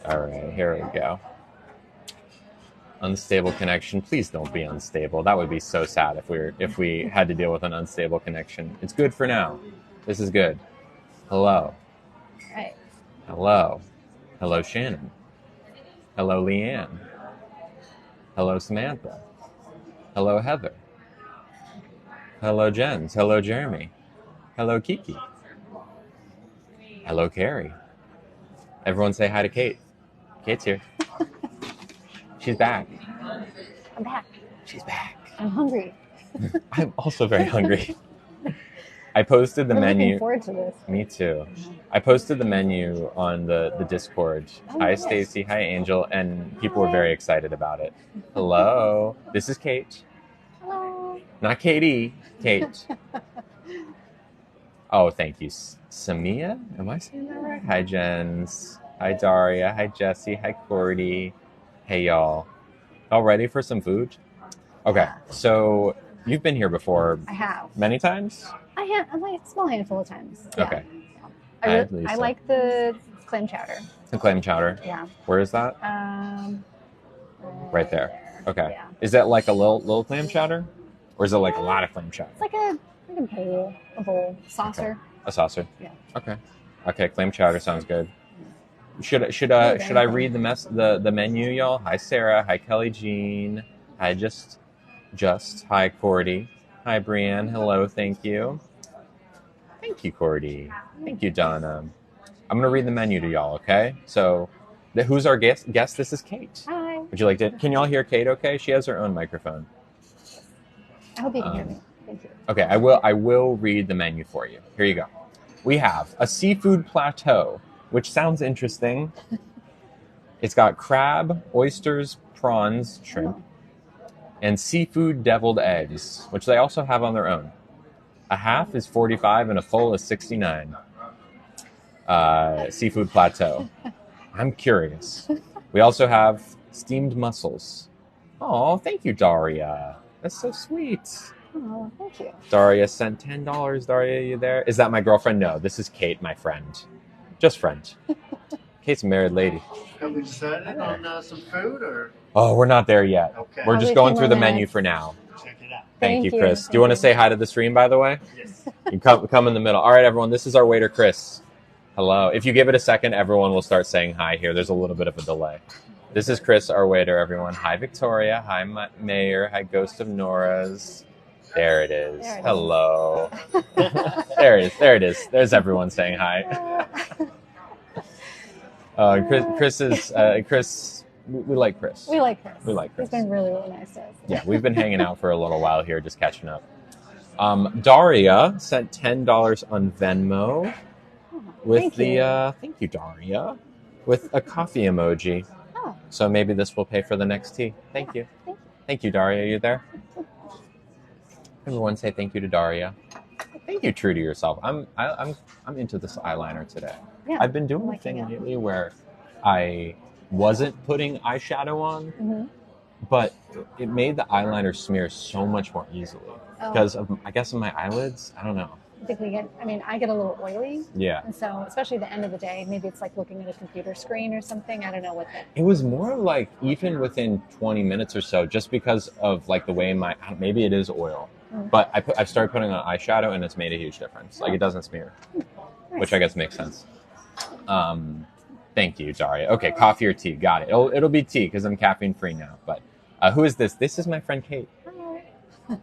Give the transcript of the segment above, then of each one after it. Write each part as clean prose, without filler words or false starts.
All right, here we go. Unstable connection. Please don't be unstable. That would be so sad if we had to deal with an unstable connection. It's good for now. This is good. Hello. Right. Hello. Hello, Shannon. Hello, Leanne. Hello, Samantha. Hello, Heather. Hello, Jens. Hello, Jeremy. Hello, Kiki. Hello, Carrie. Everyone say hi to Kate. Kate's here. She's back. I'm back. She's back. I'm hungry. I'm also very hungry. I posted the I'm menu. looking forward to this. Me too. I posted the menu on the Discord. Oh, Hi, nice. Stacy. Hi, Angel. And people were very excited about it. Hello. This is Kate. Hello. Not Katie. Kate. Oh, thank you. Samia? Am I saying that right? Hi, Jens. Hi, Daria. Hi, Jesse. Hi, Cordy. Hey, y'all. All ready for some food? Okay, so you've been here before I have. many times? I have. I'm like a small handful of times. Yeah. Okay. I like the clam chowder. The clam chowder. Yeah. Where is that? Right there. Okay. Yeah. Is that like a little clam chowder? Or is it like a lot of clam chowder? It's like a bowl, saucer. Okay. A saucer. Yeah. Okay. Okay, clam chowder sounds good. Should I read the menu, y'all? Hi, Sarah. Hi, Kelly Jean. Hi, just. Hi, Cordy. Hi, Brienne. Hello. Thank you. Thank you, Cordy. Thank you, Donna. I'm gonna read the menu to y'all. Okay. So, who's our guest? This is Kate. Hi. Would you like to? Can y'all hear Kate? Okay. She has her own microphone. I hope you can hear me. Thank you. Okay. I will read the menu for you. Here you go. We have a seafood plateau, which sounds interesting. It's got crab, oysters, prawns, shrimp, and seafood deviled eggs, which they also have on their own. A half is 45 and a full is 69. Seafood plateau. I'm curious. We also have steamed mussels. Oh, thank you, Daria. That's so sweet. Oh, thank you. Daria sent $10. Daria, you there? Is that my girlfriend? No, this is Kate, my friend. Just friend. Kate's a married lady. Have we decided on some food or? Oh, we're not there yet. Okay. We're just going through the menu for now. Check it out. Thank you, Thank Chris. you. Do you want to say hi to the stream, by the way? Yes. You come in the middle. All right, everyone. This is our waiter, Chris. Hello. If you give it a second, everyone will start saying hi here. There's a little bit of a delay. This is Chris, our waiter, everyone. Hi, Victoria. Hi, Mayor. Hi, Ghost of Nora's. There it is. There it is. Hello. There it is. There's everyone saying hi. Chris. We like Chris. We like Chris. We like Chris. He's been really, really nice to us. Yeah, we've been hanging out for a little while here, just catching up. Daria sent $10 on Venmo with thank you, Daria, with a coffee emoji. Oh. So maybe this will pay for the next tea. Thank you. Thank you, Daria. Are you there? Everyone say thank you to Daria. Thank you, true to yourself. I'm into this eyeliner today. Yeah, I've been doing a thing lately where I wasn't putting eyeshadow on, but it made the eyeliner smear so much more easily because of, I guess, of my eyelids. I don't know. I think I get a little oily. Yeah. And so, especially the end of the day, maybe it's like looking at a computer screen or something. I don't know what that. It was more like even within 20 minutes or so, just because of like the way maybe it is oil, but I started putting on eyeshadow and it's made a huge difference. Like it doesn't smear, which I guess makes sense. Thank you, Daria. Okay, coffee or tea? Got it. It'll be tea because I'm caffeine-free now. But who is this? This is my friend Kate. Hi.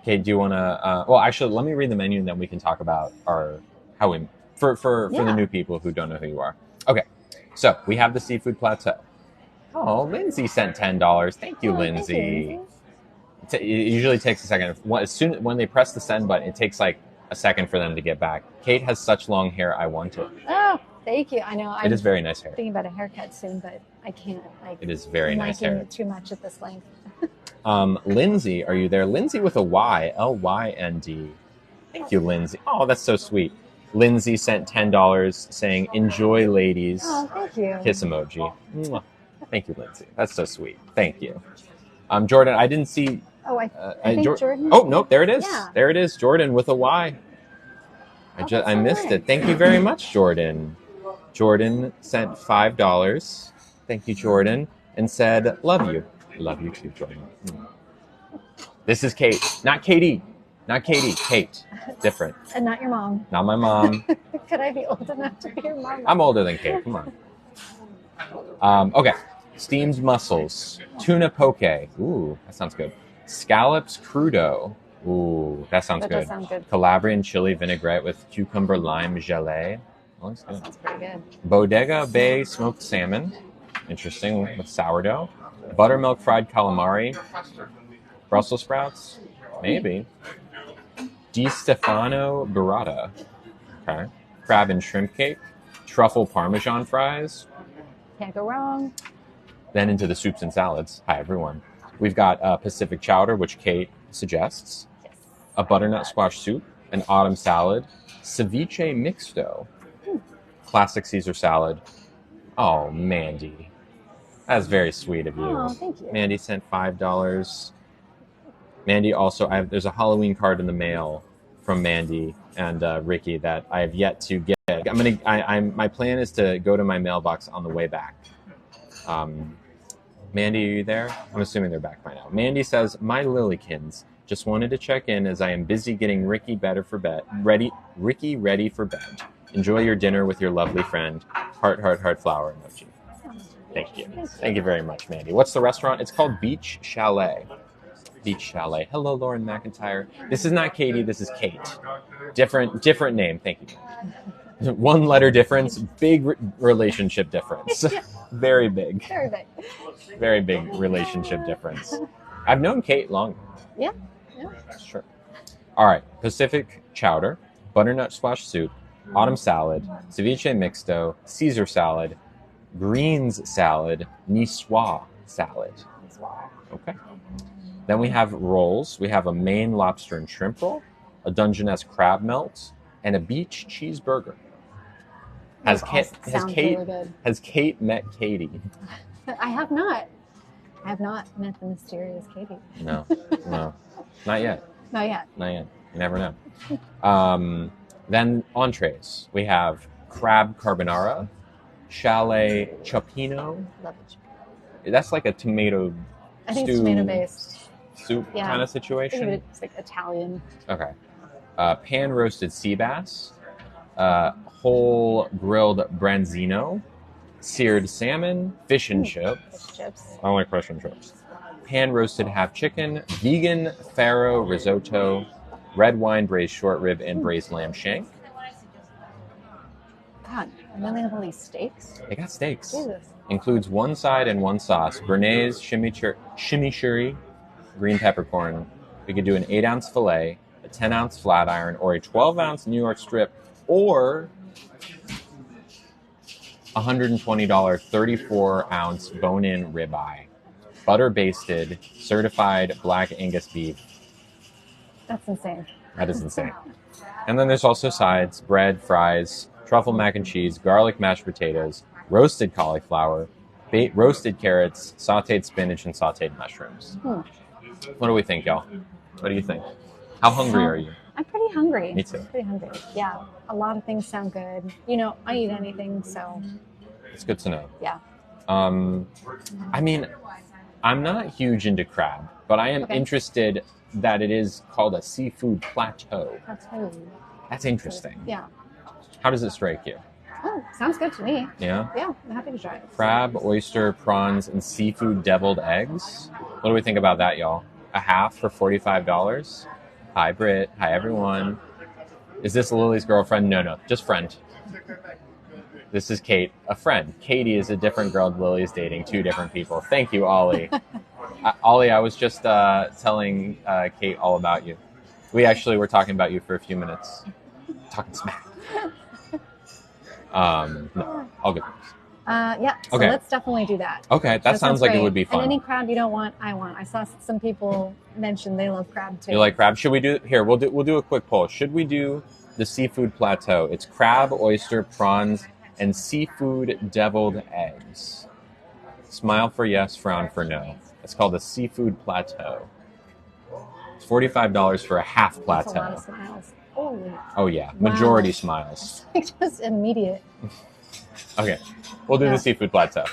Kate, do you want to? Well, actually, let me read the menu and then we can talk about for the new people who don't know who you are. Okay, so we have the seafood plateau. Oh, Lindsay sent $10. Thank you, Lindsay. It usually takes a second. When they press the send button, it takes like a second for them to get back. Kate has such long hair. I want it. Oh, thank you. I know. It is very nice hair. I'm thinking about a haircut soon, but I can't. It is very nice hair. I'm liking it too much at this length. Lindsay, are you there? Lindsay with a Y, L-Y-N-D. Thank you, Lindsay. Oh, that's so sweet. Lindsay sent $10 saying, "Enjoy, ladies." Oh, thank you. Kiss emoji. Mwah. Thank you, Lindsay. That's so sweet. Thank you. Jordan, I didn't see. Oh, I think Jordan. Oh, no, there it is. Yeah. There it is. Jordan with a Y. I missed it. Thank you very much, Jordan. Jordan sent $5. Thank you, Jordan, and said, "Love you." Love you too, Jordan. This is Kate, not Katie, not Katie. Kate, different. And not your mom. Not my mom. Could I be old enough to be your mom? I'm older than Kate. Come on. Okay. Steamed mussels, tuna poke. Ooh, that sounds good. Scallops crudo. Ooh, that sounds That good. does sound good. Calabrian chili vinaigrette with cucumber lime gelée. Oh, that's good. Sounds pretty good. Bodega Bay smoked salmon. Interesting, with sourdough. Buttermilk fried calamari. Brussels sprouts. Maybe. Di Stefano burrata. Okay. Crab and shrimp cake. Truffle parmesan fries. Can't go wrong. Then into the soups and salads. Hi, everyone. We've got Pacific chowder, which Kate suggests. Yes. A butternut squash soup. An autumn salad. Ceviche mixto. Classic Caesar salad. Oh, Mandy. That's very sweet of you. Oh, thank you. Mandy sent $5. Mandy also, there's a Halloween card in the mail from Mandy and Ricky that I have yet to get. My plan is to go to my mailbox on the way back. Mandy, are you there? I'm assuming they're back by now. Mandy says, "My Lillykins, just wanted to check in as I am busy getting Ricky ready for bed. Enjoy your dinner with your lovely friend. Heart, heart, heart, flower emoji." Thank you. Thank you very much, Mandy. What's the restaurant? It's called Beach Chalet. Beach Chalet. Hello, Lauren McIntyre. This is not Katie. This is Kate. Different name. Thank you. One letter difference. Big relationship difference. Very big. Very big. Very big relationship difference. I've known Kate long. Yeah. Sure. All right. Pacific chowder, butternut squash soup, autumn salad, ceviche mixto, Caesar salad, greens salad, niçoise salad. Okay. Then we have rolls. We have a Maine lobster and shrimp roll, a Dungeness crab melt, and a beach cheeseburger. Has Kate met Katie? I have not. I have not met the mysterious Katie. No, not yet. Not yet. Not yet. You never know. Then entrees. We have crab carbonara, Chalet cioppino. Love it. That's like a tomato I think stew, it's tomato-based. soup kind of I situation. think it's like Italian. Okay. Pan roasted sea bass, whole grilled branzino, seared salmon, fish and chips. Fish chips. I like fish and chips. Pan roasted half chicken, vegan farro risotto, red wine braised short rib, and braised lamb shank. God, and then they have all these steaks. They got steaks. Jesus. Includes one side and one sauce. Béarnaise, chimichurri, green peppercorn. We could do an 8-ounce filet, a 10-ounce flat iron, or a 12-ounce New York strip, or $120 34-ounce bone-in ribeye. Butter-basted, certified black Angus beef. That's insane. That is insane. And then there's also sides, bread, fries, truffle mac and cheese, garlic mashed potatoes, roasted cauliflower, roasted carrots, sautéed spinach, and sautéed mushrooms. What do we think, y'all? What do you think? How hungry are you? I'm pretty hungry. Me too. Pretty hungry. Yeah, a lot of things sound good. You know, I eat anything, so It's good to know. yeah. I mean, I'm not huge into crab, but I am interested that it is called a seafood plateau. That's interesting. Yeah. How does it strike you? Oh, sounds good to me. Yeah? Yeah, I'm happy to try it. Crab, oyster, prawns, and seafood deviled eggs. What do we think about that, y'all? A half for $45? Hi, Britt. Hi, everyone. Is this Lily's girlfriend? No, just friend. This is Kate, a friend. Katie is a different girl Lily is dating, 2 different people. Thank you, Ollie. Ollie, I was just telling Kate all about you. We actually were talking about you for a few minutes. Talking smack. No, all good. Yeah, so Okay. let's definitely do that. Okay, that sounds like great. it would be fun. And any crab you don't want, I want. I saw some people mention they love crab too. You like crab? Should we do here? We'll do a quick poll. Should we do the seafood plateau? It's crab, oyster, prawns, and seafood deviled eggs. Smile for yes, frown for no. It's called the seafood plateau. It's $45 for a half That's a lot plateau. of smiles. Holy. Oh yeah, majority Wow. smiles. Just immediate. Okay, we'll do Yeah. the seafood plateau.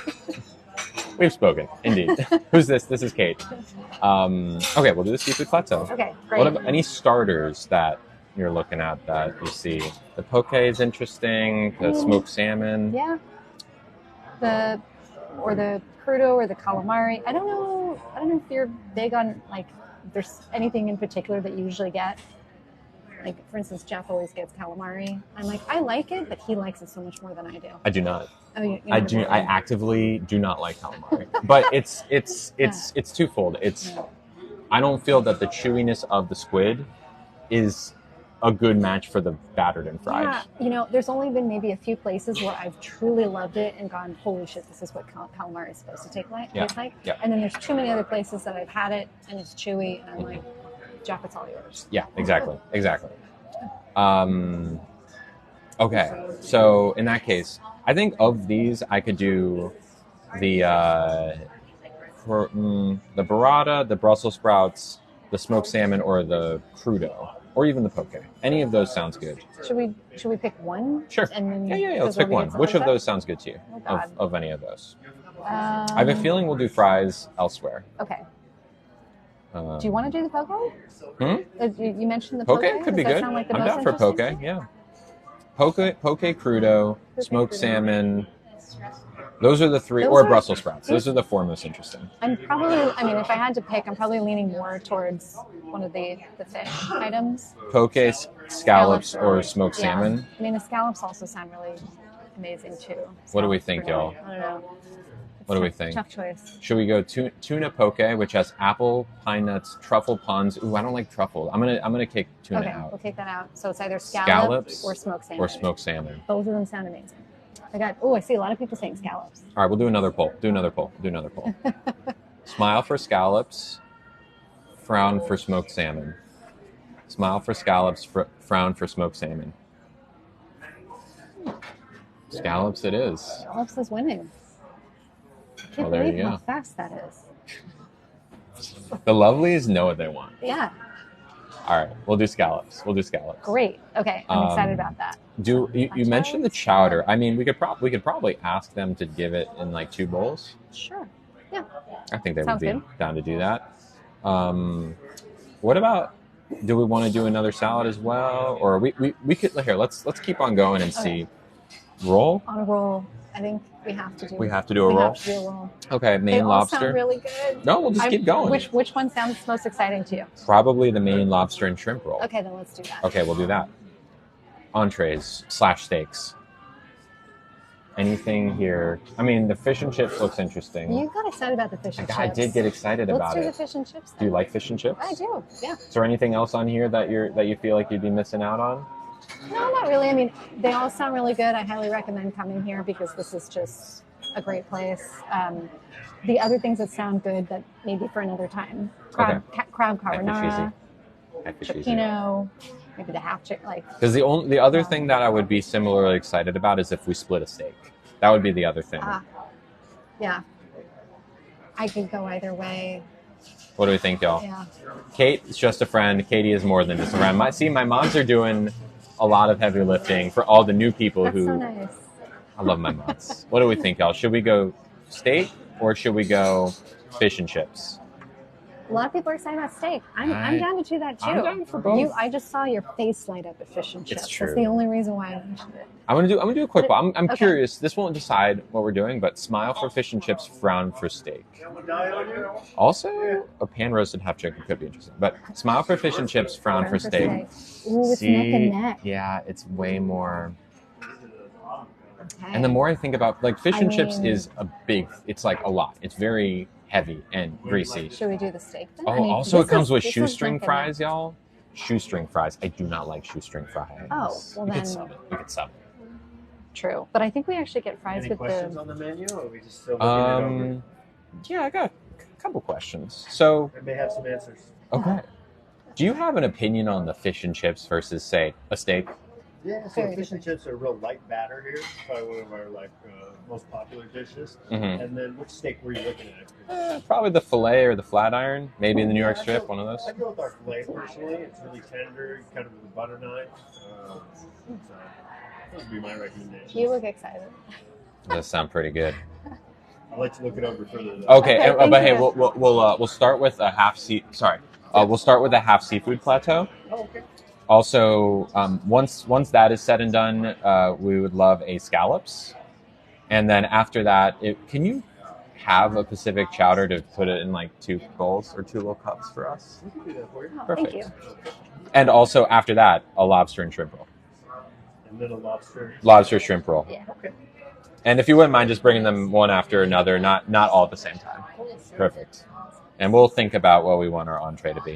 We've spoken, indeed. Who's this? This is Kate. Okay, we'll do the seafood plateau. Okay, great. What about any starters that you're looking at that you see? The poke is interesting. The smoked salmon. Yeah. The crudo or the calamari. I don't know if you're big on like if there's anything in particular that you usually get. Like for instance, Jeff always gets calamari. I'm like, I like it, but he likes it so much more than I do. I do not. Oh, you I do. I actively do not like calamari, but it's twofold. I don't feel that the chewiness of the squid is a good match for the battered and fried. Yeah, there's only been maybe a few places where I've truly loved it and gone, holy shit, this is what calamari is supposed to taste like. Yeah. And then there's too many other places that I've had it and it's chewy and I'm like, Jeff, it's all yours. Yeah, exactly. Okay, so in that case, I think of these, I could do the burrata, the Brussels sprouts, the smoked salmon, or the crudo, or even the poke. Any of those sounds good. Should we pick one? Sure. And then Yeah. Let's pick one. Which of those sounds good to you? Oh, God. Of any of those? I have a feeling we'll do fries elsewhere. Okay. Do you want to do the poke? You mentioned the poke. Poke Could be Does that good. sound like the I'm most down for poke. interesting? Yeah. Poke crudo, smoked salmon. Those are the three, or Brussels sprouts. Those are the four most interesting. If I had to pick, I'm probably leaning more towards one of the fish items. Poke, scallops, or smoked salmon. I mean, the scallops also sound really amazing too. What do we think, y'all? I don't know. What do we think? Tough choice. Should we go tuna poke, which has apple, pine nuts, truffle puns? Ooh, I don't like truffle. I'm gonna kick tuna out. Okay, we'll take that out. So it's either scallops or smoked salmon. Both of them sound amazing. I see a lot of people saying scallops. All right, we'll do another poll. Smile for scallops, frown for smoked salmon. Smile for scallops, frown for smoked salmon. Scallops it is. Scallops is winning. I can't Well, there you believe go. how fast that is. The lovelies know what they want. Yeah. All right, we'll do scallops. Great. Okay, I'm excited about that. You mentioned the chowder. I mean, we could probably ask them to give it in like 2 bowls. Sure. Yeah. I think they Sounds would be good. down to do that. What about? Do we want to do another salad as well, or we could here? Let's keep on going and see. Roll. On a roll. I think we have to do. We have to do a roll. Have to do a roll. Okay, They Maine all lobster. sound really good. No, we'll just keep going. Which one sounds most exciting to you? Probably the Maine lobster and shrimp roll. Okay, then let's do that. Okay, we'll do that. Entrees / steaks. Anything here? I mean, the fish and chips looks interesting. You got excited about the fish and chips. I did get excited about Let's do it. the fish and chips. Do you like fish and chips? I do. Yeah. Is there anything else on here that you feel like you'd be missing out on? No, not really. I mean, they all sound really good. I highly recommend coming here because this is just a great place. The other things that sound good that maybe for another time. Crab carbonara, cioppino, maybe the half chicken. Because the other thing that I would be similarly excited about is if we split a steak. That would be the other thing. Yeah. I could go either way. What do we think, y'all? Yeah. Kate is just a friend. Katie is more than just a friend. My moms are doing a lot of heavy lifting for all the new people That's so nice. I love my moms. What do we think, y'all? Should we go steak or should we go fish and chips? A lot of people are excited about steak. I'm down to do that too. I'm down for both. I just saw your face light up at fish and chips. It's true. That's the only reason why I mentioned it. I'm gonna do a quick one. I'm Okay. curious. This won't decide what we're doing, but smile for fish and chips, frown for steak. Also, a pan roasted half chicken could be interesting. But smile for fish and chips, frown for steak. Ooh, it's neck and neck. Yeah, it's way more. Okay. And the more I think about, fish and chips is it's like a lot. It's very heavy and greasy. Should we do the steak then? Oh, also it comes with this is shoestring neck and fries, y'all. Shoestring fries. I do not like shoestring fries. Oh, well we then- could sub it. We could sub it. True, but I think we actually get fries Any with questions the. on the menu, or are we just still looking it over? Yeah, I got a couple questions. So, I may have some answers. okay. Do you have an opinion on the fish and chips versus, say, a steak? Yeah, so Very fish and chips are a real light batter here. Probably one of our most popular dishes. Mm-hmm. And then which steak were you looking at? Probably the fillet or the flat iron. Maybe in the New York strip, one of those. I go with our fillet personally. It's really tender, kind of with a butter knife. That would be my recommendation. You look excited. Does sound pretty good. I'll let you look it over further. Okay, Okay, but hey, thank you. we'll start with a half we'll start with a half seafood plateau. Oh, okay. Also, once that is said and done, we would love a scallops, and then after that, can you have a Pacific chowder to put it in like 2 bowls or 2 little cups for us? We can do that for you. Oh, Perfect. thank you. And also after that, a lobster and shrimp roll. And then a lobster. Lobster shrimp roll. Yeah. Okay. And if you wouldn't mind just bringing them one after another, not all at the same time. Perfect. And we'll think about what we want our entree to be.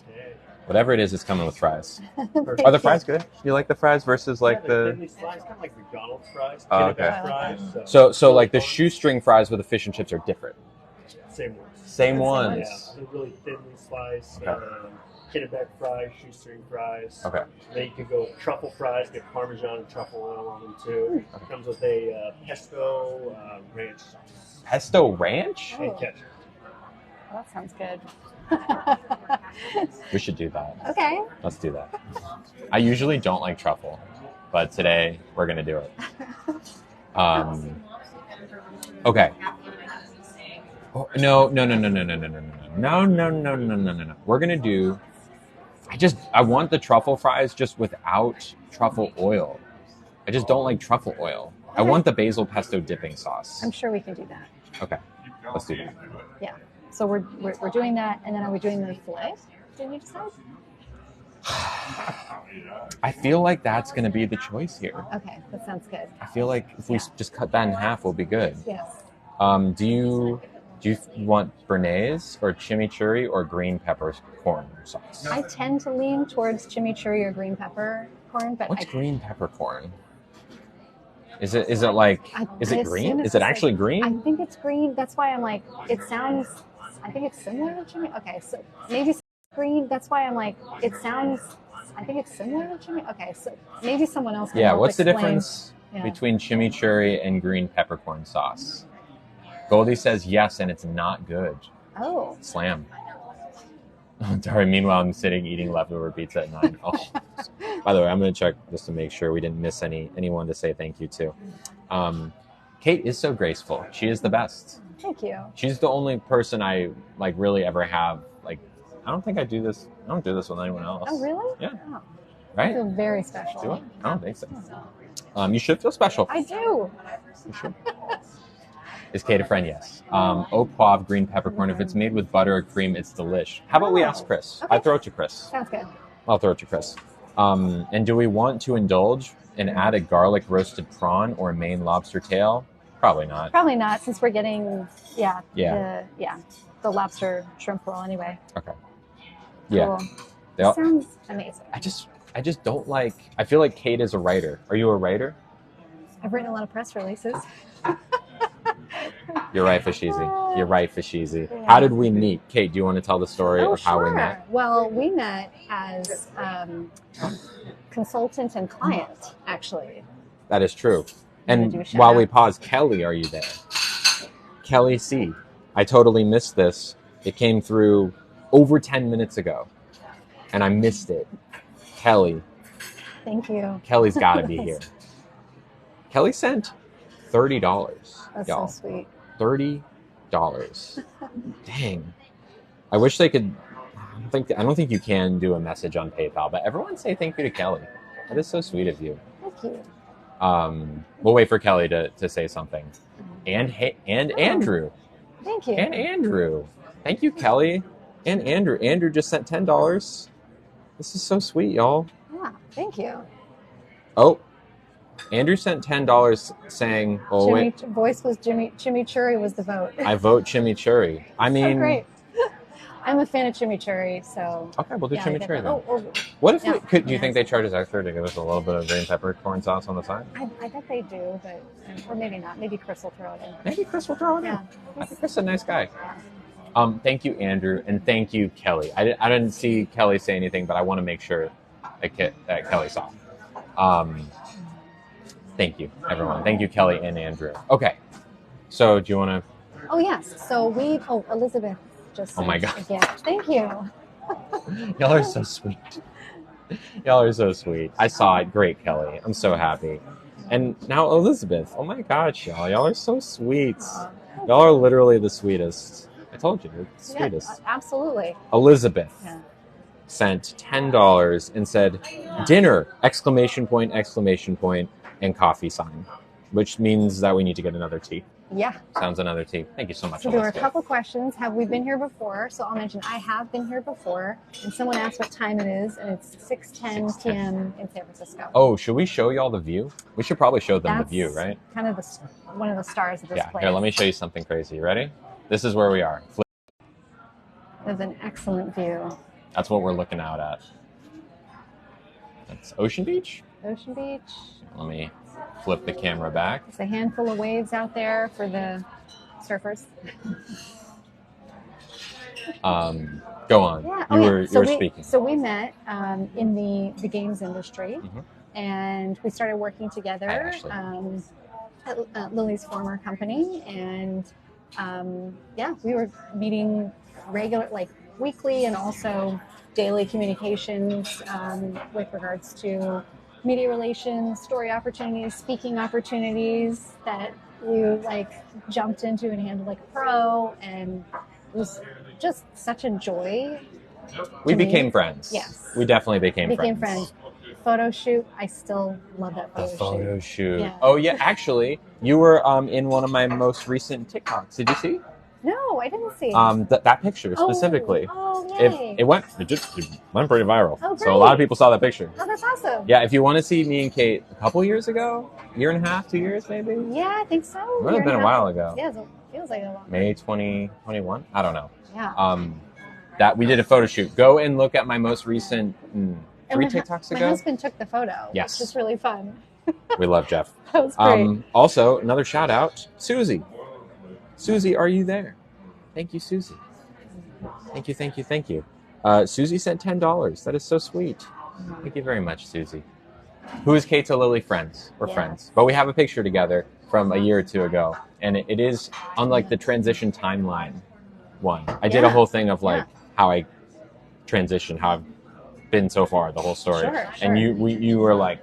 Okay. Whatever it is, it's coming with fries. Perfect. Are the fries good? You like the fries versus like they're the... thinly sliced, kind of like McDonald's fries. Oh, Kennebec okay. fries. So like the shoestring fries with the fish and chips are different. Same ones. Same ones. Yeah, they're really thinly sliced. Okay. Kennebec fries, shoestring fries. Okay. Then you can go truffle fries, get Parmesan and truffle oil on them too. It comes with a pesto ranch sauce Pesto ranch? and ketchup. Well, that sounds good. We should do that. Okay. Let's do that. I usually don't like truffle, but today we're gonna do it. Okay. Oh, no. We're gonna do. I want the truffle fries just without truffle oil. I just don't like truffle oil. I Okay. want the basil pesto dipping sauce. I'm sure we can do that. Okay, let's do that. Yeah. So we're doing that, and then are we doing the fillet? Did you decide? I feel like that's gonna be the choice here. Okay, that sounds good. I feel like if we just cut that in half, we'll be good. Yes. Do you want béarnaise or chimichurri or green pepper corn sauce? I tend to lean towards chimichurri or green pepper corn, but What's green peppercorn? Is it like is it green? Is it actually I green? think it's green. That's why I'm like, it sounds. I think it's similar to chimichurri. Okay, so maybe it's green. That's why I'm like, it sounds. I think it's similar to chimichurri. Okay, so maybe someone else can Yeah. help What's the explain. difference Yeah. between chimichurri and green peppercorn sauce? Goldie says yes, and it's not good. Oh. Slam. Sorry. Meanwhile, I'm sitting eating leftover pizza at 9. Oh. By the way, I'm going to check just to make sure we didn't miss anyone to say thank you to. Kate is so graceful. She is the best. Thank you. She's the only person I like really ever have. Like, I don't think I do this. I don't do this with anyone else. Oh, really? Yeah. Oh, I Right? feel very special. Do it? I don't think so. You should feel special. I do. You should. Is Kate a friend? Yes. Au poivre green peppercorn. If it's made with butter or cream, it's delish. How about we ask Chris? Okay. I throw it to Chris. Sounds good. I'll throw it to Chris. And do we want to indulge and add a garlic roasted prawn or a Maine lobster tail? Probably not. Probably not, since we're getting Yeah. the lobster shrimp roll anyway. Okay. Yeah. Cool. Yeah. Sounds amazing. I just don't like. I feel like Kate is a writer. Are you a writer? I've written a lot of press releases. You're right, Fashizi. You're right, Fashizi. Yeah. How did we meet? Kate, do you want to tell the story Oh, of how sure. we met? Well, we met as consultant and client, actually. That is true. I'm gonna And do a shout while out. we pause, Kelly, are you there? Kelly C. I totally missed this. It came through over 10 minutes ago, and I missed it. Kelly. Thank you. Kelly's got to be here. Kelly sent $30. That's y'all. so sweet. $30. Dang. I wish they could. I don't think you can do a message on PayPal, but everyone say thank you to Kelly. That is so sweet of you. Thank you. We'll wait for Kelly to say something. And Andrew. Thank you. And Andrew. Thank you, Kelly. And Andrew. Andrew just sent $10. This is so sweet, y'all. Yeah, thank you. Oh, Andrew sent $10 saying, oh, wait, Voice was chimichurri was the vote. I vote chimichurri. I mean, So great. I'm a fan of chimichurri, so. Okay, we'll do yeah, I get chimichurri that. then. What if yeah. do you think they charge us extra to give us a little bit of green peppercorn sauce on the side? I bet they do, but or maybe not. Maybe Chris will throw it in. Maybe Chris will throw it in. Yeah. I think Chris is a nice guy. Thank you, Andrew, and thank you, Kelly. I didn't see Kelly say anything, but I want to make sure that Kelly saw. Thank you, everyone. Thank you, Kelly and Andrew. Okay, so do you want to? Oh yes. So Elizabeth just. Oh my sent God. a gift. Thank you. Y'all are so sweet. Y'all are so sweet. I saw it. Great, Kelly. I'm so happy. And now Elizabeth. Oh my gosh, y'all. Y'all are so sweet. Y'all are literally the sweetest. I told you, you're the sweetest. Yeah, absolutely. Elizabeth sent $10 and said, dinner, exclamation point, and coffee sign, which means that we need to get another tea. Yeah. Sounds another tea. Thank you so much. So there were a couple questions. Have we been here before? So I'll mention I have been here before. And someone asked what time it is, and it's 6:10 p.m. in San Francisco. Oh, should we show y'all the view? We should probably show them the view, right? Kind of one of the stars of this place. Here, let me show you something crazy. Ready? This is where we are. There's an excellent view. That's what we're looking out at. That's Ocean Beach? Ocean Beach. Let me flip the camera back. There's a handful of waves out there for the surfers. Go on. Yeah. You were speaking. So we met in the games industry, and we started working together at Lily's former company, and we were meeting weekly and also daily communications with regards to media relations, story opportunities, speaking opportunities that we jumped into and handled like a pro, and it was just such a joy. We became friends. Yes. We definitely became friends. Photo shoot, I still love that photo shoot. Yeah. Oh yeah, actually, you were in one of my most recent TikToks. Did you see? No, I didn't see. That picture specifically. It went pretty viral. Oh, great. So a lot of people saw that picture. Oh, that's awesome. Yeah, if you want to see me and Kate a couple years ago, year and a half, 2 years maybe. Yeah, I think so. It might have been a while ago. Yeah, it feels like a long. May 2021. I don't know. Yeah. That we did a photo shoot. Go and look at my most recent 3 TikToks ago. My husband took the photo. Yes. Which is really fun. We love Jeff. That was great. Also, another shout out, Susie. Susie, are you there? Thank you, Susie. Thank you. Susie sent $10. That is so sweet. Thank you very much, Susie. Who is Kate to Lily friends? We're friends. But we have a picture together from a year or two ago. And it is unlike the transition timeline one. I did a whole thing of how I transitioned, how I've been so far, the whole story. Sure. And you were like,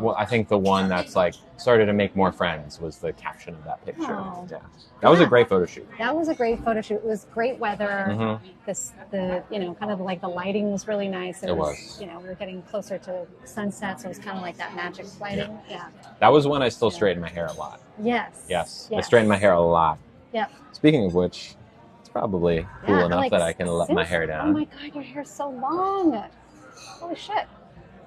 well, I think the one that's started to make more friends was the caption of that picture. Oh. Yeah. That was a great photo shoot. That was a great photo shoot. It was great weather. Kind of like the lighting was really nice. It was. We were getting closer to sunset, so it was kind of like that magic lighting. Yeah. That was when I still straightened my hair a lot. Yes. I straightened my hair a lot. Yep. Speaking of which, it's probably cool enough that I can let my hair down. Oh my God, your hair's so long. Holy shit.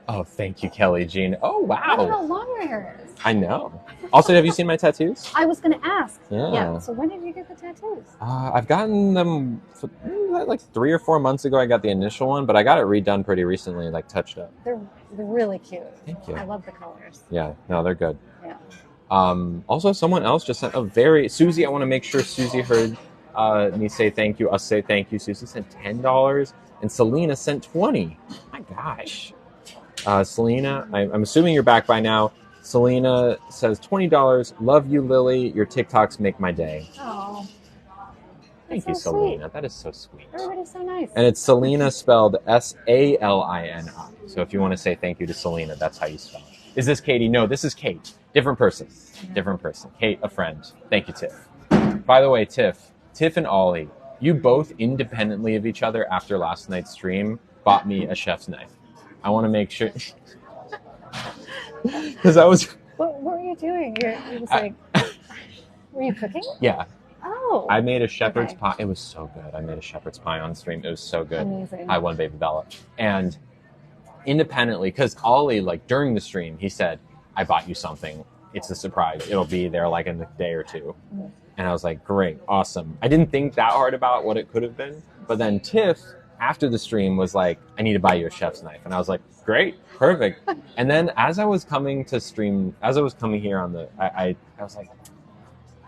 Oh, thank you, Kelly Jean. Oh, wow. Look how long your hair is. I know. Also, have you seen my tattoos? I was going to ask. Yeah. So when did you get the tattoos? I've gotten them like 3 or 4 months ago. I got the initial one, but I got it redone pretty recently, touched up. They're really cute. Thank you. I love the colors. Yeah. No, they're good. Yeah. Also, someone else just sent Susie, I want to make sure Susie heard me say thank you. Us say thank you. Susie sent $10, and Selena sent $20. My gosh. Selena, I'm assuming you're back by now. Selena says $20. Love you, Lily. Your TikToks make my day. Oh. Thank you, Selena. That is so sweet. Everybody's so nice. And it's Selena spelled Salini. So if you want to say thank you to Selena, that's how you spell it. Is this Katie? No, this is Kate. Different person. Kate, a friend. Thank you, Tiff. By the way, Tiff and Ollie, you both independently of each other after last night's stream bought me a chef's knife. I want to make sure, because I was. What were you doing? Were you cooking? Yeah. Oh. I made a shepherd's pie. It was so good. I made a shepherd's pie on stream. It was so good. Amazing. I won Baby Bella. And independently, because Ollie, during the stream, he said, I bought you something. It's a surprise. It'll be there in a day or two. Mm-hmm. And I was like, great, awesome. I didn't think that hard about what it could have been. But then Tiff, after the stream, was like, I need to buy you a chef's knife. And I was like, great, perfect. And then as I was coming here on I was like,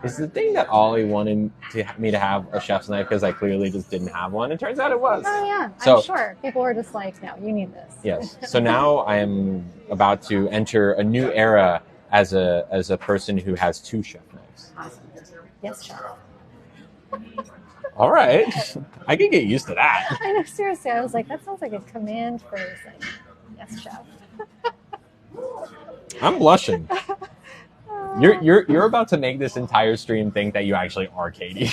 is the thing that Ollie wanted me to have a chef's knife because I clearly just didn't have one? It turns out it was. Oh, yeah. So, I'm sure. People were just like, no, you need this. Yes. So now I am about to enter a new era as a person who has 2 chef knives. Awesome. Yes, chef. All right. I can get used to that. I know, seriously. I was like, that sounds like a command phrase. Yes, chef. I'm blushing. You're about to make this entire stream think that you actually are Katie.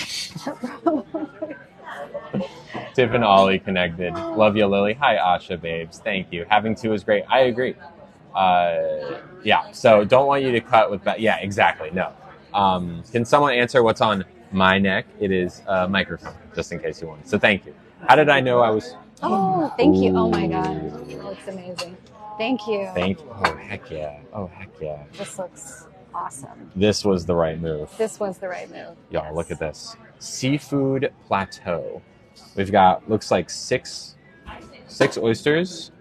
Tiff and Ollie connected. Love you, Lily. Hi, Asha, babes. Thank you. Having two is great. I agree. Yeah, so don't want you to cut with that. Yeah, exactly. No. Can someone answer what's on my neck? It is a microphone, just in case you want. So thank you. How did I know I was... Oh, thank you. Oh, my God. That looks amazing. Thank you. Thank you. Oh, heck yeah. Oh, heck yeah. This looks awesome. This was the right move. This was the right move. Y'all, Yes. look at this. Seafood plateau. We've got, looks like six oysters.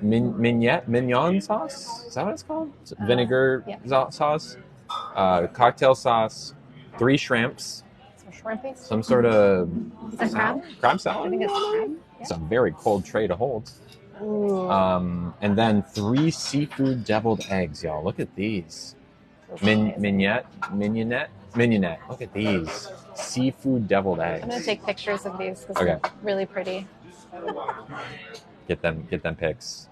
Mignon sauce? Is that what it's called? Vinegar sauce. Cocktail sauce. 3 shrimps. Some shrimpies. Some sort of crab? Crab salad? I think it's crab. It's a very cold tray to hold. Ooh. And then 3 seafood deviled eggs, y'all. Look at these. Mignonette. Look at these. Seafood deviled eggs. I'm going to take pictures of these because Okay. they're really pretty. Get them pics.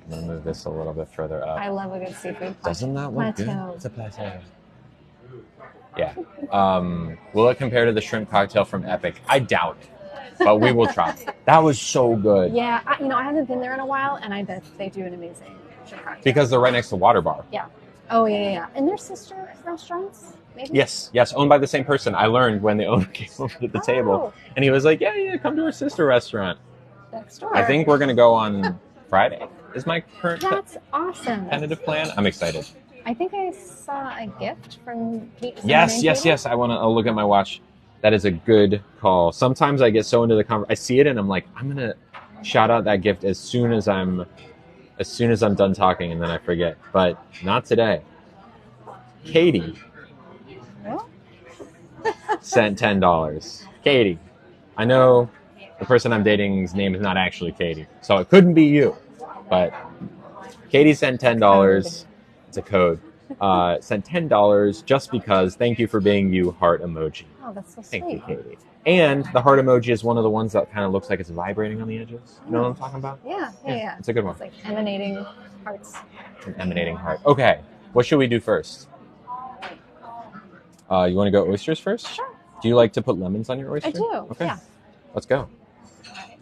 I'm going to move this a little bit further up. I love a good seafood. Doesn't that look plateau. good? It's a plateau. Yeah. Will it compare to the shrimp cocktail from Epic? I doubt it, but we will try. That was so good. Yeah, I haven't been there in a while, and I bet they do an amazing shrimp cocktail. Because they're right next to Water Bar. Yeah. Oh, yeah. And they're sister restaurants, maybe? Yes, owned by the same person. I learned when the owner came over to the table, and he was like, yeah, come to our sister restaurant. Next door. I think we're going to go on Friday. Is my current That's awesome. tentative plan. I'm excited. I think I saw a gift from Pete. Yes. I'll look at my watch. That is a good call. Sometimes I get so into the conversation, I see it and I'm like, I'm gonna shout out that gift as soon as I'm done talking, and then I forget. But not today. Katie sent $10. Katie, I know the person I'm dating's name is not actually Katie, so it couldn't be you. But Katie sent $10. It's a code. Sent $10 just because. Thank you for being you. Heart emoji. Oh, that's so sweet. Thank you, Katie. And the heart emoji is one of the ones that kind of looks like it's vibrating on the edges. You know what I'm talking about? Yeah. It's a good one. It's like emanating hearts. An emanating heart. Okay, what should we do first? You want to go oysters first? Sure. Do you like to put lemons on your oyster? I do. Okay. Yeah. Let's go.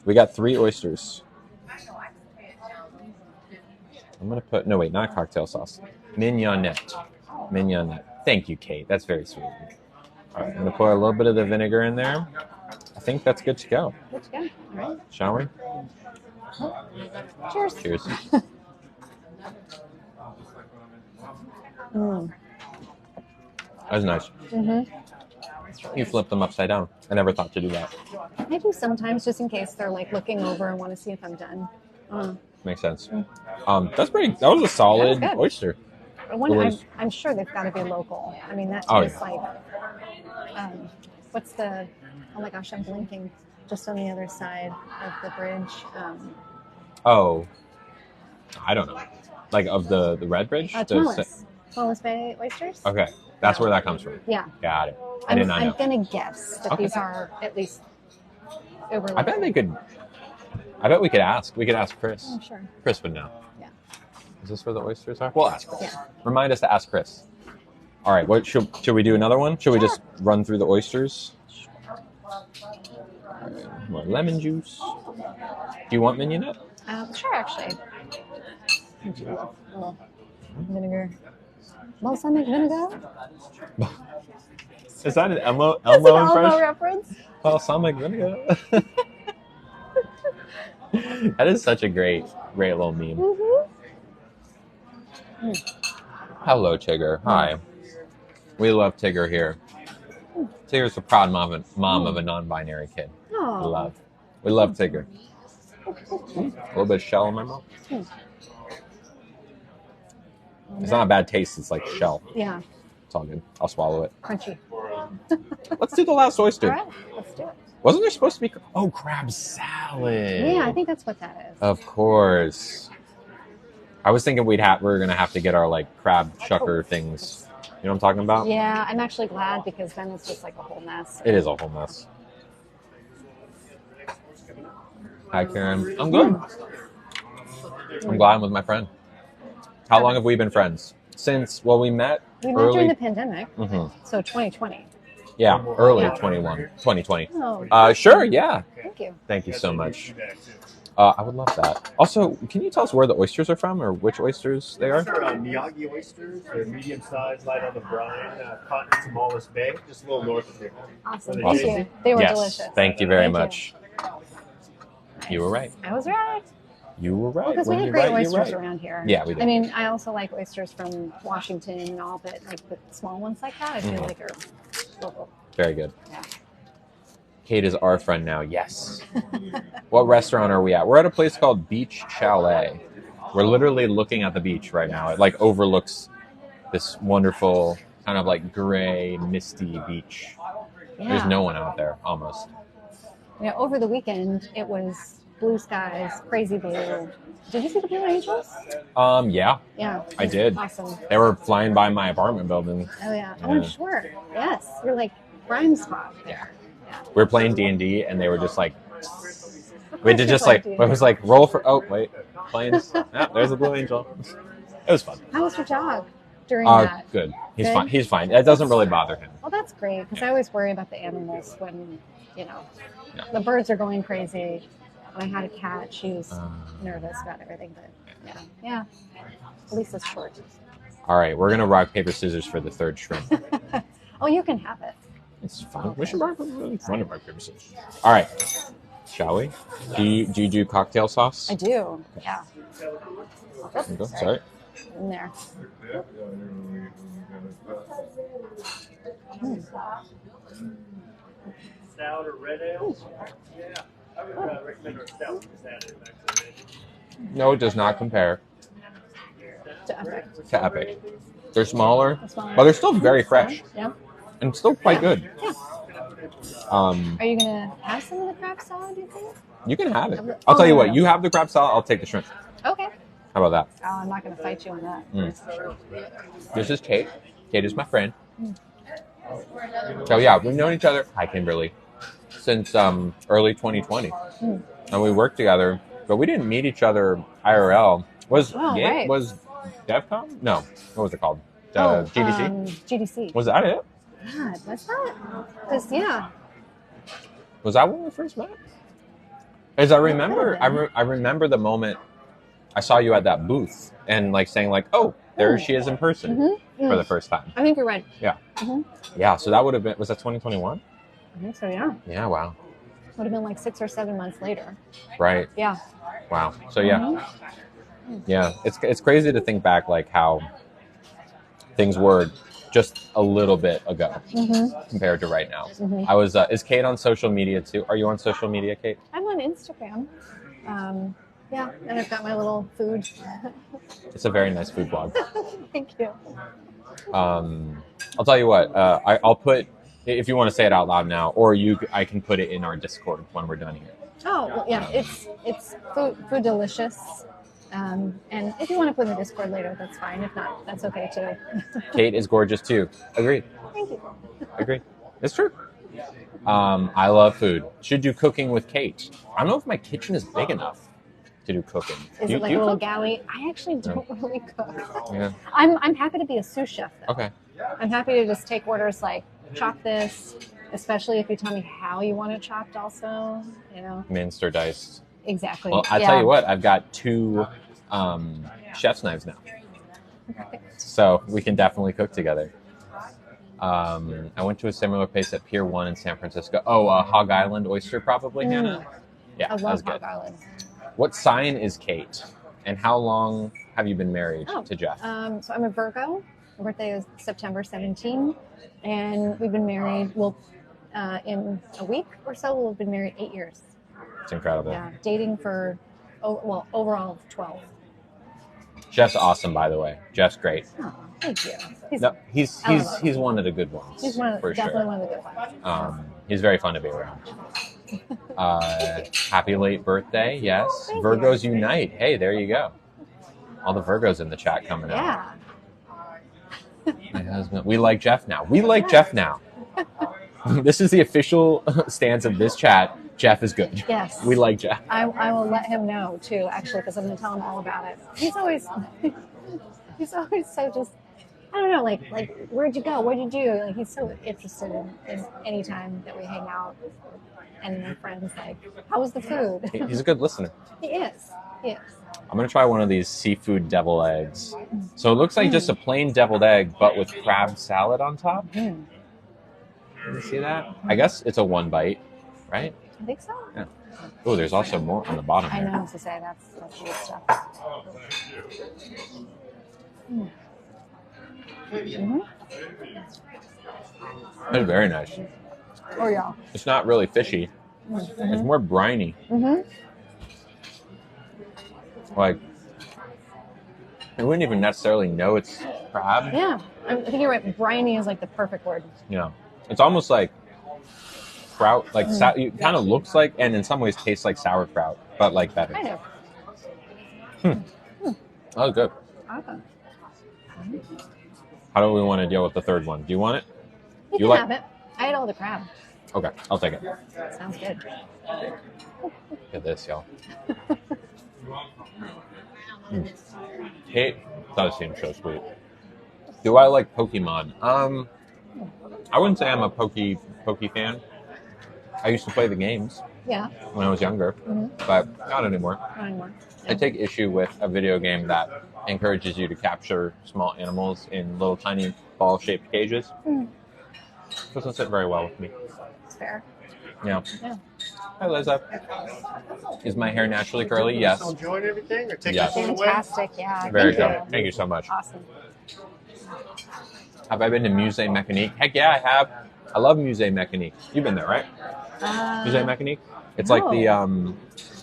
We got 3 oysters. I'm going to put... No, wait, not cocktail sauce. Mignonette. Thank you, Kate. That's very sweet. All right, I'm going to pour a little bit of the vinegar in there. I think that's good to go. Good to go. All right. Shall we? Cheers. Cheers. That was nice. Mm-hmm. You flipped them upside down. I never thought to do that. I do sometimes, just in case they're like looking over and want to see if I'm done. Makes sense. That was a solid That was good. oyster. I'm sure they've got to be local. I mean, that Oh, tastes like, what's the, oh my gosh, I'm blinking. Just on the other side of the bridge. Oh, I don't know. Like of the Red Bridge? Tomales Bay oysters? Okay, that's where that comes from. Yeah. Got it. I did not know. I'm going to guess that these are at least over. I bet we could ask. We could ask Chris. Oh, sure. Chris would know. Yeah. Is this where the oysters are? We'll ask Chris. Yeah. Remind us to ask Chris. All right. What should we do another one? Should we just run through the oysters? More lemon juice. Do you want mignonette? Sure, actually. A little vinegar. Balsamic vinegar? Is that an Elmo That's an Elmo impression? reference. Balsamic vinegar. That is such a great little meme. Mm-hmm. Hello, Tigger. Hi. We love Tigger here. Tigger's a proud mom of a non-binary kid. Oh. We love Tigger. A little bit of shell in my mouth. It's not a bad taste. It's like shell. Yeah. It's all good. I'll swallow it. Crunchy. Let's do the last oyster. All right, let's do it. Wasn't there supposed to be... crab salad. Yeah, I think that's what that is. Of course. I was thinking we're going to have to get our crab shucker things. You know what I'm talking about? Yeah, I'm actually glad because then it's just like a whole mess. It is a whole mess. Hi, Karen. I'm good. I'm glad I'm with my friend. How long have we been friends? Since, well, we met during the pandemic, Mhm. so 2020. Yeah, early Yeah. 2020. Oh, Sure, yeah. thank you. Thank you so much. I would love that. Also, can you tell us where the oysters are from or which oysters they are? These are Miyagi oysters. They're medium sized, light on the brine, caught in Simolis Bay, just a little north of here. Awesome. Thank you. They were Yes, delicious. thank you very Thank you. much. You were right. I was right. You were right. Because we have great oysters around here. Yeah, we do. I mean, I also like oysters from Washington and all, but like the small ones like that, I feel like are local. Very good. Yeah. Kate is our friend now. Yes. What restaurant are we at? We're at a place called Beach Chalet. We're literally looking at the beach right now. It like overlooks this wonderful kind of like gray, misty beach. Yeah. There's no one out there almost. Yeah, over the weekend, it was blue skies, crazy blue. Did you see the Blue Angels? Yeah. Yeah. I did. Awesome. They were flying by my apartment building. Oh, yeah. Oh, sure. Yes. You're like prime spot Yeah. there. We were playing D&D and they were just like, we did just you're like, playing it was like roll for, oh, wait, planes. Yeah, there's a Blue Angel. It was fun. How was your dog during that? Good. He's Good? fine. He's fine. It doesn't really bother him. Well, that's great because I always worry about the animals when, Yeah. the birds are going crazy. When I had a cat, she was nervous about everything, but yeah. At least it's short. All right, we're gonna rock paper scissors for the third shrimp. Oh, you can have it. It's fun. We should rock paper scissors. All right, shall we? Do you do cocktail sauce? I do. Yeah. Go. Sorry. In there. Stout or red ale? Yeah. I would recommend our stout because that is actually No, it does not compare To Epic. to Epic. They're smaller, Smaller. but they're still very fresh Yeah. and still quite good. Yeah. Are you gonna have some of the crab salad? Do you think? You can have it. I'll tell you what. You have the crab salad. I'll take the shrimp. Okay. How about that? Oh, I'm not gonna fight you on that. This is Kate. Kate is my friend. So yeah, we've known each other. Hi, Kimberly. Since early 2020, and we worked together, but we didn't meet each other IRL. Was DevCon? No, what was it called? GDC. GDC. Was that it? God, was that? Because Was that when we first met? As I remember, I remember the moment I saw you at that booth and like saying like, "Oh, there she is in person for the first time." I think you're right. Yeah. Yeah. So that would have been. Was that 2021? I think so. Yeah. Yeah. Wow. Would have been like 6 or 7 months later. Right. Yeah. Wow. So yeah. Yeah. It's crazy to think back like how things were just a little bit ago compared to right now. I was. Is Kate on social media too? Are you on social media, Kate? I'm on Instagram. Yeah, and I've got my little food. It's a very nice food blog. Thank you. I'll tell you what. I'll put if you want to say it out loud now, or I can put it in our Discord when we're done here. Oh, well, yeah, it's food delicious. And if you want to put in the Discord later, that's fine. If not, that's okay too. Kate is gorgeous too. Agreed. Thank you. Agreed. It's true. I love food. Should do cooking with Kate. I don't know if my kitchen is big enough to do cooking. Is it like a little galley? I actually don't really cook. Yeah. I'm happy to be a sous chef though. Okay. I'm happy to just take orders like chop this, especially if you tell me how you want it chopped also, Minced or diced. Exactly. Well, I'll tell you what, I've got 2 chef's knives now. So we can definitely cook together. I went to a similar place at Pier 1 in San Francisco. Oh, Hog Island Oyster probably, Hannah? Yeah, I that love was good. Hog Island. What sign is Kate? And how long have you been married to Jeff? So I'm a Virgo. My birthday is September 17. And we've been married, in a week or so, we'll have been married 8 years. It's incredible. Yeah, dating for, overall 12. Jeff's awesome, by the way. Jeff's great. Oh, thank you. He's one of the good ones. He's definitely one of the good ones. He's very fun to be around. Happy late birthday, yes. Thank Virgos you. unite. Hey, there you go. All the Virgos in the chat coming out. Yeah. My husband. We like Jeff now. We like Jeff now. This is the official stance of this chat. Jeff is good. Yes. We like Jeff. I will let him know too, actually, because I'm going to tell him all about it. He's always so just, I don't know, like where'd you go? What'd you do? Like, he's so interested in any time that we hang out. And my friends like, how was the food? He's a good listener. He is. I'm going to try one of these seafood deviled eggs. So it looks like just a plain deviled egg, but with crab salad on top. Can you see that? I guess it's a one bite, right? I think so. Yeah. Oh, there's also more on the bottom. I here. know, to say that's good stuff. It's very nice. Oh, yeah. It's not really fishy. It's more briny. Like, I wouldn't even necessarily know it's crab. Yeah, I think you're right. Briny is like the perfect word. Yeah. It's almost like kraut, like it kind of looks like, and in some ways tastes like sauerkraut, but like better. Kind of. Oh, good. Awesome. How do we want to deal with the third one? Do you want it? You can have it. I ate all the crab. Okay, I'll take it. Sounds good. Look at this, y'all. It does seem so sweet. Do I like Pokemon? I wouldn't say I'm a Poke fan. I used to play the games when I was younger, but not anymore. Not anymore. I take issue with a video game that encourages you to capture small animals in little tiny ball-shaped cages. Doesn't sit very well with me. It's fair. Yeah. Hi, Liza. Is my hair naturally curly? Yes. Still enjoying everything? Or taking Yes. this one away? Fantastic. Yeah. Very Thank good. you. Thank you so much. Awesome. Have I been to Musée Mécanique? Heck yeah, I have. I love Musée Mécanique. You've been there, right? Musée Mécanique? It's like the,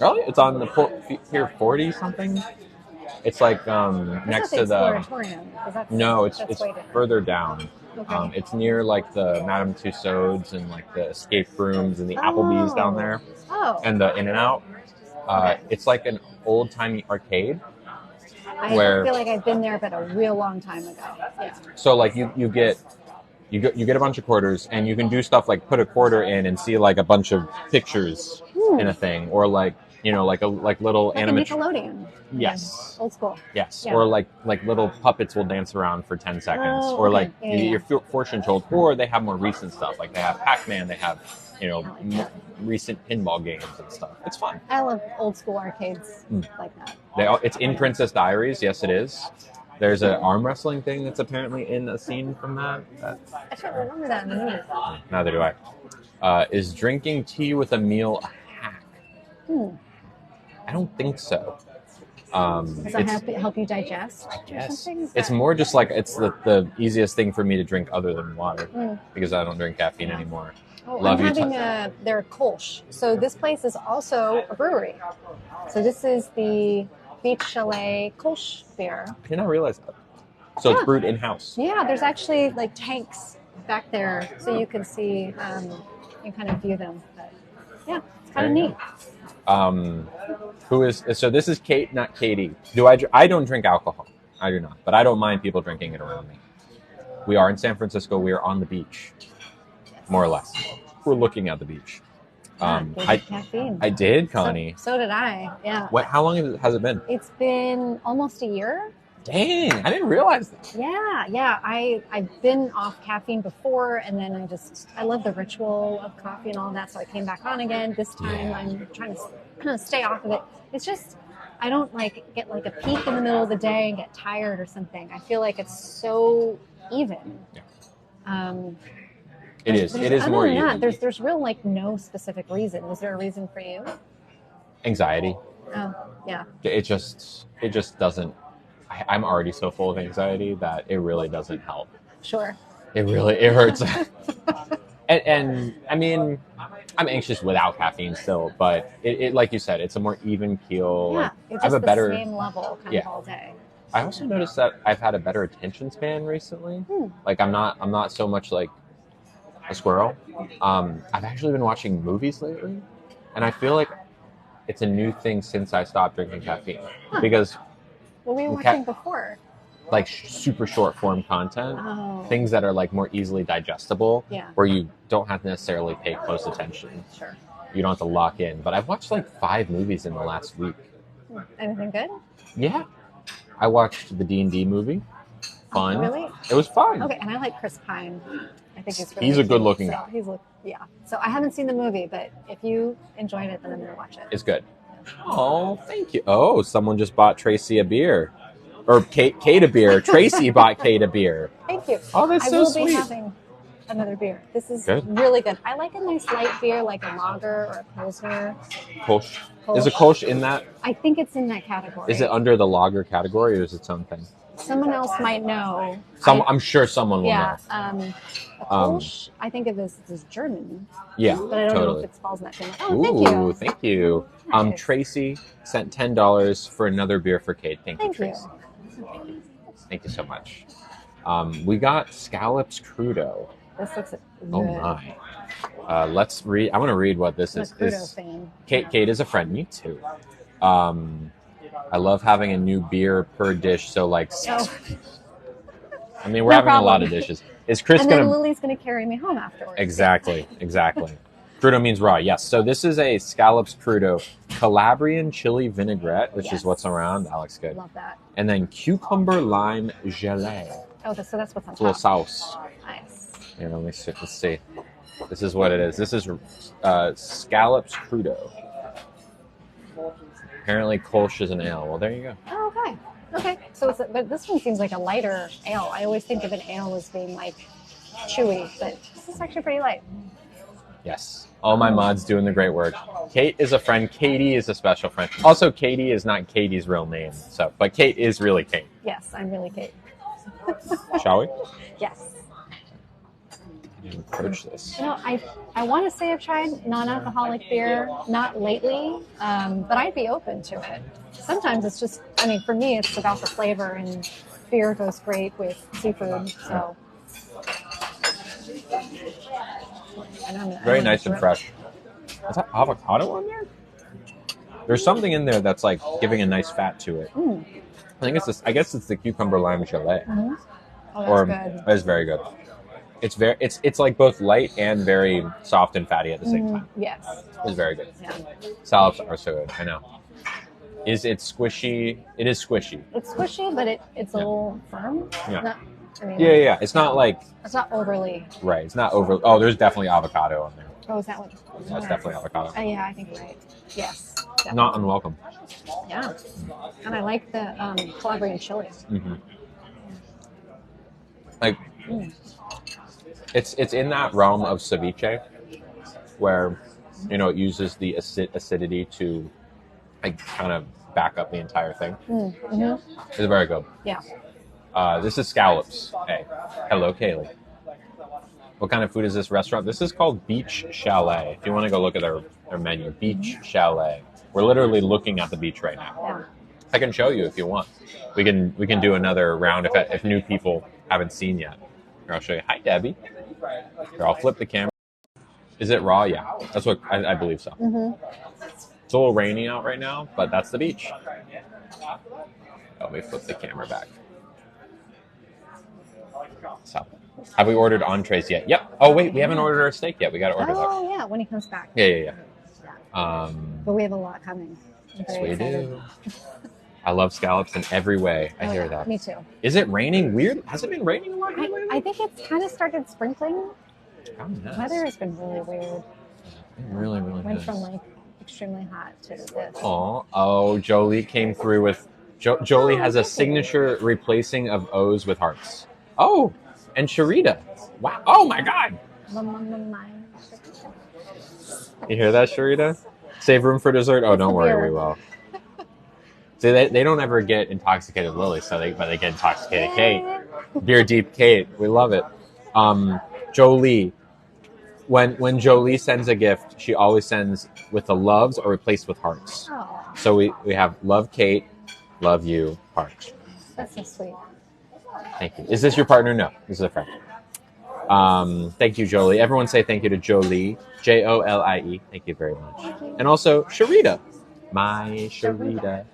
really? It's on the Pier 40 something? It's like next to the... Exploratorium. No, it's way further down. Okay. It's near like the Madame Tussauds and like the escape rooms and the Applebee's down there. Oh. And the In-N-Out. It's like an old-timey arcade. I feel like I've been there, but a real long time ago. Yeah. So like you get a bunch of quarters, and you can do stuff like put a quarter in and see like a bunch of pictures in a thing, or like like little animation. Nickelodeon. Yes. Old school. Yes. Yeah. Or like little puppets will dance around for 10 seconds, or like your fortune told, or they have more recent stuff, like they have Pac-Man, they have recent pinball games and stuff. It's fun. I love old school arcades like that. It's in Princess Diaries. Yes, it is. There's an arm wrestling thing that's apparently in a scene from that. I should remember that in the movie. Neither do I. Is drinking tea with a meal a hack? I don't think so. Does that help you digest? I guess. Or It's more just like it's the easiest thing for me to drink other than water because I don't drink caffeine anymor. Oh, I'm having their Kolsch. So this place is also a brewery. So this is the Beach Chalet Kolsch beer. I did not realize that. So it's brewed in-house. Yeah, there's actually like tanks back there, so you can see, you kind of view them. But yeah, it's kind of neat. So this is Kate, not Katie. I don't drink alcohol. I do not, but I don't mind people drinking it around me. We are in San Francisco. We are on the beach, more or less. We're looking at the beach. Caffeine. I did, Connie. So did I. Yeah. How long has it been? It's been almost a year. Dang, I didn't realize that. Yeah. I've been off caffeine before, and then I love the ritual of coffee and all that, so I came back on again. This time I'm trying to kind of stay off of it. It's just, I don't get like a peak in the middle of the day and get tired or something. I feel like it's so even. Yeah. It is more even. There's real no specific reason. Was there a reason for you? Anxiety. Oh, yeah. It just doesn't. I'm already so full of anxiety that it really doesn't help. Sure. It hurts. and I mean, I'm anxious without caffeine still, but it like you said, it's a more even keel. Yeah, it's just the same level kind of all day. I also noticed that I've had a better attention span recently. Like I'm not so much like a squirrel. I've actually been watching movies lately, and I feel like it's a new thing since I stopped drinking caffeine because. What were you watching before? Like super short form content, things that are like more easily digestible, where you don't have to necessarily pay close attention. Sure. you don't have to lock in. But I've watched like 5 movies in the last week. Anything good? Yeah. I watched the D&D movie. Fun. Oh, really? It was fun. Okay, and I like Chris Pine. I think he's really He's a cute, good-looking so guy. Yeah. So I haven't seen the movie, but if you enjoyed it, then I'm going to watch it. It's good. Oh, thank you. Oh, someone just bought Tracy a beer. Or Kate a beer. Tracy bought Kate a beer. Thank you. Oh, that's so sweet. I will be having another beer. This is good. Really good. I like a nice light beer, like a lager or a pilsner. Kolsch. Is a Kolsch in that? I think it's in that category. Is it under the lager category or is it its own thing? Someone else might know. I'm sure someone will know. Yeah. A Kolsch, I think of it as German. Yeah, but I don't know if it falls in that thing. Oh, thank you. Thank you. Nice. Tracy sent $10 for another beer for Kate. Thank you, Tracy. Thank you so much. We got Scallop's crudo. This looks good. Oh my. Let's read. I want to read what this is. Crudo fan. Kate is a friend. Me too. I love having a new beer per dish. So like, I mean, we're having a lot of dishes. Is Chris and gonna? then Lily's gonna carry me home afterwards. Exactly. Crudo means raw. Yes. So this is a Scallop's crudo, Calabrian chili vinaigrette, which is what's around. That looks good. Love that. And then cucumber lime gelée. Oh, so that's what's on top. A little sauce. Nice. Yeah, let's see. This is what it is. This is Scallop's crudo. Apparently, Kolsch is an ale. Well, there you go. Oh, okay. Okay. So, but this one seems like a lighter ale. I always think of an ale as being like chewy, but this is actually pretty light. Yes. All my mods doing the great work. Kate is a friend. Katie is a special friend. Also, Katie is not Katie's real name. But Kate is really Kate. Yes, I'm really Kate. Shall we? Yes. Approach this. You know, I want to say I've tried non-alcoholic beer, not lately, but I'd be open to it. Sometimes it's just, I mean, for me, it's about the flavor, and beer goes great with seafood. So, very nice and fresh. Is that avocado on there? There's something in there that's like giving a nice fat to it. Mm. I think it's this. I guess it's the cucumber lime gelée. Mm-hmm. Oh, that's good. That is very good. It's like both light and very soft and fatty at the same time. Yes. It's very good. Yeah. Scallops are so good. I know. Is it squishy? It is squishy. It's squishy, but it's a little firm. Yeah. Yeah. It's not like. It's not overly. Right. It's not over. Oh, there's definitely avocado on there. Oh, is that what? That's definitely avocado. Yeah, I think you're right. Yes. Definitely. Not unwelcome. Yeah. And I like the Calabrian chili. Mm-hmm. Like, it's in that realm of ceviche, where it uses the acidity to like kind of back up the entire thing. Mm-hmm. It's very good. Yeah. This is Scallops. Hey, hello, Kaylee. What kind of food is this restaurant? This is called Beach Chalet. If you want to go look at their menu, Beach Chalet. We're literally looking at the beach right now. Yeah. I can show you if you want. We can do another round if new people haven't seen yet. Here, I'll show you. Hi, Debbie. Here, I'll flip the camera. Is it raw? Yeah, that's what I believe so. Mm-hmm. It's a little rainy out right now, but that's the beach. Let me flip the camera back. So, have we ordered entrees yet? Yep. Oh wait, we haven't ordered our steak yet. We got to order that. Oh yeah, when he comes back. Yeah. But we have a lot coming. Yes, we do. I love scallops in every way. I hear that. Me too. Is it raining? Weird. Has it been raining a lot lately? I think it's kind of started sprinkling. Oh, nice. The weather has been really weird. Really, really Went nice. from like extremely hot to this. Oh, Jolie came through with. Jolie has a signature replacing of O's with hearts. Oh, and Sharita. Wow. Oh my God. You hear that, Sharita? Save room for dessert. Oh, don't worry, we will. See, they don't ever get intoxicated Lily, but they get intoxicated Kate. Beer deep Kate. We love it. Jolie. When Jolie sends a gift, she always sends with the loves or replaced with hearts. Oh. So we have love Kate, love you, heart. That's so sweet. Thank you. Is this your partner? No, this is a friend. Thank you, Jolie. Everyone say thank you to Jolie. Jolie. Thank you very much. And also Sharita. My Sharita.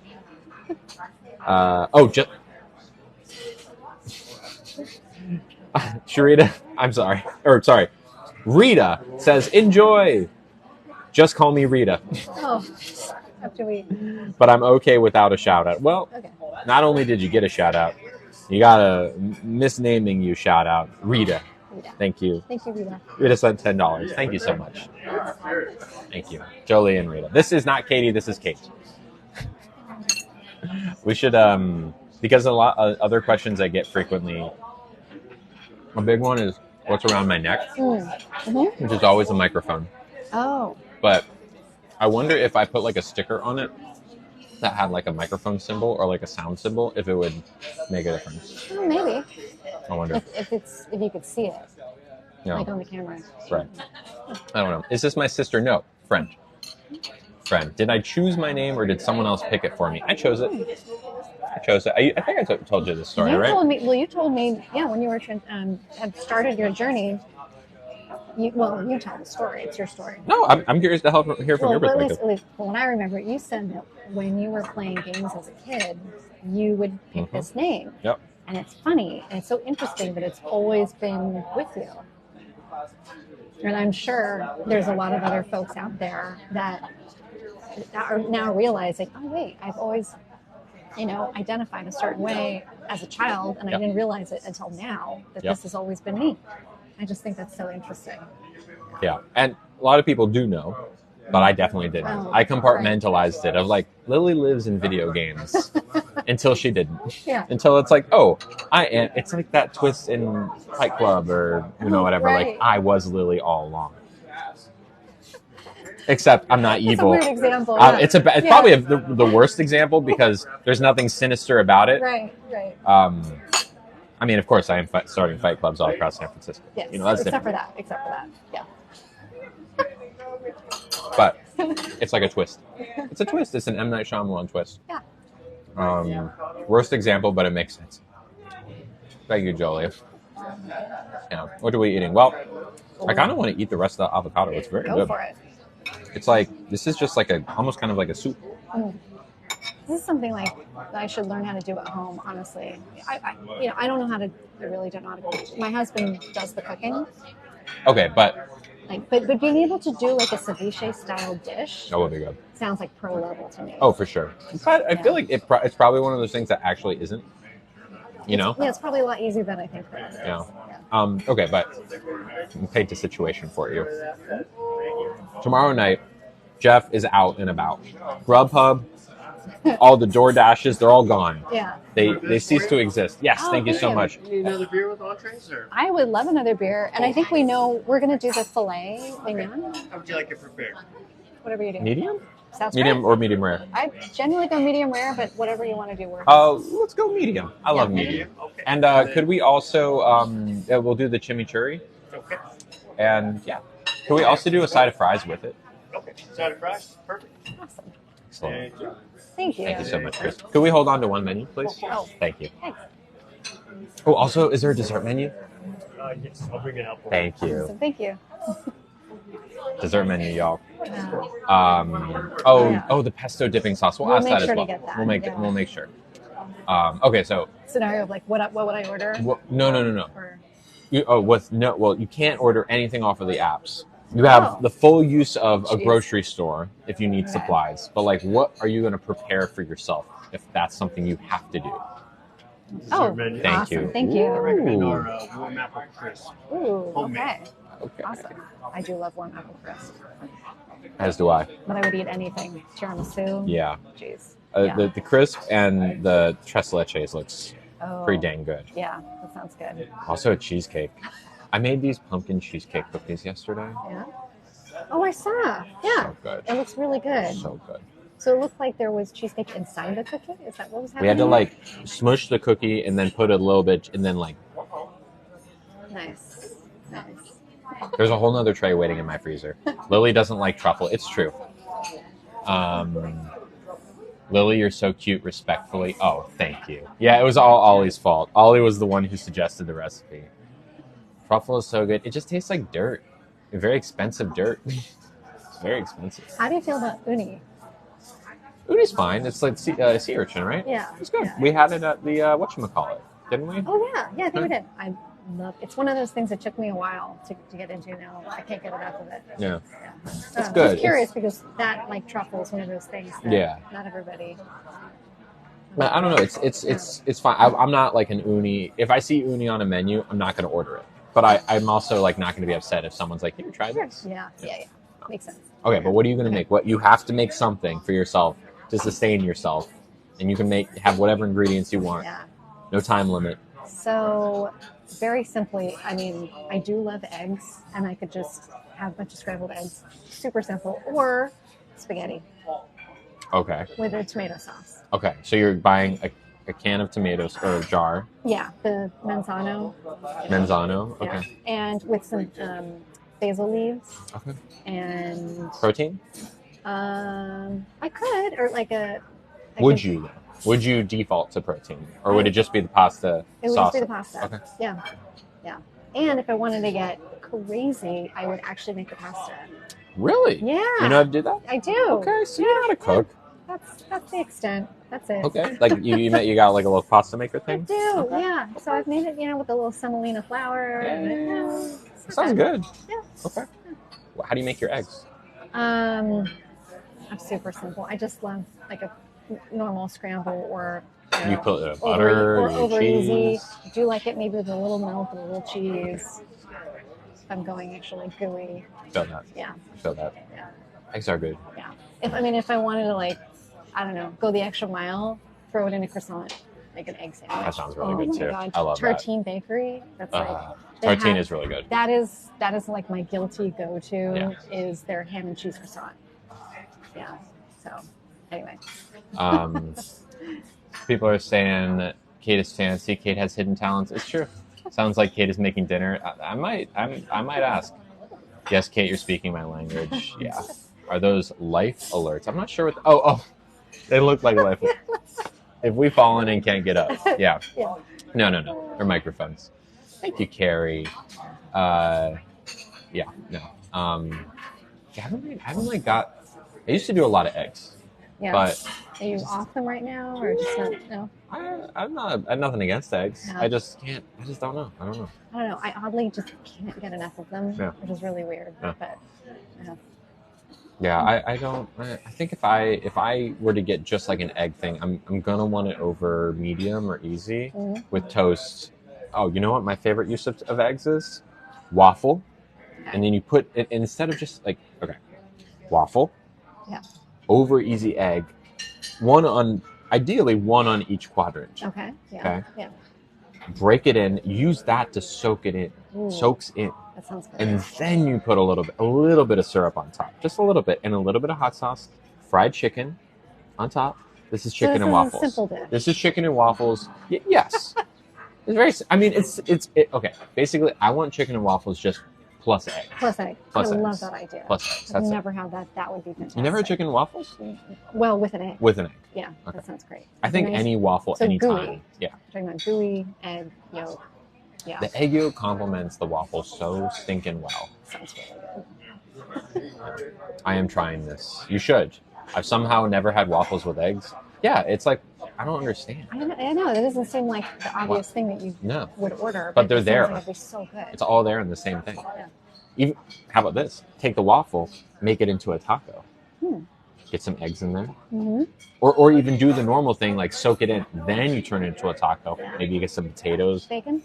Sharita. I'm sorry. Rita says enjoy. Just call me Rita. Oh, after we. But I'm okay without a shout out. Well, Okay. not only did you get a shout out, you got a misnaming you shout out, Rita. Rita. Thank you. Thank you, Rita. Rita sent $10. Thank you so much. Thank you, Jolie and Rita. This is not Katie. This is Kate. We should because a lot of other questions I get frequently. A big one is what's around my neck, which is always a microphone. Oh. But I wonder if I put like a sticker on it that had like a microphone symbol or like a sound symbol, if it would make a difference. Oh, maybe. I wonder. If you could see it, like on the camera. Right. I don't know. Is this my sister? No. Friend. Did I choose my name or did someone else pick it for me? I chose it. I think I told you this story, right? You told me, yeah, when you were had started your journey. You tell the story. It's your story. No, I'm curious to hear from your perspective. At least when I remember it, you said that when you were playing games as a kid, you would pick this name. Yep. And it's funny, and it's so interesting that it's always been with you. And I'm sure there's a lot of other folks out there that are now realizing, oh wait, I've always, identified a certain way as a child, and I didn't realize it until now that this has always been me. I just think that's so interesting. Yeah, and a lot of people do know, but I definitely didn't. I compartmentalized it of like, Lily lives in video games until she didn't. Yeah. Until it's like, oh, I am. It's like that twist in Fight Club or, whatever. Right. Like, I was Lily all along. Except I'm not evil. It's a weird example. It's probably the worst example because there's nothing sinister about it. Right. I mean, of course, I am starting fight clubs all across San Francisco. Yes, that's except different. for that. Yeah. But it's like a twist. It's a twist. It's an M. Night Shyamalan twist. Yeah. Worst example, but it makes sense. Thank you, Jolie. Yeah. What are we eating? Well, I kind of want to eat the rest of the avocado. It's very good. Go for it. It's like, this is just like almost kind of like a soup. This is something like I should learn how to do at home, honestly. I don't know how to, I really don't know how to cook. My husband does the cooking. Okay, but being able to do like a ceviche style dish. That would be good. Sounds like pro level to me. Oh, for sure. I feel like it's probably one of those things that actually isn't. Yeah, it's probably a lot easier than I think. Yeah. Okay, but I'll paint a situation for you. Tomorrow night, Jeff is out and about. Grubhub, all the DoorDashes, they're all gone. Yeah. They cease to exist. Yes, thank you so much. You need another beer with entrees? Or? I would love another beer. And I think we know we're going to do the filet mignon. How would you like it prepared? Whatever you do. Medium? Sounds medium great. Or medium rare? I generally go medium rare, but whatever you want to do works. Let's go medium. I love medium. Okay. And could we also, we'll do the chimichurri. Okay. And yeah. Can we also do a side of fries with it? Okay. Side of fries? Perfect. Awesome. Excellent. Thank you. Thank you so much, Chris. Could we hold on to one menu, please? Oh. Thank you. Thanks. Oh, also, is there a dessert menu? Yes, I'll bring it out. Thank you. Awesome. Thank you. Dessert menu, y'all. Yeah. The pesto dipping sauce. We'll ask that as well. Get that. We'll make sure. Okay, so scenario of like what would I order? No. Or... You can't order anything off of the apps. You have the full use of a grocery store if you need supplies. But like, what are you going to prepare for yourself if that's something you have to do? Thank you. Thank you. I recommend our warm apple crisp. Ooh, homemade. Okay. Awesome. I do love warm apple crisp. As do I. But I would eat anything. Tiramisu. Yeah. Jeez. The crisp and the tres leches looks pretty dang good. Yeah, that sounds good. Also a cheesecake. I made these pumpkin cheesecake cookies yesterday. Yeah. Oh, I saw. Yeah. So good. It looks really good. So good. So it looked like there was cheesecake inside the cookie? Is that what was happening? We had to like smush the cookie and then put a little bit and then like. Nice. There's a whole nother tray waiting in my freezer. Lily doesn't like truffle. It's true. Lily, you're so cute, respectfully. Oh, thank you. Yeah, it was all Ollie's fault. Ollie was the one who suggested the recipe. Truffle is so good. It just tastes like dirt. Very expensive dirt. It's very expensive. How do you feel about uni? Uni's fine. It's like sea urchin, right? Yeah. It's good. Yeah. We had it at the whatchamacallit, didn't we? Oh, yeah. Yeah, I think we did. love. It's one of those things that took me a while to get into. Now I can't get enough of it. Yeah. That's good. Just curious because that like truffle is one of those things that not everybody. I don't know. It's fine. I'm not like an uni. If I see uni on a menu, I'm not going to order it. But I'm also like not going to be upset if someone's like, "Here, try this." Yeah. Makes sense. Okay, but what are you going to make? What you have to make something for yourself to sustain yourself, and you can have whatever ingredients you want. Yeah. No time limit. So, very simply, I mean, I do love eggs, and I could just have a bunch of scrambled eggs. Super simple, or spaghetti. Okay. With a tomato sauce. Okay, so you're buying a can of tomatoes or a jar. Yeah, the Manzano. Manzano. Okay. Yeah. And with some basil leaves. Okay. And protein. I could, or like a. Would you default to protein, or would it just be the pasta sauce? It would just be the pasta. Okay. Yeah. And if I wanted to get crazy, I would actually make the pasta. Really? Yeah. You know how to do that? I do. Okay, so you know how to cook. That's the extent. That's it. Okay. Like you got like a little pasta maker thing? I do, okay. Yeah. So I've made it, with a little semolina flour. Yeah. Sounds good. Yeah. Okay. Well, how do you make your eggs? I'm super simple. I just love like a normal scramble or you put butter or over cheese. easy. I do like it maybe with a little milk and a little cheese. I'm going actually gooey. Feel that. Yeah. Feel that. Yeah. Eggs are good. Yeah. If I wanted to like, I don't know, go the extra mile, throw it in a croissant, make an egg sandwich. That sounds really good too. God. I love Tartine Bakery. That's Tartine is really good. That is like my guilty go-to is their ham and cheese croissant. Yeah. So anyway. People are saying that Kate is fancy. Kate has hidden talents. It's true. Sounds like Kate is making dinner. I might ask. Yes, Kate, you're speaking my language. Yeah. Are those life alerts? I'm not sure what. Oh, they look like life alerts. If we fall in and can't get up, yeah. No. They're microphones. Thank you, Carrie. I haven't like got. I used to do a lot of eggs. Yeah. But are you off them right now, or just not? No. I have nothing against eggs. No. I just can't. I just don't know. I don't know. I oddly just can't get enough of them, which is really weird. Yeah. But yeah, I don't. I think if I were to get just like an egg thing, I'm gonna want it over medium or easy with toast. Oh, you know what my favorite use of eggs is? Waffle, and then you put it instead of just like waffle. Yeah. Over easy egg, ideally one on each quadrant. Okay. Yeah. Okay. Yeah. Break it in. Use that to soak it in. Ooh. Soaks in. That sounds good. And then you put a little bit of syrup on top, just a little bit, and a little bit of hot sauce. Fried chicken on top. This is chicken and waffles. Is a simple dish. This is chicken and waffles. Yes. It's very. I mean, it's okay. Basically, I want chicken and waffles just plus egg. Plus egg. Plus I eggs. love that idea. Plus eggs. I've That's never had that. That would be fantastic. You never had chicken and waffles? Well, with an egg. With an egg. Yeah, Okay. that sounds great. I think Nice. any waffle, So anytime. gooey. Yeah. We're talking about gooey, egg, yolk. Yeah. The egg yolk complements the waffle so stinking well. Sounds really good. I am trying this. You should. I've somehow never had waffles with eggs. Yeah, it's like, I don't understand. I know. That doesn't seem like the obvious thing that you would order. But they're it there. Sounds like it'd be so good. It's all there in the same thing. Yeah. Even, how about this? Take the waffle, make it into a taco. Hmm. Get some eggs in there. Mm-hmm. Or even do the normal thing, like soak it in. Then you turn it into a taco. Maybe you get some potatoes, Bacon,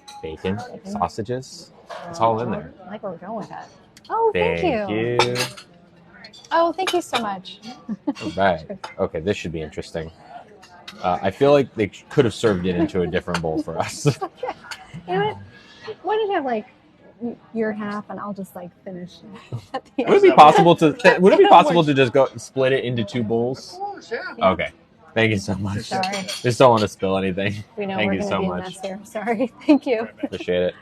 sausages. It's all in there. I like where we're going with that. Oh, thank you. Oh, thank you so much. All right. Okay, this should be interesting. I feel like they could have served it into a different bowl for us. You know what? Why don't you have like your half, and I'll just like finish at the end. Would it be possible to just go split it into two bowls? Of course, yeah. Okay. Thank you so much. Sorry. Just don't want to spill anything. We know Thank we're you going so to be much. a mess here. Sorry. Thank you. Appreciate it.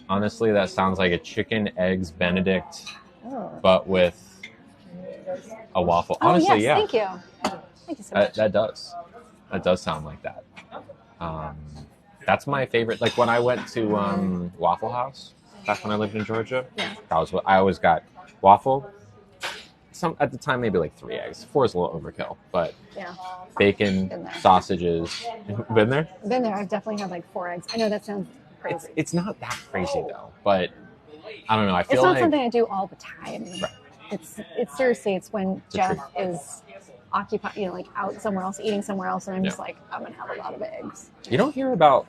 Honestly, that sounds like a chicken eggs Benedict, but with a waffle. Honestly, yes, yeah. Thank you. Thank you so much. That does sound like that. That's my favorite. Like when I went to Waffle House back when I lived in Georgia, that was what I always got. Waffle. At the time, maybe like 3 eggs. 4 is a little overkill, but bacon, sausages. Been there? Been there. I've definitely had like 4 eggs. I know that sounds crazy. It's not that crazy though, but I don't know. I feel it's not like something I do all the time. Right. It's seriously, it's when It's a Jeff treat. is occupied, like out somewhere else, eating somewhere else, and I'm just like, I'm gonna have a lot of eggs. You don't hear about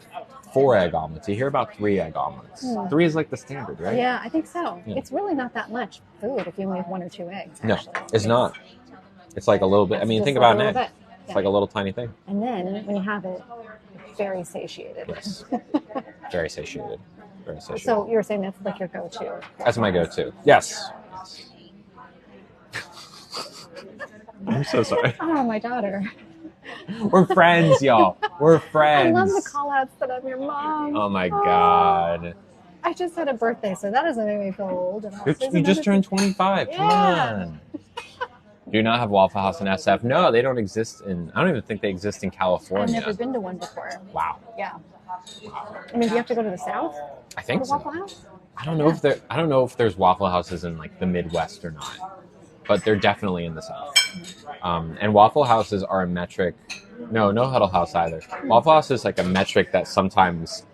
4 egg omelets. You hear about 3 egg omelets. 3 is like the standard, right? Yeah, I think so. Yeah. It's really not that much food if you only have 1 or 2 eggs. No, Actually. it's not. It's like a little bit. I mean, Just think like about a an little egg. bit. It's Yeah. like a little tiny thing. And then when you have it, very satiated. Yes. Very satiated. Very satiated. So you were saying that's like your go-to. That's my go-to. Yes. I'm so sorry. Oh, my daughter. We're friends, y'all. We're friends. I love the call-outs that I'm your mom. Oh my God. I just had a birthday, so that doesn't make me feel old. And You just turned 25. Come on. Do you not have Waffle House in SF? No, they don't exist in. I don't even think they exist in I've California. never been to one before. Wow. Yeah. I mean, do you have to go to the south? I think The so. Waffle House? I don't know if there's Waffle Houses in like the Midwest or not, but they're definitely in the South. And Waffle Houses are a metric. No Huddle House either. Waffle House is like a metric that sometimes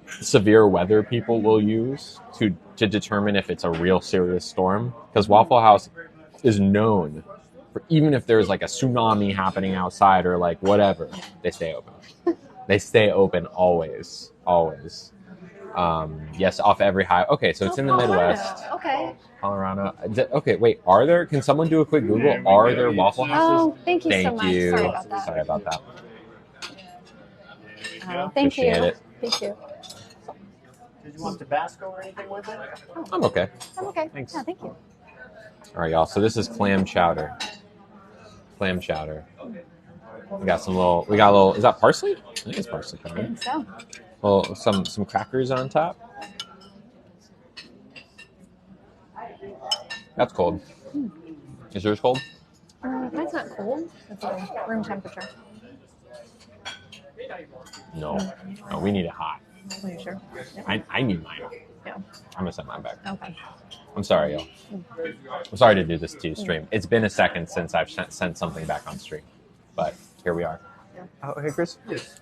severe weather people will use to determine if it's a real serious storm. Because Waffle House is known for, even if there's like a tsunami happening outside or like whatever, they stay open. They stay open always. Yes, off every high. Okay, so it's in the Midwest. Okay. Colorado. Okay, wait. Can someone do a quick Google? Are there Waffle Houses? Oh, thank you so much. Sorry about that. Thank you. Appreciate it. Thank you. Did you want Tabasco or anything with it? I'm okay. I'm okay. Thanks. Yeah, thank you. All right, y'all. So this is clam chowder. Clam chowder. We got a little. Is that parsley? I think it's parsley. I think so. Well, some crackers on top. That's cold. Is yours cold? Mine's not cold. It's room temperature. No, we need it hot. Are you sure? I need mine. Yeah. I'm gonna send mine back. Okay. I'm sorry, y'all. I'm sorry to do this to you, stream. It's been a second since I've sent something back on stream, but here we are. Yeah. Oh, hey, Chris. Yes.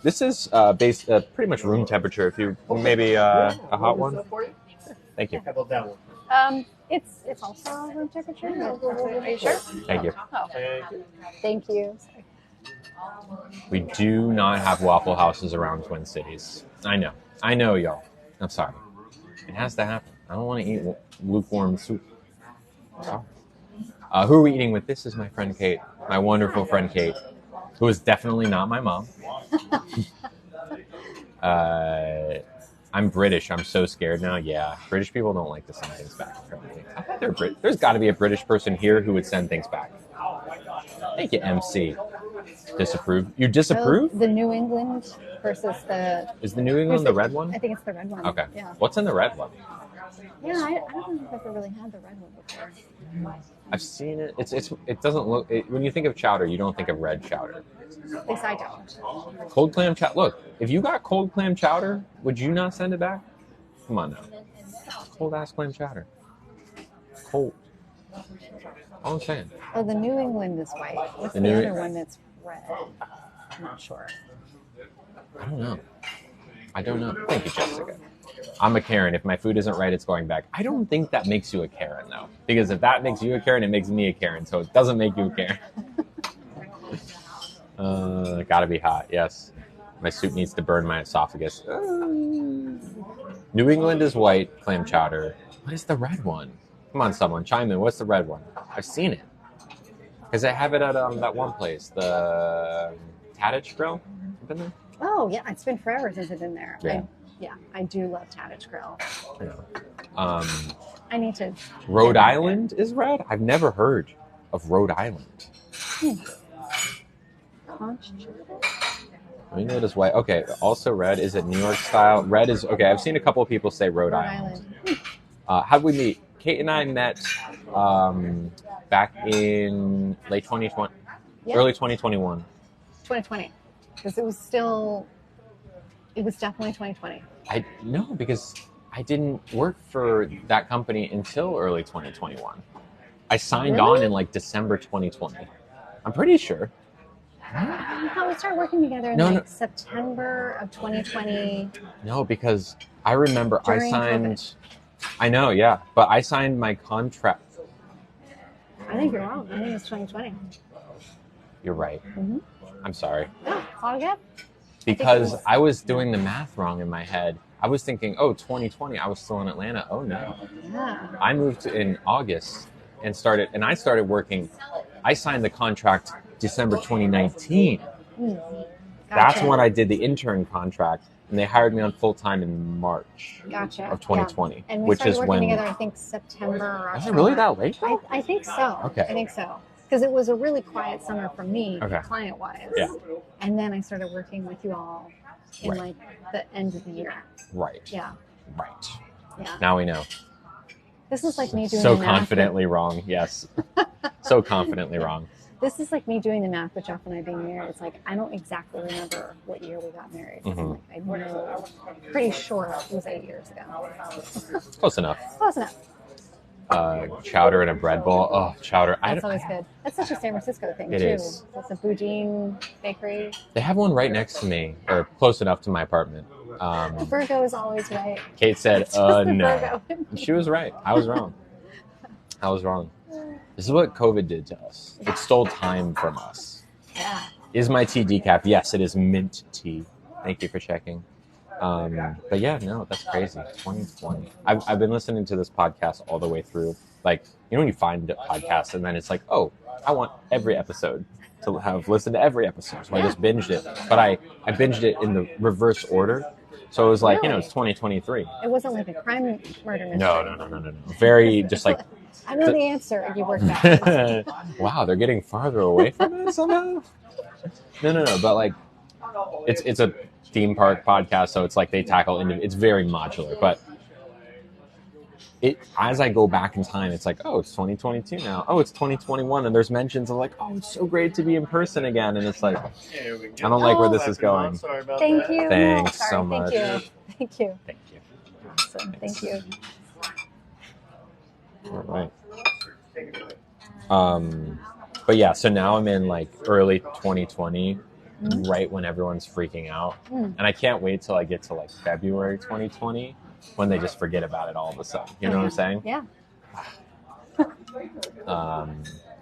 This is pretty much room temperature. If you maybe a hot one. Thank you. How about that one? It's also room temperature. Are you sure? Thank you. Oh, Thank you. thank you. We do not have Waffle Houses around Twin Cities. I know, y'all. I'm sorry. It has to happen. I don't want to eat lukewarm soup. Sorry. Who are we eating with? This is my friend Kate, my wonderful friend Kate, who is definitely not my mom. I'm British. I'm so scared now. Yeah, British people don't like to send things back. Apparently. I bet there's got to be a British person here who would send things back. Thank you, MC. Disapprove. You disapprove? So the New England versus the. Is the New England the red one? I think it's the red one. Okay. Yeah. What's in the red one? Yeah, I don't think I've ever really had the red one before. I've seen it. It doesn't look. When you think of chowder, you don't think of red chowder. At least I don't. Cold clam chowder. Look, if you got cold clam chowder, would you not send it back? Come on now. Cold ass clam chowder. Cold. All I'm saying. Oh, the New England is white. What's the other one that's red? I'm not sure. I don't know. Thank you, Jessica. I'm a Karen. If my food isn't right, it's going back. I don't think that makes you a Karen, though. Because if that makes you a Karen, it makes me a Karen. So it doesn't make you a Karen. Gotta be hot, yes. My soup needs to burn my esophagus. New England is white, clam chowder. What is the red one? Come on, someone, chime in. What's the red one? I've seen it. Because I have it at that one place, the Taddich Grill. You been there? Oh, yeah. It's been forever since I've been there. Yeah. I do love Taddich Grill. Yeah. I need to. Rhode Island is red? I've never heard of Rhode Island. Conch chowder? New England is white. Okay, also red. Is it New York style? Red is, okay, I've seen a couple of people say Rhode Island. How'd we meet? Kate and I met back in late 2020, early 2021. 2020. Because it was definitely 2020. No, because I didn't work for that company until early 2021. I signed on in like December 2020. I'm pretty sure. I thought we started working together in September of 2020. No, because I remember I signed. COVID. I know, yeah, but I signed my contract. I think you're wrong. I think it's 2020. You're right. Mm-hmm. I'm sorry. Oh, all good. Because I was doing the math wrong in my head. I was thinking, 2020, I was still in Atlanta. Oh no. Yeah. I moved in August and I started working. I signed the contract December 2019. Gotcha. That's when I did the intern contract, and they hired me on full time in March of 2020. Yeah. And we which started is working when together, I think September or October. Was it really that late? I think so. Okay. I think so. Because it was a really quiet summer for me, client-wise. Yeah. And then I started working with you all in Right. like the end of the year. Right. Yeah. Right. Yeah. Now we know. This is like me doing So the math confidently wrong. Yes. So confidently wrong. This is like me doing the math with Jeff and I being married. It's like, I don't exactly remember what year we got married. Mm-hmm. Like, I know, pretty sure it was 8 years ago. Close enough. Close enough. Chowder and a bread bowl. Oh, chowder. That's always good. That's such a San Francisco thing, It too. is. It's a Boudin bakery. They have one right next to me, or close enough to my apartment. Virgo is always right. Kate said, It's just the no. Virgo. She was right. I was wrong. I was wrong. This is what COVID did to us. It stole time from us. Yeah. Is my tea decaf? Yes, it is mint tea. Thank you for checking. But yeah, no, that's crazy. 2020. I've been listening to this podcast all the way through. Like, you know when you find a podcast and then it's like, oh, I want every episode to have listened to every episode. So I just binged it. But I binged it in the reverse order. So it was like, it's 2023. It wasn't like a crime murder mystery. No. Very just like... I know the answer if you work backwards. Wow, they're getting farther away from it somehow? No. But like, it's a theme park podcast, so it's like they tackle it's very modular. But as I go back in time, it's like, oh, it's 2022 now. Oh, it's 2021, and there's mentions of like, oh, it's so great to be in person again, and it's like, I don't like where this is going. Sorry about Thank that. you. Thanks Sorry. so much. Thank you. Thank you. Awesome. Thank you. All right. But yeah, so now I'm in like early 2020, right when everyone's freaking out. And I can't wait till I get to like February 2020 when they just forget about it all of a sudden. You know what I'm saying? Yeah.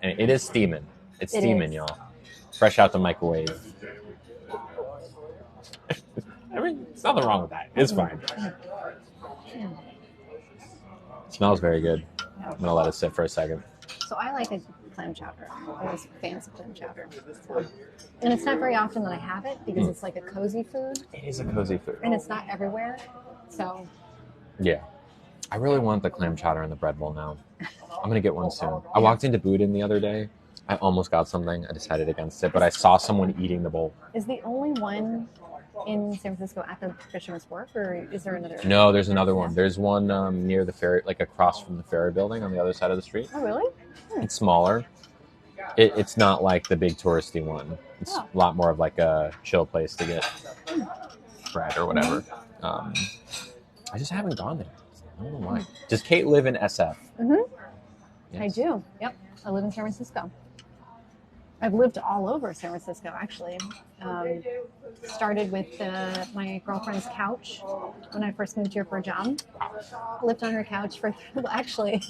And it is steaming. It's steaming, y'all. Fresh out the microwave. I mean, there's nothing wrong with that. It's fine. It smells very good. I'm going to let it sit for a second. So I like a clam chowder. I was fans of clam chowder. So, and it's not very often that I have it because it's like a cozy food. It is a cozy food. And it's not everywhere. So. Yeah. I really want the clam chowder and the bread bowl now. I'm going to get one soon. I walked into Boudin the other day. I almost got something. I decided against it, but I saw someone eating the bowl. Is the only one in San Francisco at the Fisherman's Wharf, or is there another? No, there's another one. There's one near the ferry, like across from the ferry building on the other side of the street. Oh, really? It's smaller. It's not like the big touristy one. It's a lot more of like a chill place to get bread or whatever. I just haven't gone there. I don't know why. Does Kate live in SF? Mm-hmm. Yes. I do. Yep. I live in San Francisco. I've lived all over San Francisco, actually. Started with my girlfriend's couch when I first moved here for a job. I lived on her couch for, actually,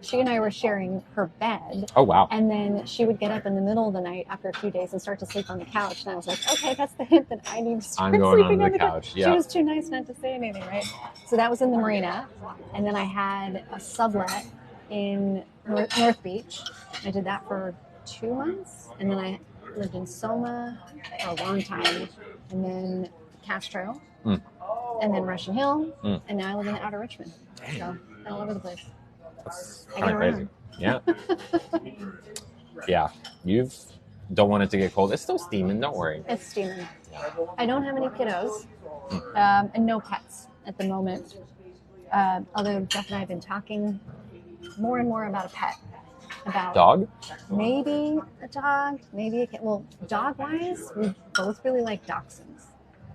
she and I were sharing her bed. Oh, wow. And then she would get up in the middle of the night after a few days and start to sleep on the couch. And I was like, okay, that's the hint that I need to start I'm going sleeping on the couch. Yeah. She was too nice not to say anything, right? So that was in the marina. And then I had a sublet in North Beach. I did that for 2 months. And then I lived in Soma for a long time. And then Castro. And then Russian Hill. And now I live in the outer Richmond. So I'm all over the place. That's kind of crazy. Yeah. Yeah. You don't want it to get cold. It's still steaming. Don't worry. It's steaming. I don't have any kiddos and no pets at the moment. Although Jeff and I have been talking more and more about a pet. About dog? Maybe a dog, maybe a cat. Well, dog-wise, we both really like dachshunds.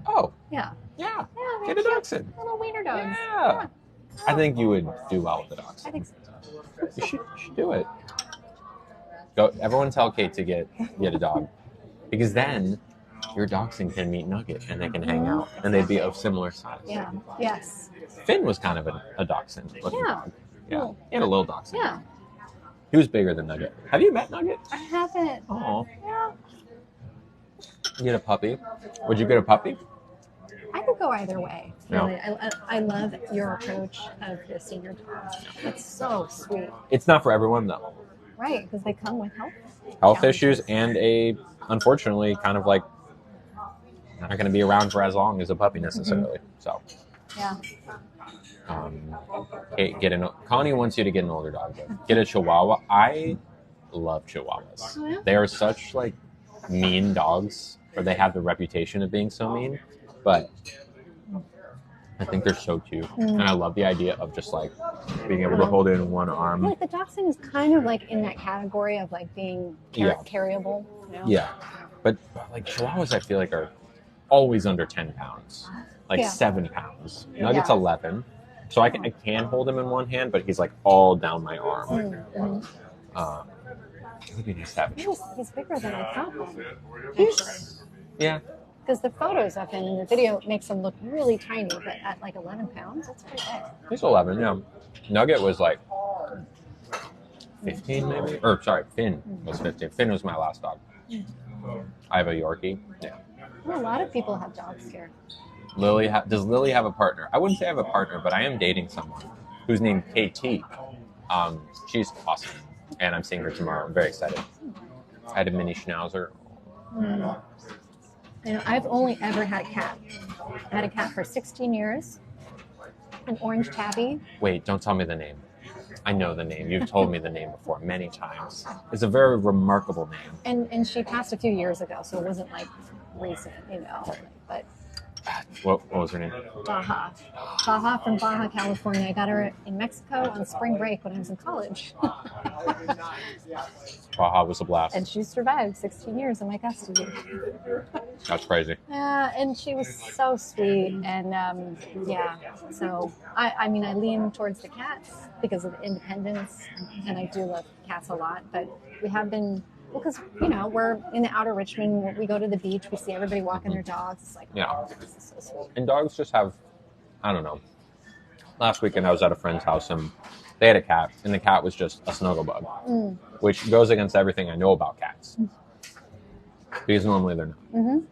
Oh. Yeah. Yeah. Yeah, Get a dachshund. Little wiener dogs. Yeah. I think you would do well with the dogs. I think so. You should do it. Go. Everyone tell Kate to get a dog. Because then your dachshund can meet Nugget and they can hang out and they'd be of similar size. Yeah. Yes. Finn was kind of a dachshund looking Yeah. dog. Yeah. Cool. He had a little dachshund. Yeah. He was bigger than Nugget. Have you met Nugget? I haven't. Oh. Yeah. You get a puppy. Would you get a puppy? I could go either way. Yeah. Really. I love your approach of the senior dog. It's so sweet. It's not for everyone though. Right, because they come with health Health issues challenges. and unfortunately, kind of like not going to be around for as long as a puppy necessarily. So, Yeah. Connie wants you to get an older dog. Though. Get a Chihuahua. I love Chihuahuas. Oh, yeah? They are such like mean dogs, or they have the reputation of being so mean, but I think they're so cute, and I love the idea of just like being able to hold it in one arm. Like the dachshund is kind of like in that category of like being carryable. You know? Yeah, but like Chihuahuas, I feel like are always under 10 pounds, like 7 pounds. Nugget's 11, so I can hold him in one hand, but he's like all down my arm. Look at his savage. He's bigger than I thought. Actually. Yeah. Because the photos of him in the video makes him look really tiny, but at like 11 pounds, that's pretty big. He's 11, yeah. Nugget was like 15 maybe? Or sorry, Finn was 15. Finn was my last dog. I have a Yorkie. Yeah. Well, a lot of people have dogs here. Does Lily have a partner? I wouldn't say I have a partner, but I am dating someone who's named KT. She's awesome, and I'm seeing her tomorrow. I'm very excited. I had a mini schnauzer. You know, I've only ever had a cat. I had a cat for 16 years, an orange tabby. Wait, don't tell me the name. I know the name. You've told me the name before many times. It's a very remarkable name. And she passed a few years ago, so it wasn't like recent, you know. But What was her name? Baja. Baja from Baja, California. I got her in Mexico on spring break when I was in college. Baja was a blast. And she survived 16 years in my custody. That's crazy. Yeah, and she was so sweet. And so I mean, I lean towards the cats because of independence, and I do love cats a lot. But we have been, because, you know, we're in the outer Richmond. We go to the beach. We see everybody walking their dogs. It's like, oh, this is so sweet. And dogs just have, I don't know. Last weekend I was at a friend's house and they had a cat, and the cat was just a snuggle bug, which goes against everything I know about cats. Because normally they're not.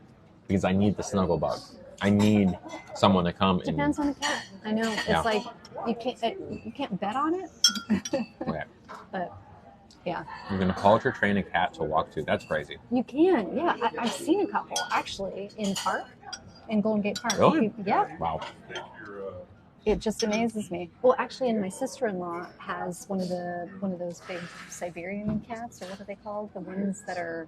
Because I need the snuggle bug. I need someone to come. Depends on the cat. I know. It's like you can't bet on it. Okay. But yeah. You're gonna culture train a cat to walk to. That's crazy. You can. Yeah, I've seen a couple actually in Golden Gate Park. Really? Yeah. Wow. It just amazes me. Well, actually, and my sister-in-law has one of those big Siberian cats, or what are they called? The ones that are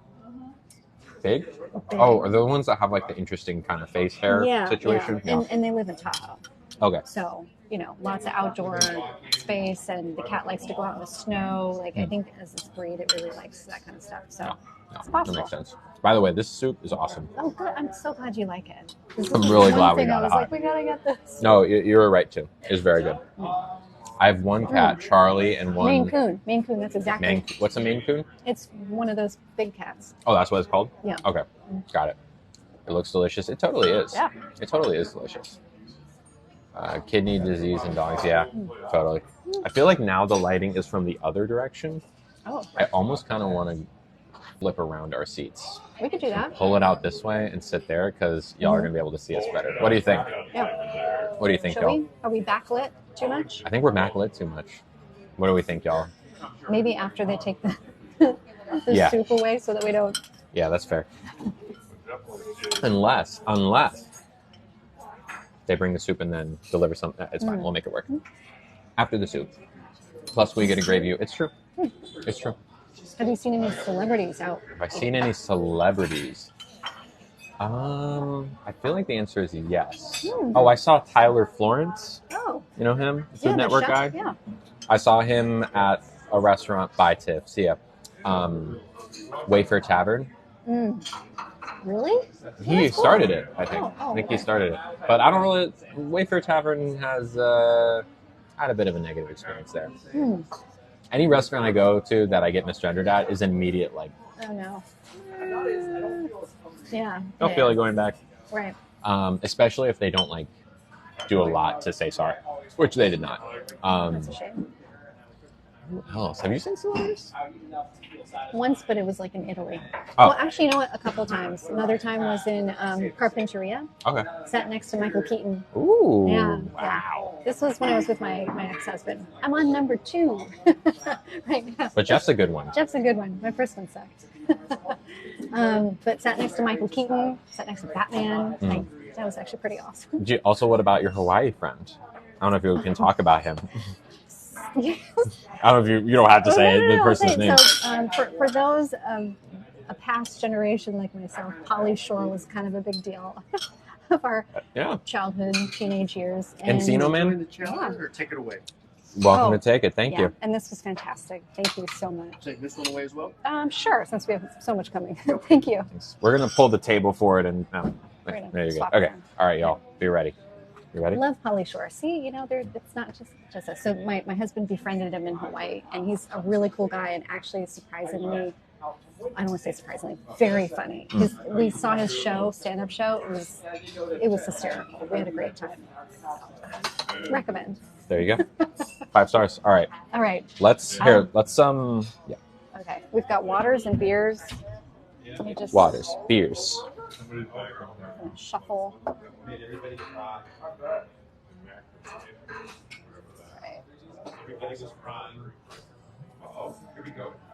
big? big. Oh, are the ones that have like the interesting kind of face hair situation? Yeah. And they live in Tahoe. Okay. So, you know, lots of outdoor space, and the cat likes to go out in the snow. Like, I think as this breed, it really likes that kind of stuff. So, it's possible. That makes sense. By the way, this soup is awesome. Oh, good. I'm so glad you like it. I'm really glad we got it. I was like, we gotta get this. No, you were right too. It's very good. I have one cat, Charlie, and one Maine Coon. Maine Coon. That's exactly. What's a Maine Coon? It's one of those big cats. Oh, that's what it's called? Yeah. Okay, got it. It looks delicious. It totally is. Yeah. It totally is delicious. Kidney disease in dogs. Yeah, totally. I feel like now the lighting is from the other direction. Oh. I almost kind of want to flip around our seats. We could do that. Pull it out this way and sit there because y'all are going to be able to see us better. What do you think? Yeah. What do you think, Should y'all? we? Are we backlit too much? I think we're backlit too much. What do we think, y'all? Maybe after they take the soup away so that we don't. Yeah, that's fair. Unless they bring the soup and then deliver something. It's fine. We'll make it work. After the soup. Plus we get a great view. It's true. It's true. Have you seen any celebrities out? Have I seen any celebrities? I feel like the answer is yes. Oh, I saw Tyler Florence. Oh. You know him? The Food the Network chef? guy? Yeah. I saw him at a restaurant by Tiff. See ya. Wayfair Tavern. Really? He started it, I think. Oh, I think okay. he started it. But I don't really... Wayfair Tavern has had a bit of a negative experience there. Any restaurant I go to that I get misgendered at is an immediate, like... Oh, no. Yeah. Don't feel like going back. Right. Especially if they don't like do a lot to say sorry, which they did not. That's a shame. Who else? Have you seen celebrities? Once, but it was like in Italy. Oh. Well, actually, you know what? A couple times. Another time was in Carpinteria. Okay. Sat next to Michael Keaton. Ooh. Yeah. Wow. This was when I was with my ex-husband. I'm on number 2 right now. But Jeff's a good one. Jeff's a good one. My first one sucked. But sat next to Michael Keaton. Sat next to Batman. That was actually pretty awesome. Also, what about your Hawaii friend? I don't know if you can talk about him. Yes. I don't know if you don't have to say the person's name. So, for those of a past generation like myself, Pauly Shore was kind of a big deal of our childhood, teenage years. Encino Man? Join the challenge or take it away? Welcome to take it. Thank you. And this was fantastic. Thank you so much. Take this one away as well? Sure, since we have so much coming. Thank you. Thanks. We're going to pull the table for it. And there you go. Okay. Around. All right, y'all. Be ready. You ready? I love Pauly Shore. See, it's not just us. So my husband befriended him in Hawaii, and he's a really cool guy, and actually surprisingly, I don't want to say surprisingly, very funny. We saw his show, stand-up show. It was hysterical. We had a great time. Recommend. There you go. 5 stars. All right. All right. Let's Okay. We've got waters and beers. Let me just waters, beers. Shuffle.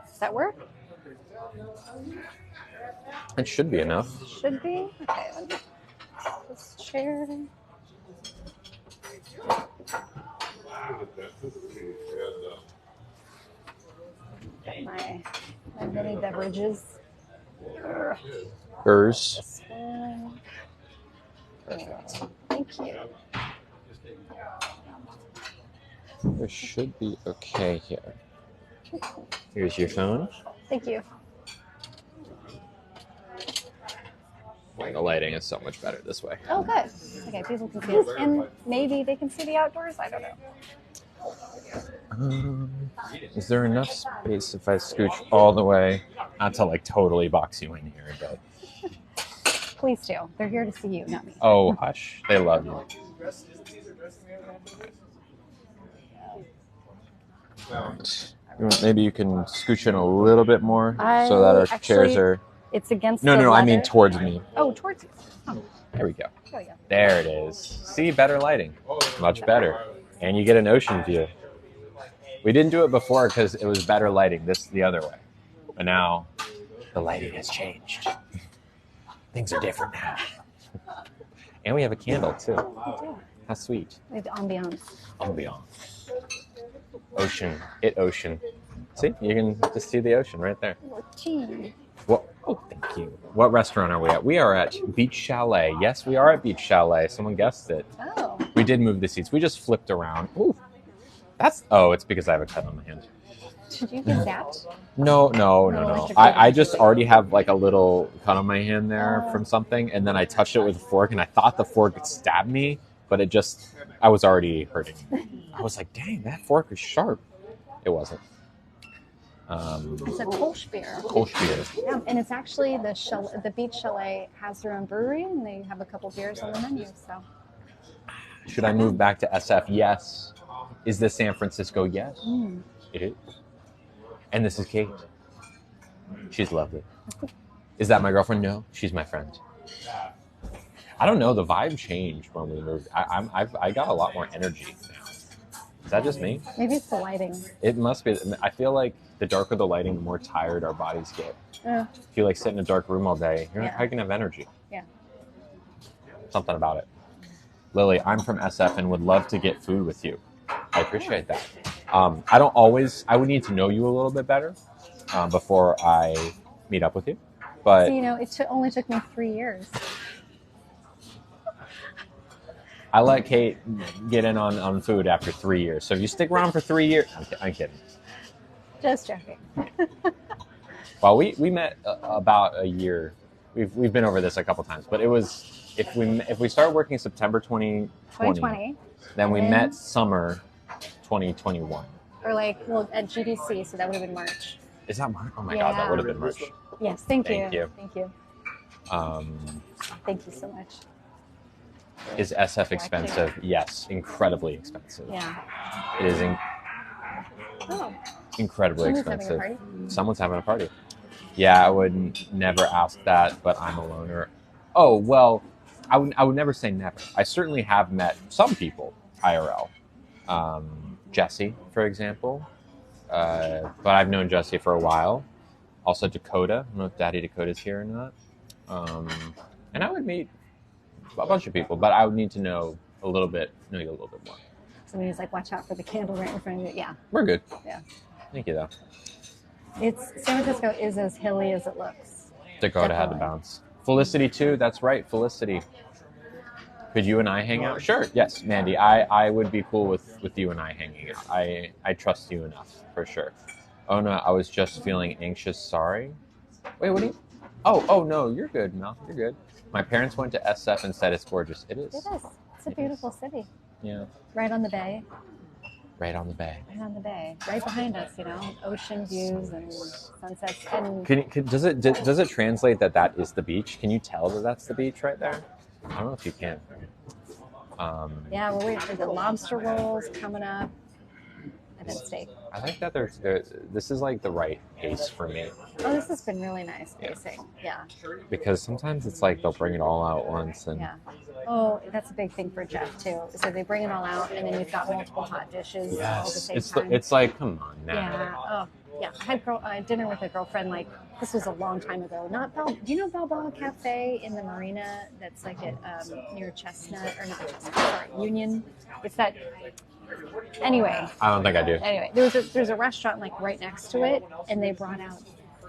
Does that work? It should be enough. Should be. Okay, let me just share. My mini beverages. Hers. Thank you. This should be okay here. Here's your phone. Thank you. The lighting is so much better this way. Oh, good. Okay, people can see us. And maybe they can see the outdoors. I don't know. Is there enough space if I scooch all the way? Not to like totally box you in here, but... Please do. They're here to see you, not me. Oh, hush. They love you. Maybe you can scooch in a little bit more so that our chairs are... It's against No, I mean towards me. Oh, towards you. Oh. There we go. There we go. There it is. See, better lighting. Much better. And you get an ocean view. We didn't do it before because it was better lighting the other way. But now the lighting has changed. Things are different now. And we have a candle too. How sweet. We have ambiance. Ambiance. Ocean. Ocean. See, you can just see the ocean right there. Gee. Oh, thank you. What restaurant are we at? We are at Beach Chalet. Yes, we are at Beach Chalet. Someone guessed it. Oh. We did move the seats. We just flipped around. Ooh. It's because I have a cut on my hand. Did you get that? No. I just already have like a little cut on my hand there from something, and then I touched it with a fork, and I thought the fork would stab me, but I was already hurting. I was like, dang, that fork is sharp. It wasn't. It's a Kolsch beer. Kolsch beer. Yeah, and it's actually the Beach Chalet has their own brewery, and they have a couple beers on the menu. So, should I move back to SF? Yes. Is this San Francisco? Yes. It is. And this is Kate. She's lovely. Is that my girlfriend? No, she's my friend. I don't know. The vibe changed when we moved. I got a lot more energy now. Is that just me? Maybe it's the lighting. It must be. I feel like the darker the lighting, the more tired our bodies get. If you like sit in a dark room all day, how are you gonna have energy? Yeah. Something about it. Lily, I'm from SF and would love to get food with you. I appreciate that. I would need to know you a little bit better before I meet up with you. But so, it only took me 3 years. I let Kate get in on food after 3 years. So if you stick around for 3 years, I'm kidding. Just joking. Well, we met about a year. We've been over this a couple times, but it was if we started working September 2020, then we met summer 2021. Or at GDC, so that would have been March. Is that March? Oh my God, that would have been March. Yes, thank you. Thank you. Thank you so much. Is SF expensive? Yes, incredibly expensive. Yeah. It is incredibly Someone's expensive. having a party? Someone's having a party. Yeah, I would never ask that, but I'm a loner. Oh, well, I would never say never. I certainly have met some people IRL. Jesse, for example. But I've known Jesse for a while. Also Dakota. I don't know if Daddy Dakota's here or not. And I would meet a bunch of people, but I would need to know you a little bit more. Somebody's like, watch out for the candle right in front of you. Yeah. We're good. Yeah. Thank you, though. San Francisco is as hilly as it looks. Dakota had to bounce. Felicity, too. That's right, Felicity. Could you and I hang out? Sure. Yes, Mandy. I would be cool with you and I hanging out. I trust you enough, for sure. Oh, no, I was just feeling anxious. Sorry. Wait, what do you... Oh, no, you're good, Mel. You're good. My parents went to SF and said it's gorgeous. It is. It is. It's a beautiful city. Yeah. Right on the bay. Right on the bay. Right on the bay. Right behind us, ocean views and sunsets. And does it translate that is the beach? Can you tell that that's the beach right there? I don't know if you can. Yeah, we're waiting for the lobster rolls coming up. And then steak. I like that this is like the right pace for me. Oh, this has been really nice pacing. Yeah. Because sometimes it's like they'll bring it all out once. And yeah. Oh, that's a big thing for Jeff too. So they bring it all out, and then you've got multiple hot dishes all at the same time. It's like, come on now. Yeah. Oh, yeah. I had dinner with a girlfriend. Like this was a long time ago. Do you know Balboa Cafe in the marina? That's like at near Chestnut or not Chestnut? Sorry, Union. It's that. Anyway. I don't think I do. Anyway, there's a restaurant like right next to it, and they brought out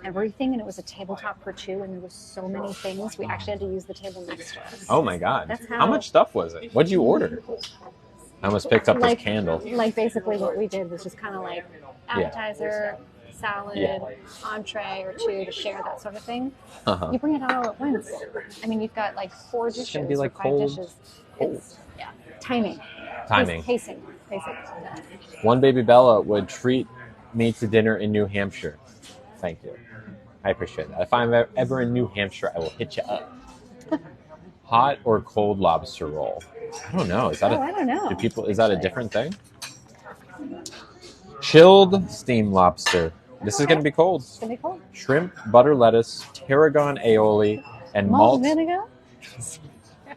everything, and it was a tabletop for two, and there was so many things. We actually had to use the table next to us. Oh my God. That's how much stuff was it? What did you order? I almost picked up this candle. Like basically what we did was just kind of like appetizer, salad, entree or two to share, that sort of thing. You bring it out all at once. I mean, you've got like 4 dishes, it's gonna be like 5 dishes. It's, timing. Pacing. Yeah. One baby Bella would treat me to dinner in New Hampshire. Thank you. I appreciate that. If I'm ever in New Hampshire, I will hit you up. Hot or cold lobster roll? I don't know. I don't know. Is that a different thing? Chilled steamed lobster. This is going to be cold. It's going to be cold. Shrimp, butter lettuce, tarragon aioli, and malt vinegar.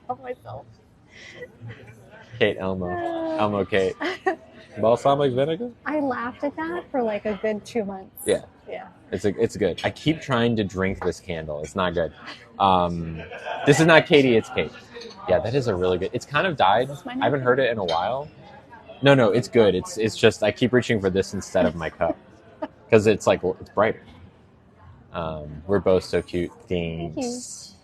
Help myself. Kate Elmo Kate. Balsamic vinegar? I laughed at that for like a good 2 months. Yeah. Yeah. It's good. I keep trying to drink this candle. It's not good. This is not Katie, it's Kate. Yeah, that is a really good. It's kind of died. I haven't heard it in a while. No, it's good. It's just I keep reaching for this instead of my cup because it's like it's brighter. We're both so cute. Thanks.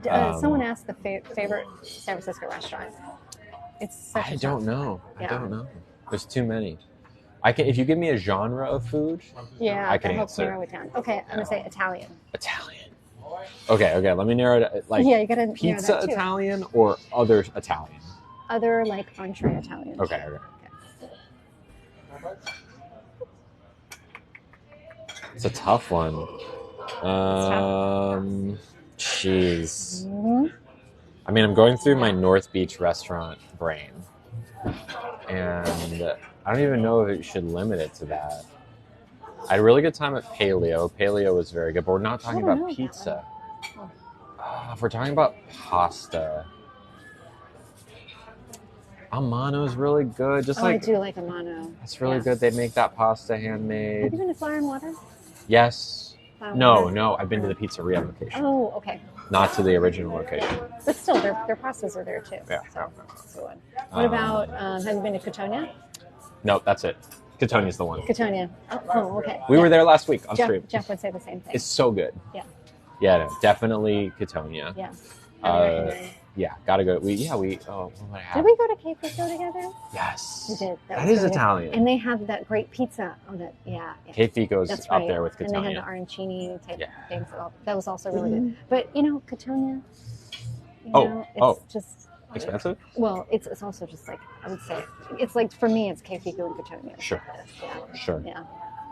Thank you. Someone asked the favorite San Francisco restaurant. It's such I don't know. Yeah. I don't know. There's too many. If you give me a genre of food, I can answer. Narrow it down. Okay, I'm gonna say Italian. Italian. Okay. Let me narrow it. You gotta pizza narrow that too. Italian or other Italian. Other like entree Italian. Okay. It's a tough one. Jeez. Mm-hmm. I mean, I'm going through my North Beach restaurant brain, and I don't even know if it should limit it to that. I had a really good time at Paleo. Paleo was very good, but we're not talking about pizza. If we're talking about pasta, Amano's really good. I do like Amano. It's really good. They make that pasta handmade. Have you been to Flour and Water? Yes. No. I've been to the pizzeria location. Oh, okay. Not to the original location. But still, their pastas are there too. Yeah. So that's the one. What about, have you been to Cattonia? No, that's it. Cattonia's the one. Cattonia. Oh, okay. We were there last week on stream. Jeff would say the same thing. It's so good. Yeah. Yeah, no, definitely Cattonia. Yeah. Yeah, gotta go. What did we go to Cape Pico together? Yes. We did. That is Italian. And they have that great pizza on it. Yeah. Cape Pico's up there with Cattonia. And they have the arancini type things. That was also really good. But, Cattonia, it's just... Expensive? Well, it's also just like, I would say, it's like, for me, it's Cape Pico and Cattonia. Sure. Yeah. Sure. Yeah.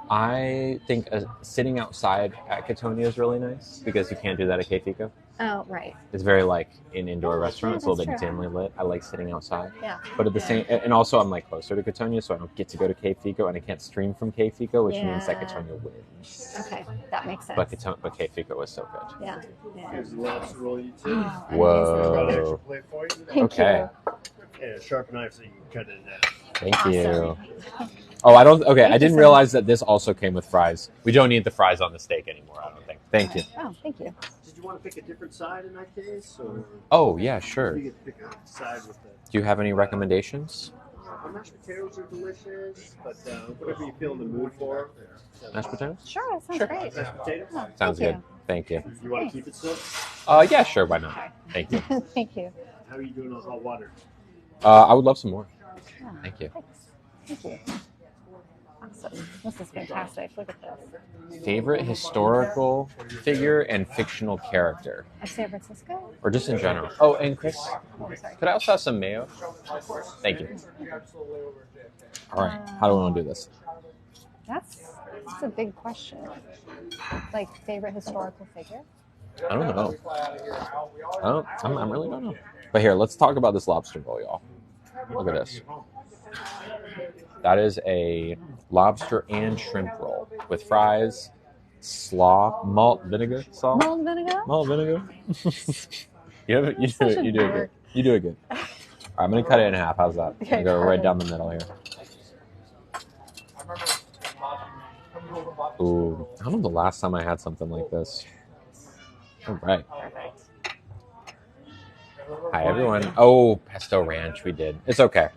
I think sitting outside at Cattonia is really nice because you can't do that at Cape Pico. Oh, right. It's very like an indoor Yeah, restaurant. yeah, It's a little bit that's true. dimly lit. I like sitting outside. Yeah. But at the same, and also I'm like closer to Catonia, so I don't get to go to Cape Fico, and I can't stream from Cape Fico, which means that Yeah. Catonia wins. Okay, that makes sense. But Cape Fico was so good. Yeah. Yeah. Here's the lobster roll you too. Oh, Whoa. Got an amazing. extra plate for you. Thank Okay. And a sharp knife so you can cut it in half. Thank Awesome. you. Oh, I don't. Okay, Thank I you didn't so realize that this also came with fries. We don't need the fries on the steak anymore. I don't think. Thank you. Oh, thank you. Did you want to pick a different side in that case, or Oh yeah, sure. you get to pick a side with the? Do you have any recommendations? Mashed potatoes are delicious, but whatever you feel in the mood for. Mashed potatoes? Sure, that sounds Sure. great. Mashed potatoes. Oh, Sounds thank good. Thank you. You want to keep it so? Yeah, sure. Why not? Thank you. you. Thank you. How are you doing on hot water? I would love some more. Oh, Thank you. Thanks. Thank you. Awesome. This is fantastic. Look at this. Favorite historical figure and fictional character, Of San Francisco? or just in general? Oh, and Chris, Oh, sorry. could I also have some mayo? Thank you. All right. How do we want to do this? That's a big question. Like, favorite historical figure? I don't know. I really don't know. But here, let's talk about this lobster roll, y'all. Look at this. That is a lobster and shrimp roll with fries, slaw, malt vinegar sauce. Malt vinegar? Malt vinegar. you do it. Such a You do it good. dork. You do it good. All right, I'm gonna cut it in half. How's that? Okay, I'm gonna go right perfect. down the middle here. Ooh, I don't know the last time I had something like this. All right. Perfect. Hi, everyone. Oh, pesto ranch, we did. It's okay.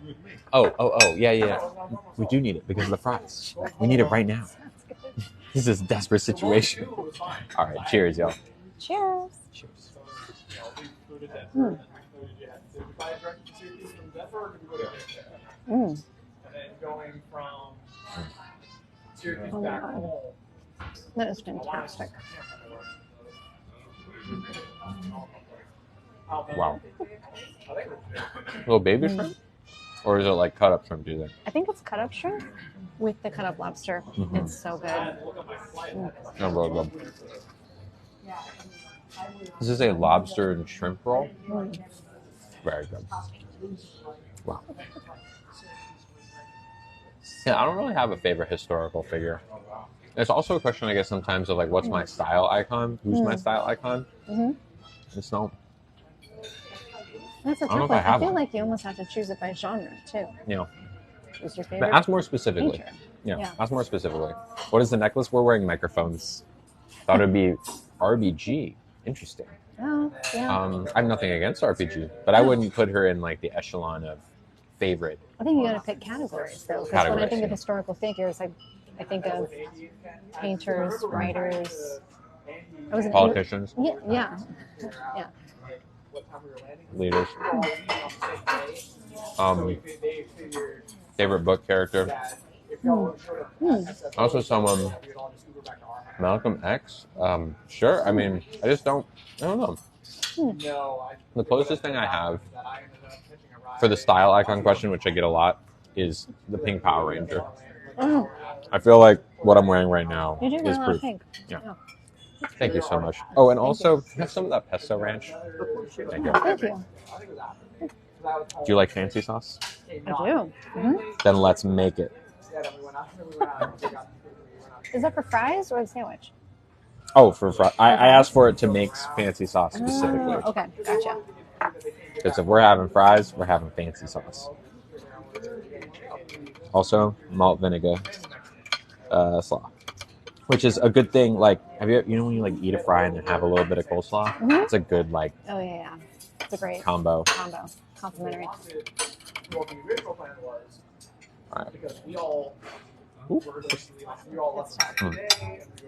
Yeah. We do need it because of the fries. We need it right now. Sounds good. This is a desperate situation. All right, cheers, y'all. Cheers. Cheers. Mm. Mm. Oh my God. That is fantastic. Wow. Little baby shrimp? Or is it like cut up shrimp, do you think? I think it's cut up shrimp with the cut up lobster. Mhm. It's so good. Mm. No, really good. This is a lobster and shrimp roll. Mm. Very good. Wow. Yeah, I don't really have a favorite historical figure. It's also a question, I guess, sometimes of like, what's my style icon? Who's my style icon? Mm-hmm. It's not. That's a I don't know tough if I one. I have feel one. like you almost have to choose it by genre too. You know, Who's your but favorite? ask more specifically. Feature? Yeah, Yeah. ask more specifically. What is the necklace? We're wearing microphones. Thought it'd be RBG. Interesting. Oh, yeah. I have nothing against RPG, but I wouldn't put her in like the echelon of favorite. I think you got to pick categories though, because when I Categories, think of yeah. historical figures, I think of painters, writers. I was an Politicians, Yeah. leaders. Favorite book character. Also someone, Malcolm X. Sure. I mean, I don't know. The closest thing I have for the style icon question, which I get a lot, is the pink Power Ranger. Oh, I feel like what I'm wearing right now you do is wear a lot proof. of pink. Yeah. Oh, Thank you so much. Oh, and Thank also, have some of that pesto ranch. Thank you. thank you. Do you like fancy sauce? I do. Hmm. Then let's make it. Is that for fries or the sandwich? Oh, for I asked for it to make fancy sauce specifically. Oh, okay, gotcha. Because if we're having fries, we're having fancy sauce. Also, malt vinegar slaw, which is a good thing. Like, have you know when you like eat a fry and then have a little bit of coleslaw? Mhm. It's a good like Oh yeah. It's a great combo. complimentary. All right. Good stuff.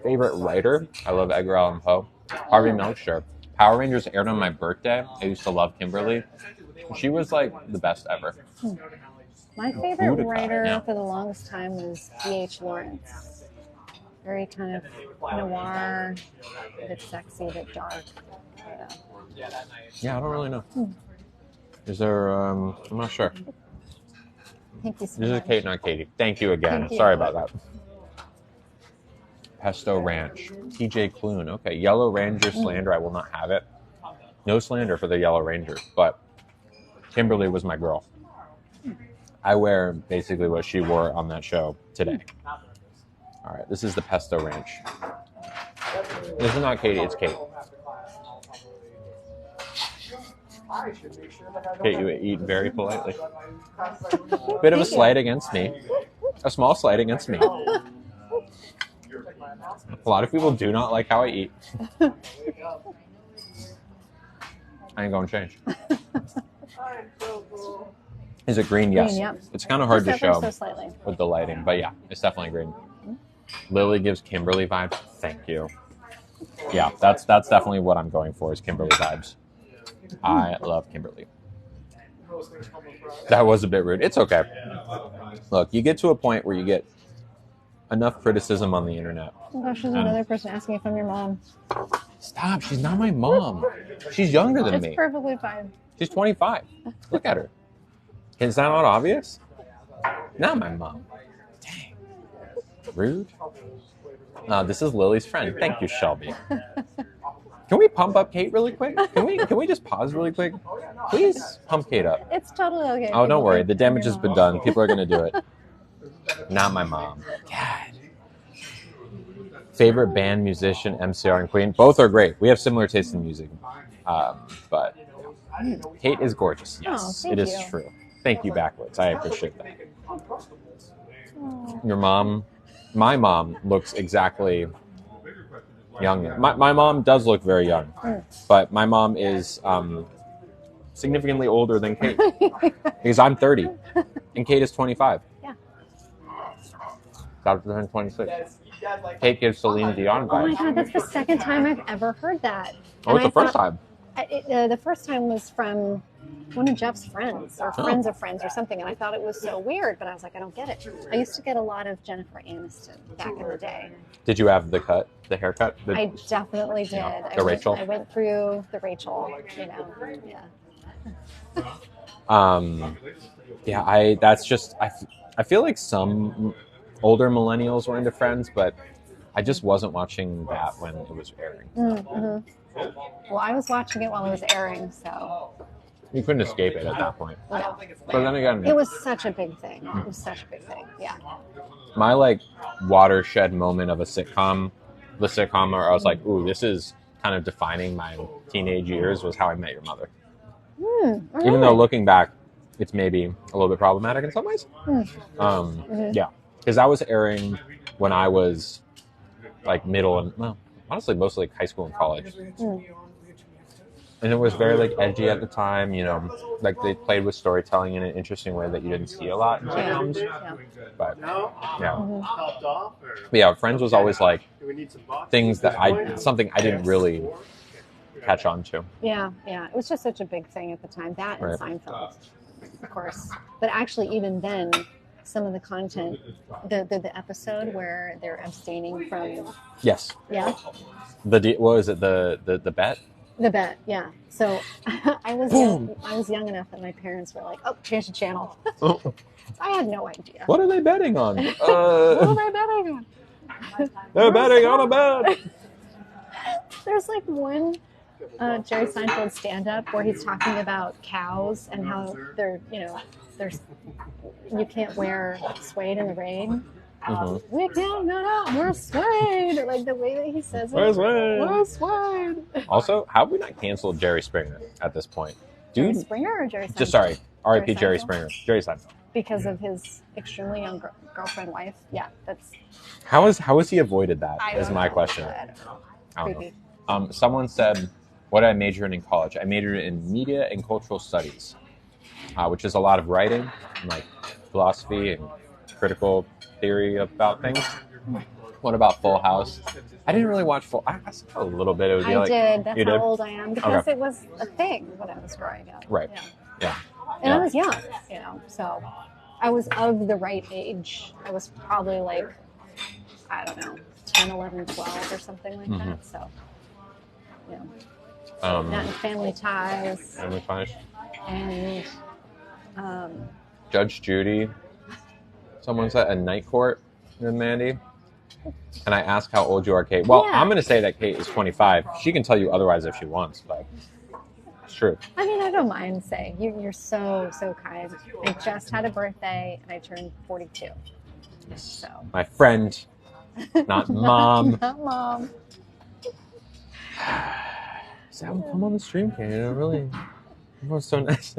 Favorite writer? I love Edgar Allan Poe. Harvey Milk, sure. Power Rangers aired on my birthday. I used to love Kimberly. She was like the best ever. My favorite Boudica, writer yeah. for the longest time was D.H. Lawrence. Very kind of noir, a bit sexy, a bit dark. Yeah, I don't really know. Is there? I'm not sure. Thank you so This is much. Kate, not Katie. Thank you again. Thank you. Sorry about that. Pesto Ranch. TJ Kloon. Okay. Yellow Ranger Slander. I will not have it. no slander for the Yellow Ranger, but Kimberly was my girl. I wear basically what she wore on that show today. All right, this is the pesto ranch. This is not Katie, it's Kate. Kate, you eat very politely. Bit of a slight against me. A small slight against me. A lot of people do not like how I eat. I ain't gonna change. Is it green? Yes. Green, yep. It's kind of hard to show slightly. with the lighting, but yeah, it's definitely green. Lily gives Kimberly vibes. Thank you. Yeah, that's definitely what I'm going for is Kimberly vibes. I love Kimberly. That was a bit rude. It's okay. Look, you get to a point where you get enough criticism on the internet. Oh gosh, there's another person asking if I'm your mom. Stop, she's not my mom. She's younger than me. It's perfectly fine. She's 25. Look at her. Is that not obvious? Not my mom. Dang. Rude. This is Lily's friend. Thank you, Shelby. Can we pump up Kate really quick? Can we just pause really quick? Please pump Kate up. It's totally okay. Oh, don't worry. The damage has been done. People are going to do it. Not my mom. God. Favorite band, musician, MCR, and Queen? Both are great. We have similar taste in music. But Kate is gorgeous. Yes, it is true. Thank you backwards. I appreciate that. Your mom, my mom looks exactly young. My mom does look very young, but my mom is significantly older than Kate because I'm 30 and Kate is 25. Yeah. About to turn 26. Kate gives Celine Dion vibes. Oh my god, that's the second time I've ever heard that. Oh, it's the first time. The first time was from one of Jeff's friends or friends of friends or something, and I thought it was so weird, but I was like, I don't get it. I used to get a lot of Jennifer Aniston back in the day. Did you have the haircut? I definitely did. Rachel? I went through the Rachel, yeah. I feel like some older millennials were into Friends, but I just wasn't watching that when it was airing. Mm-hmm. Well, I was watching it while it was airing, so you couldn't escape it at that point. No. But then again, it was such a big thing. It was such a big thing. Yeah. My watershed moment of the sitcom where I was like, ooh, this is kind of defining my teenage years was How I Met Your Mother. Even though looking back, it's maybe a little bit problematic in some ways. Yeah, because that was airing when I was like middle and honestly mostly like high school and college. And it was very edgy at the time, like they played with storytelling in an interesting way that you didn't see a lot in sitcoms. But yeah, Friends was always like something I didn't really catch on to. Yeah. It was just such a big thing at the time. That and Seinfeld, of course. But actually, even then, some of the content, the episode where they're abstaining from. Yes. Yeah. What was it? The bet. The bet, yeah. So I was young enough that my parents were like, "Oh, change the channel." I had no idea. What are they betting on? What are they betting on? They're betting on a bet. There's one Jerry Seinfeld stand-up where he's talking about cows and how they're, you can't wear suede in the rain. Mm-hmm. We can't go out. We're suede. Like the way that he says it. We're suede. Also, how have we not canceled Jerry Springer at this point? Jerry Springer or Jerry Seinfeld? Just sorry. R.I.P. Jerry Springer. Jerry Seinfeld. Because of his extremely young girlfriend wife. Yeah, that's. How has he avoided that? Is my question. I don't know. Someone said, "What did I major in college?" I majored in media and cultural studies, which is a lot of writing, and philosophy and critical theory about things. What about Full House? I didn't really watch Full. I saw a little bit. It was I did. That's how old I am because it was a thing when I was growing up. Right. Yeah. And I was young, so I was of the right age. I was probably I don't know, 10, 11, 12 or something like that. So, not in Family Ties. Family Ties. And Judge Judy. Someone said a Night Court with Mandy. And I asked how old you are, Kate. Well, I'm going to say that Kate is 25. She can tell you otherwise if she wants, but truth. I mean, I don't mind saying you're so kind. I just had a birthday and I turned 42. So My friend, not mom. not mom. So come on the stream, Kate. Really, everyone's so nice.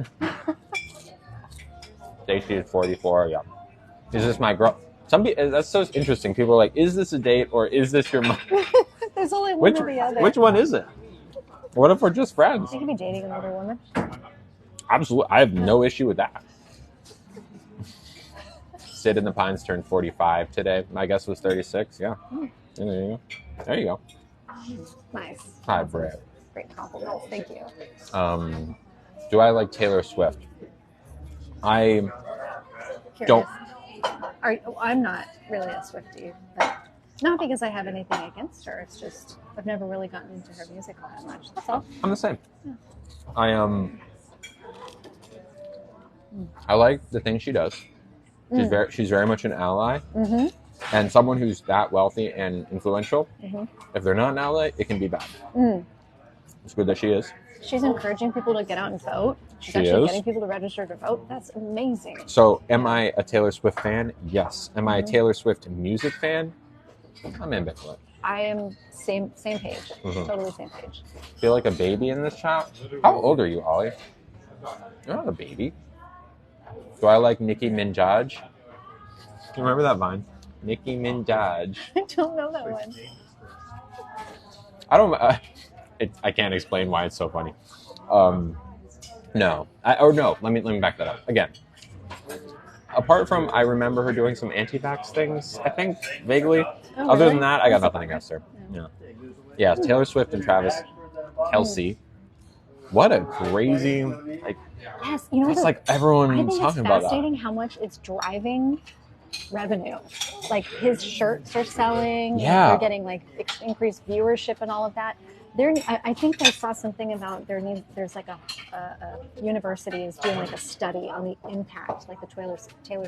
Stacy is 44. Yeah, is this my girl? That's so interesting. People are like, "Is this a date or is this your mom?" There's only one or the other. Which one is it? What if we're just friends? You could be dating an older woman. Absolutely, I have no issue with that. Sid in the Pines turned 45 today. My guess was 36. Yeah. There you go. There you go. Nice. Hi, Brett. Great compliments. Thank you. Do I like Taylor Swift? I don't. I'm not really a Swiftie, but not because I have anything against her. It's just I've never really gotten into her music all that much. That's all. I'm the same. Yeah. I like the things she does. She's very much an ally, and someone who's that wealthy and influential. If they're not an ally, it can be bad. It's good that she is. She's encouraging people to get out and vote. She's getting people to register to vote. That's amazing. So, am I a Taylor Swift fan? Yes. Am I a Taylor Swift music fan? I'm ambivalent. I am same page. Totally same page. Feel like a baby in this chat? How old are you, Ollie? You're not a baby. Do I like Nicki Minaj? Do you remember that Vine? Nicki Minaj. I don't know that one. I don't. I can't explain why it's so funny. No. Let me back that up again. Apart from, I remember her doing some anti-vax things. I think vaguely. Oh, Other really? than that, I got nothing against her. Yeah. Taylor Swift and Travis Kelce. What a crazy Yes, you know it's like everyone's talking about that. I think it's fascinating how much it's driving revenue. Like his shirts are selling. Yeah. They're getting like increased viewership and all of that. I think I saw something about there's like a university is doing like a study on the impact, like the Taylor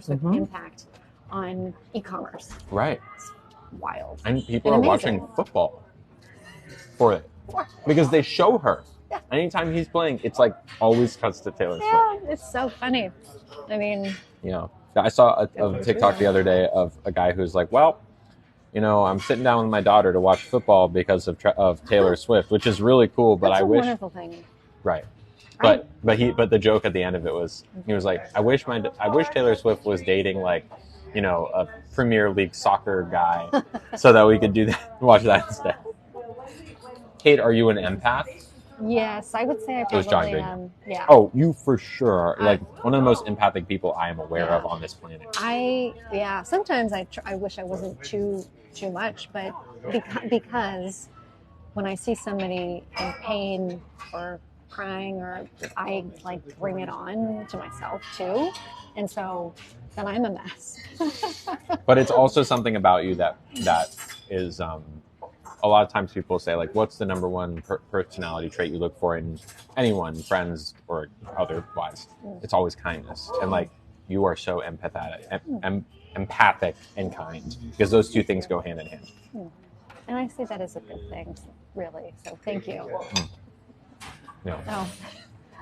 Swift impact on e-commerce. Right. It's wild. And people are watching football for it. Because they show her. Yeah. Anytime he's playing, it's like always cuts to Taylor Swift. Yeah, it's so funny. I mean, I saw a TikTok the other day of a guy who's like, well, I'm sitting down with my daughter to watch football because of Taylor Swift, which is really cool. But that's I wish, wonderful thing. Right. But the joke at the end of it was, he was like, I wish Taylor Swift was dating like, a Premier League soccer guy, so that we could do that, watch that instead. Kate, are you an empath? Yes, I would say I probably am. Yeah. Oh, you for sure are like one of the most empathic people I am aware of on this planet. Sometimes I wish I wasn't too much, but because when I see somebody in pain or crying, or I like bring it on to myself too, and so then I'm a mess. But it's also something about you that is a lot of times people say, like, what's the number one personality trait you look for in anyone, friends or otherwise? It's always kindness. And like, you are so empathic and kind, because those two things go hand in hand. And I see that as a good thing, really. So thank you. No. Oh.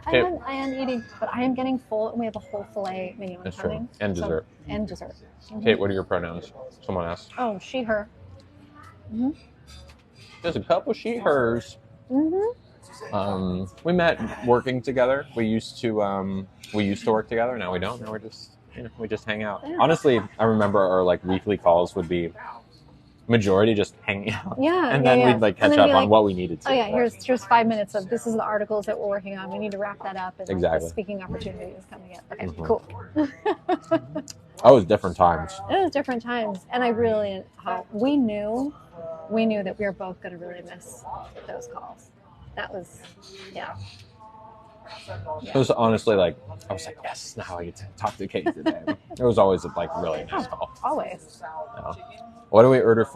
I am eating, but I am getting full, and we have a whole filet menu That's coming. true. And dessert. And dessert. Kate, what are your pronouns? Someone asked. Oh, she, her. There's a couple she, hers. We met working together. We used to work together. Now we don't. Now we're just we just hang out. Yeah. Honestly, I remember our like weekly calls would be majority just hanging out. Yeah. And then we'd like catch up on what we needed to. Oh yeah, here's 5 minutes of this is the articles that we're working on. We need to wrap that up, and like, the speaking opportunity is coming up. Okay, cool. Oh, it was different times. It was different times, and I really we knew that we were both going to really miss those calls. That was It was honestly like, I was like, yes, now I get to talk to Kate today. It was always like really nice call. Always. What do we order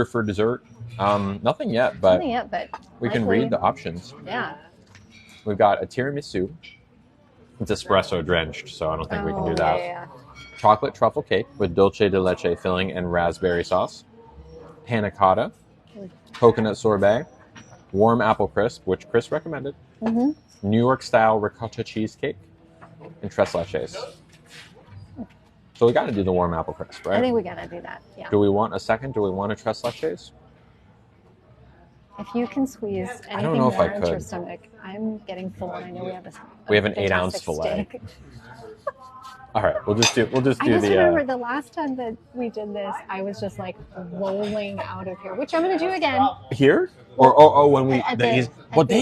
for dessert? Nothing yet, but we can read the options. Yeah. We've got a tiramisu. It's espresso drenched, so I don't think we can do that. Yeah. Chocolate truffle cake with dulce de leche filling and raspberry sauce. Panna cotta. Coconut sorbet. Warm apple crisp, which Chris recommended. New York style ricotta cheesecake, and tres leches. So we got to do the warm apple crisp, right? I think we got to do that. Yeah. Do we want a second? Do we want a tres leches? If you can squeeze anything don't know if more I into your could. stomach, I'm getting full. I know We have an fantastic 8-ounce fillet. steak. All right, we'll just do I just the. remember the last time that we did this, I was just like rolling out of here, which I'm going to do again. Here? Or when we they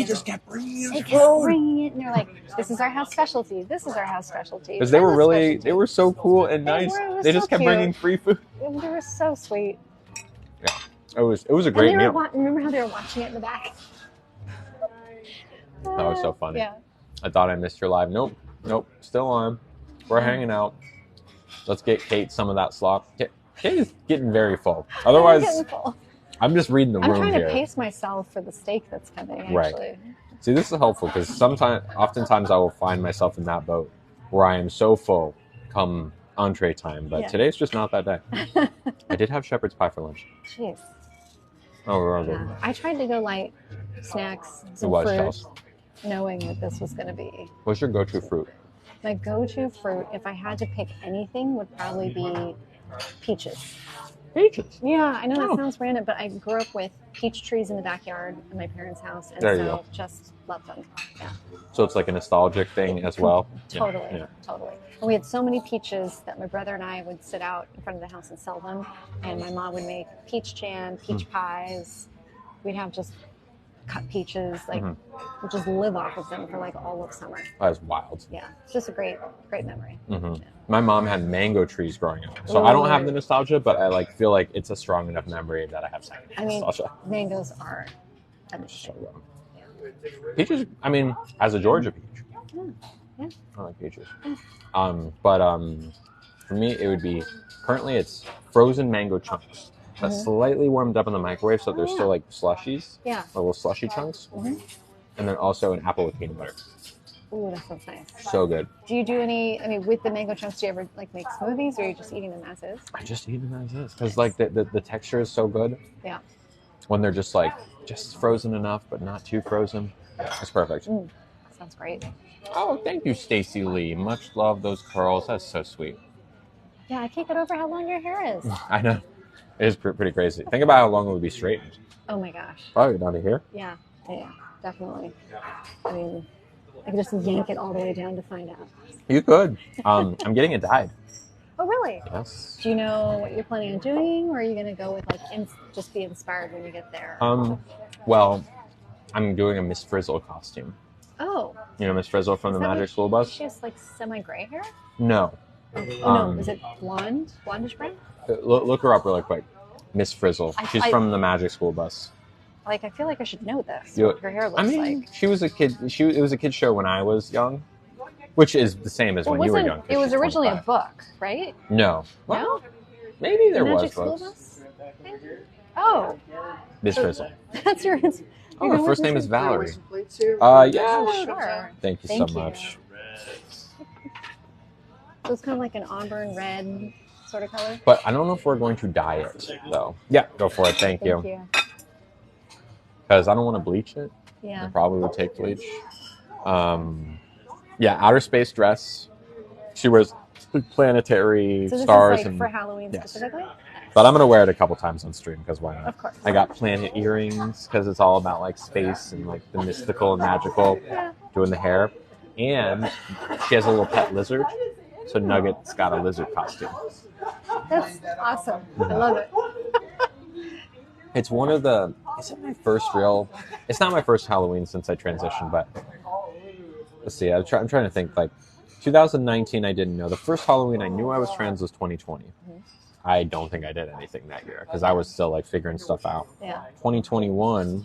just kept bringing They us kept food. bringing it, and they're like, "This is our house specialty. This is our house specialty." Because they were so cool and nice. They just kept bringing free food. They were so sweet. Yeah, it was a great meal. Remember how they were watching it in the back? That was so funny. Yeah. I thought I missed your live. Nope, still on. We're hanging out. Let's get Kate some of that slop. Kate is getting very full. Otherwise, I'm just reading the room here. I'm trying to pace myself for the steak that's coming, actually. Right. See, this is helpful because oftentimes I will find myself in that boat where I am so full come entree time. But today's just not that day. I did have shepherd's pie for lunch. Jeez. Oh, we're all good. Yeah. I tried to go light snacks, some fruit, knowing that this was going to be. What's your go-to fruit? My go-to fruit, if I had to pick anything, would probably be peaches. Peaches? Yeah, I know that sounds random, but I grew up with peach trees in the backyard in my parents' house, and so just love them. Yeah. So it's like a nostalgic thing as well? Totally, yeah. Totally. And we had so many peaches that my brother and I would sit out in front of the house and sell them, and my mom would make peach jam, peach pies. We'd have just cut peaches, like we'd just live off of them for like all of summer. That was wild. Yeah, it's just a great memory. Yeah. My mom had mango trees growing up, so I don't have the nostalgia, but I feel like it's a strong enough memory that I have second nostalgia. Mangoes are amazing. Peaches, as a Georgia peach, I like peaches. For me, it would be currently it's frozen mango chunks. That's slightly warmed up in the microwave, so they're still like slushies, little slushy chunks, and then also an apple with peanut butter. Ooh, that sounds nice. So good. Do you do any? With the mango chunks, do you ever like make smoothies, or are you just eating them as is? I just eat them as is because like the texture is so good. Yeah. When they're just frozen enough, but not too frozen, it's perfect. Sounds great. Oh, thank you, Stacy Lee. Much love those curls. That's so sweet. Yeah, I can't get over how long your hair is. I know. It is pretty crazy. Think about how long it would be straightened. Oh my gosh. Probably down to here. Yeah, definitely. I could just yank it all the way down to find out. You could. I'm getting it dyed. Oh, really? Yes. Do you know what you're planning on doing, or are you going to go with just be inspired when you get there? Well, I'm doing a Miss Frizzle costume. Oh. You know Miss Frizzle from the Magic School Bus? She has semi-gray hair? No. No, is it blonde? Blondish brown? Look her up really quick. Miss Frizzle. She's from the Magic School Bus. I feel like I should know this. What her hair looks like. She was a kid. It was a kid's show when I was young, which is the same as when you were young. It was originally a book, right? No. No? Maybe there was School books. Bus? Oh. Miss Frizzle. That's your. Oh, her first name is Valerie. Yeah. Oh, sure. Thank you so much. So it's kind of like an auburn red sort of color. But I don't know if we're going to dye it, though. Yeah, go for it. Thank you. Because I don't want to bleach it. Yeah. I probably would take bleach. Outer space dress. She wears planetary stars. Is for Halloween specifically? But I'm going to wear it a couple times on stream because why not? Of course. I got planet earrings because it's all about space and the mystical and magical doing the hair. And she has a little pet lizard. So Nugget's got a lizard costume. That's awesome. I love it. It's one of is it my first it's not my first Halloween since I transitioned, but let's see. I'm trying to think 2019 I didn't know. The first Halloween I knew I was trans was 2020. I don't think I did anything that year because I was still figuring stuff out. Yeah. 2021.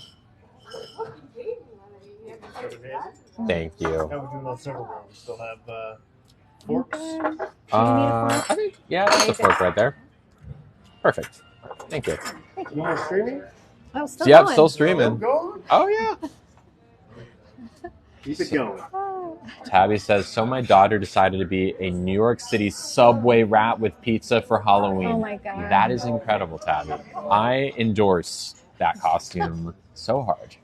Thank you. We're doing on several rounds. We still have forks. I think that's a fork right there. Perfect. Thank you. You want streaming? Oh, still going. Still streaming. Going? Oh yeah. Keep it going. Tabby says, so my daughter decided to be a New York City subway rat with pizza for Halloween. Oh my God. That is incredible, Tabby. I endorse that costume so hard.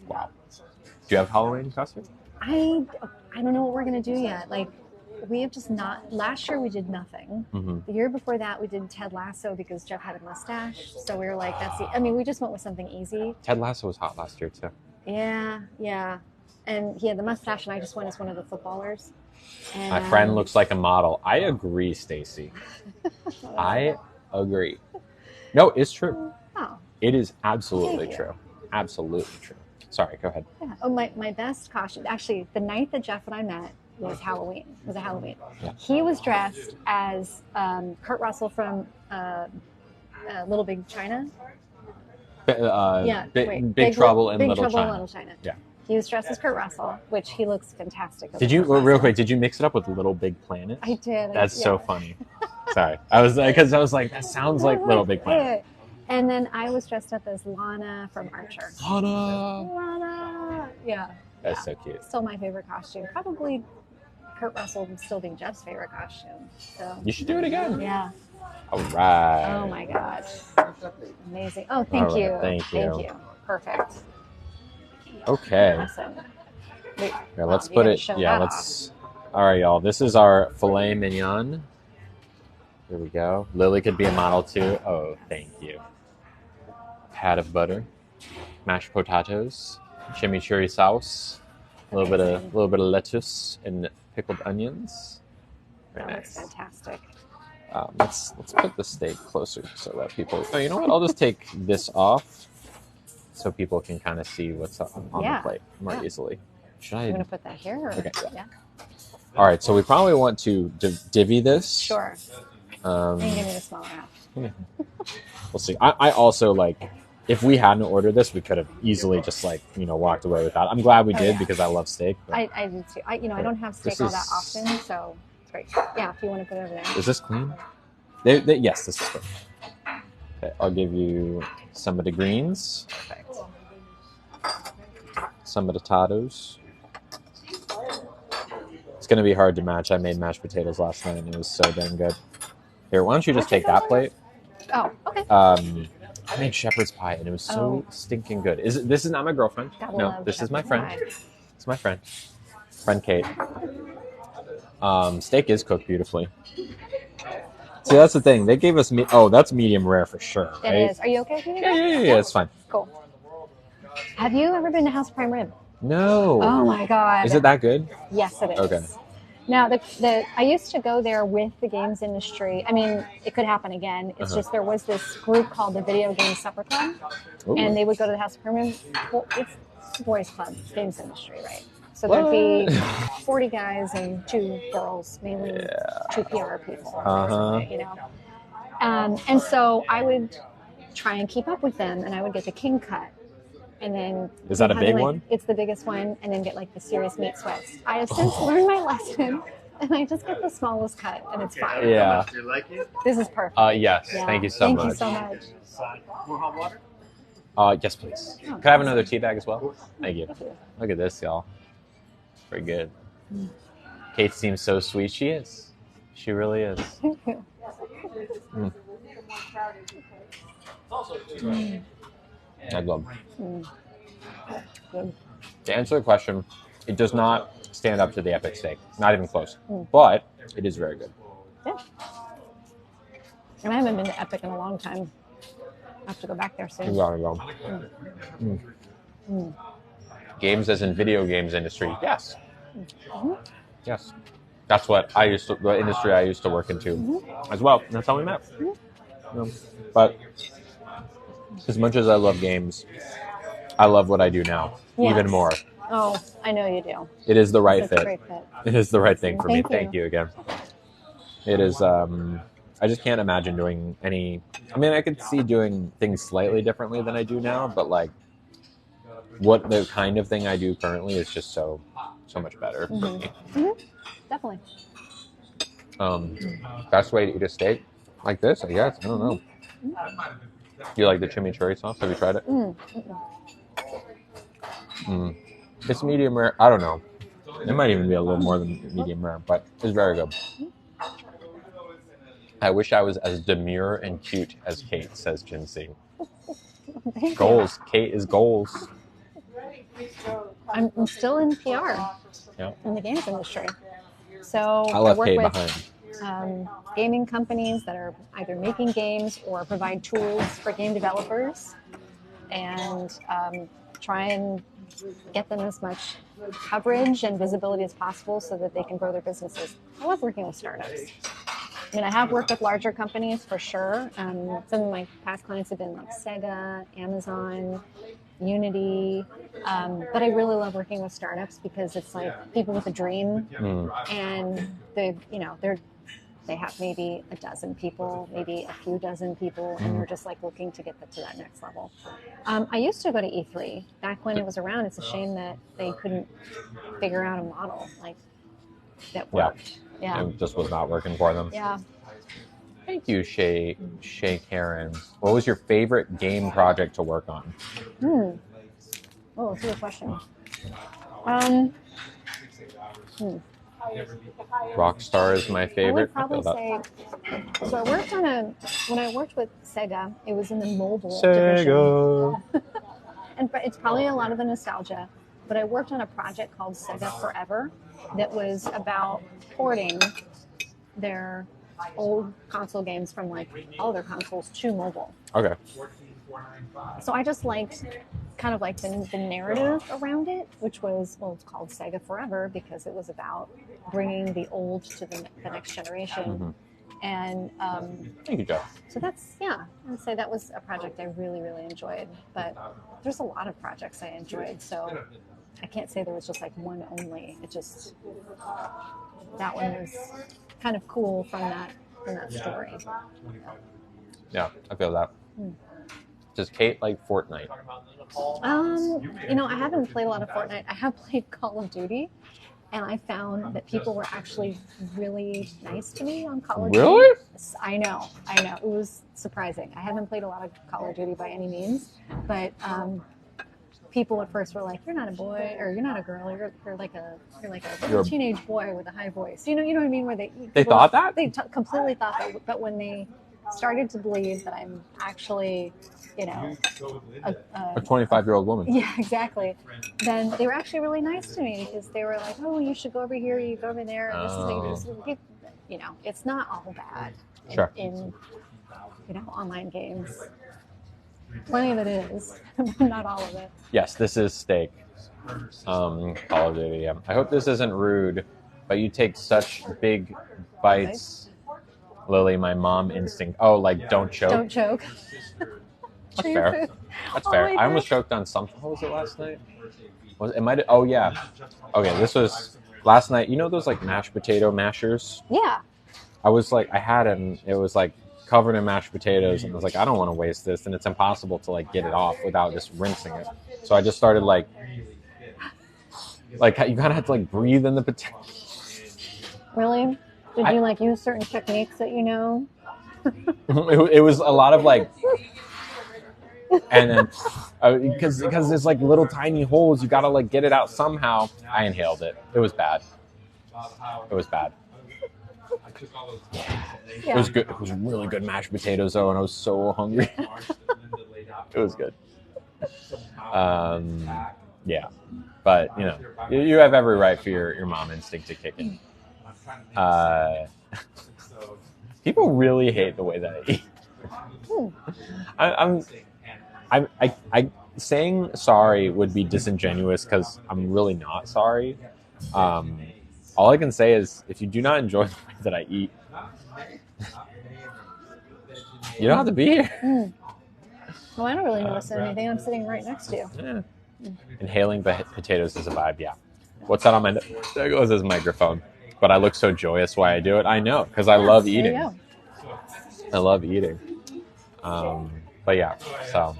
Wow. Do you have Halloween costume? I don't know what we're gonna do yet. Like, we have just not. Last year we did nothing. Mm-hmm. The year before that we did Ted Lasso because Jeff had a mustache. So we were like, that's the. I mean, we just went with something easy. Ted Lasso was hot last year too. Yeah. And he had the mustache, and I just went as one of the footballers. And, My friend looks like a model. I agree, Stacy. I agree. No, it's true. Oh. It is absolutely Thank you. true. Absolutely true. Sorry, go ahead. Yeah. Oh, my best costume. Actually, the night that Jeff and I met was Halloween. Was a Halloween. Yeah. He was dressed as Kurt Russell from Little Big China. Big Trouble in Little China. Yeah. He was dressed as Kurt Russell, which he looks fantastic. Did you, real quick, did you mix it up with Little Big Planet? I did. That's so funny. Sorry. I was like, that sounds like Little Big Planet. And then I was dressed up as Lana from Archer. Lana! Yeah. That's so cute. Still my favorite costume. Probably Kurt Russell still being Jeff's favorite costume. So. You should do it again. Yeah. All right. Oh my gosh. Amazing. Oh, thank All you. right, thank you. Perfect. Okay. Awesome. Wait, Here, let's put it. Yeah, let's. All right, y'all. This is our filet mignon. Here we go. Lily could be a model too. Oh, thank you. Pat of butter, mashed potatoes, chimichurri sauce, a little bit of lettuce and pickled onions. Very That nice. looks fantastic. Let's put the steak closer so that people. Oh, you know what? I'll just take this off so people can kind of see what's on the plate more easily. Should I? I'm gonna put that here. Or? Okay. Yeah. All right. So we probably want to divvy this. Sure. And give me the smaller half. Yeah. We'll see. I also like. If we hadn't ordered this, we could have easily just walked away with that. I'm glad we did because I love steak. I did too. I don't have steak all that often, so it's great. Yeah, if you want to put it over there. Is this clean? Yes, this is clean. Okay, I'll give you some of the greens. Perfect. Some of the potatoes. It's going to be hard to match. I made mashed potatoes last night, and it was so dang good. Here, why don't you just take that plate? Oh, okay. I made shepherd's pie, and it was so stinking good. This is not my girlfriend. No, this is my friend. It's my friend. Friend Kate. Steak is cooked beautifully. See, that's the thing. They gave us meat. Oh, that's medium rare for sure, right? It is. Are you okay with medium rare? Yeah, it's fine. Cool. Have you ever been to House Prime Rib? No. Oh my God. Is it that good? Yes, it is. Okay. Now, I used to go there with the games industry. I mean, it could happen again. It's just there was this group called the Video Game Supper Club, and they would go to the House of Permanent. Well, it's boys' club, games industry, right? So there'd be 40 guys and 2 girls, mainly 2 PR people, you know. And so I would try and keep up with them, and I would get the king cut. And then is that a big one? It's the biggest one, and then get like the serious meat sweats. I have since learned my lesson, and I just get the smallest cut, and it's fine. Yeah. Do you like it? This is perfect. Yes. Yeah. Thank you so much. Thank you so much. More hot water? Yes, please. Could I have another tea bag as well? Thank you. Look at this, y'all. Very good. Kate seems so sweet. She is. She really is. I love it. To answer the question, it does not stand up to the epic steak. Not even close. But it is very good. Yeah. And I haven't been to Epic in a long time. I have to go back there soon. You gotta go. Games as in video games industry. Yes. Yes. That's what the industry I used to work into as well. And that's how we met. But as much as I love games, I love what I do now even more. Oh, I know you do. It is the right It's a fit. great fit. It is the right thing for me. Thank you. Thank you again. It is. I just can't imagine doing any. I mean, I could see doing things slightly differently than I do now, but like, what the kind of thing I do currently is just so much better for me. Definitely. Best way to eat a steak like this, I guess. I don't know. Do you like the chimichurri sauce? Have you tried it? It's medium rare. I don't know. It might even be a little more than medium rare, but it's very good. I wish I was as demure and cute as Kate, says Jinsey. Goals. Kate is goals. I'm still in PR in the games industry. So I left work Kate with behind. gaming companies that are either making games or provide tools for game developers, and try and get them as much coverage and visibility as possible so that they can grow their businesses. I love working with startups. I mean, I have worked with larger companies for sure. Some of my past clients have been like Sega, Amazon, Unity, but I really love working with startups because it's like people with a dream, and they have maybe a dozen people, maybe a few dozen people, and they're just like looking to get to that next level. I used to go to E3 back when it was around. It's a shame that they couldn't figure out a model like that worked. Yeah. It just was not working for them. Yeah. Thank you, Shay Karen. What was your favorite game project to work on? Oh, that's a good question. Rockstar is my favorite. I would probably say, so I worked when I worked with Sega, it was in the mobile division. And it's probably a lot of the nostalgia, but I worked on a project called Sega Forever that was about porting their old console games from like all their consoles to mobile. Okay. So I just liked kind of like the narrative around it, which was, well, it's called Sega Forever because it was about bringing the old to the next generation. And thank you, Joe. So that's, yeah, I'd say that was a project I really, really enjoyed. But there's a lot of projects I enjoyed, so I can't say there was just like one only. It just, that one was kind of cool from that story. Yeah, I feel that. Does Kate like Fortnite? I haven't played a lot of Fortnite. I have played Call of Duty, and I found that people were actually really nice to me on Call of Duty. Really? I know. It was surprising. I haven't played a lot of Call of Duty by any means, but people at first were like, "You're not a boy, or you're not a girl. You're like a teenage boy with a high voice." You know what I mean? Where they thought that? They completely thought that, but when they started to believe that I'm actually, a 25-year-old woman. Yeah, exactly. Then they were actually really nice to me because they were like, "Oh, you should go over here. You go over there. And this is how you do this." It's not all bad in online games. Plenty of it is, but not all of it. Yes, this is steak. Call of Duty. Yeah. I hope this isn't rude, but you take such big bites. Lily, my mom instinct. Oh, like don't choke. Don't choke. That's fair. That's fair. I almost choked on something. What was it last night? Oh yeah. Okay, this was last night. You know those like mashed potato mashers? Yeah. I was like, I had it, and it was like covered in mashed potatoes, and I was like, I don't want to waste this, and it's impossible to like get it off without just rinsing it. So I just started like you kind of have to like breathe in the potato. Really? Did you like use certain techniques that you know? It was a lot of like, and then because there's like little tiny holes, you gotta like get it out somehow. I inhaled it. It was bad. It was bad. Yeah. It was good. It was really good mashed potatoes though, and I was so hungry. It was good. Yeah, but you have every right for your mom instinct to kick in. People really hate the way that I eat. I saying sorry would be disingenuous because I'm really not sorry. All I can say is if you do not enjoy the way that I eat, you don't have to be here. Well, I don't really notice anything. I'm sitting right next to you. Yeah. Inhaling potatoes is a vibe, yeah. What's that on my... There goes his microphone. But I look so joyous while I do it. I know, because I love eating. I love eating. But yeah, so...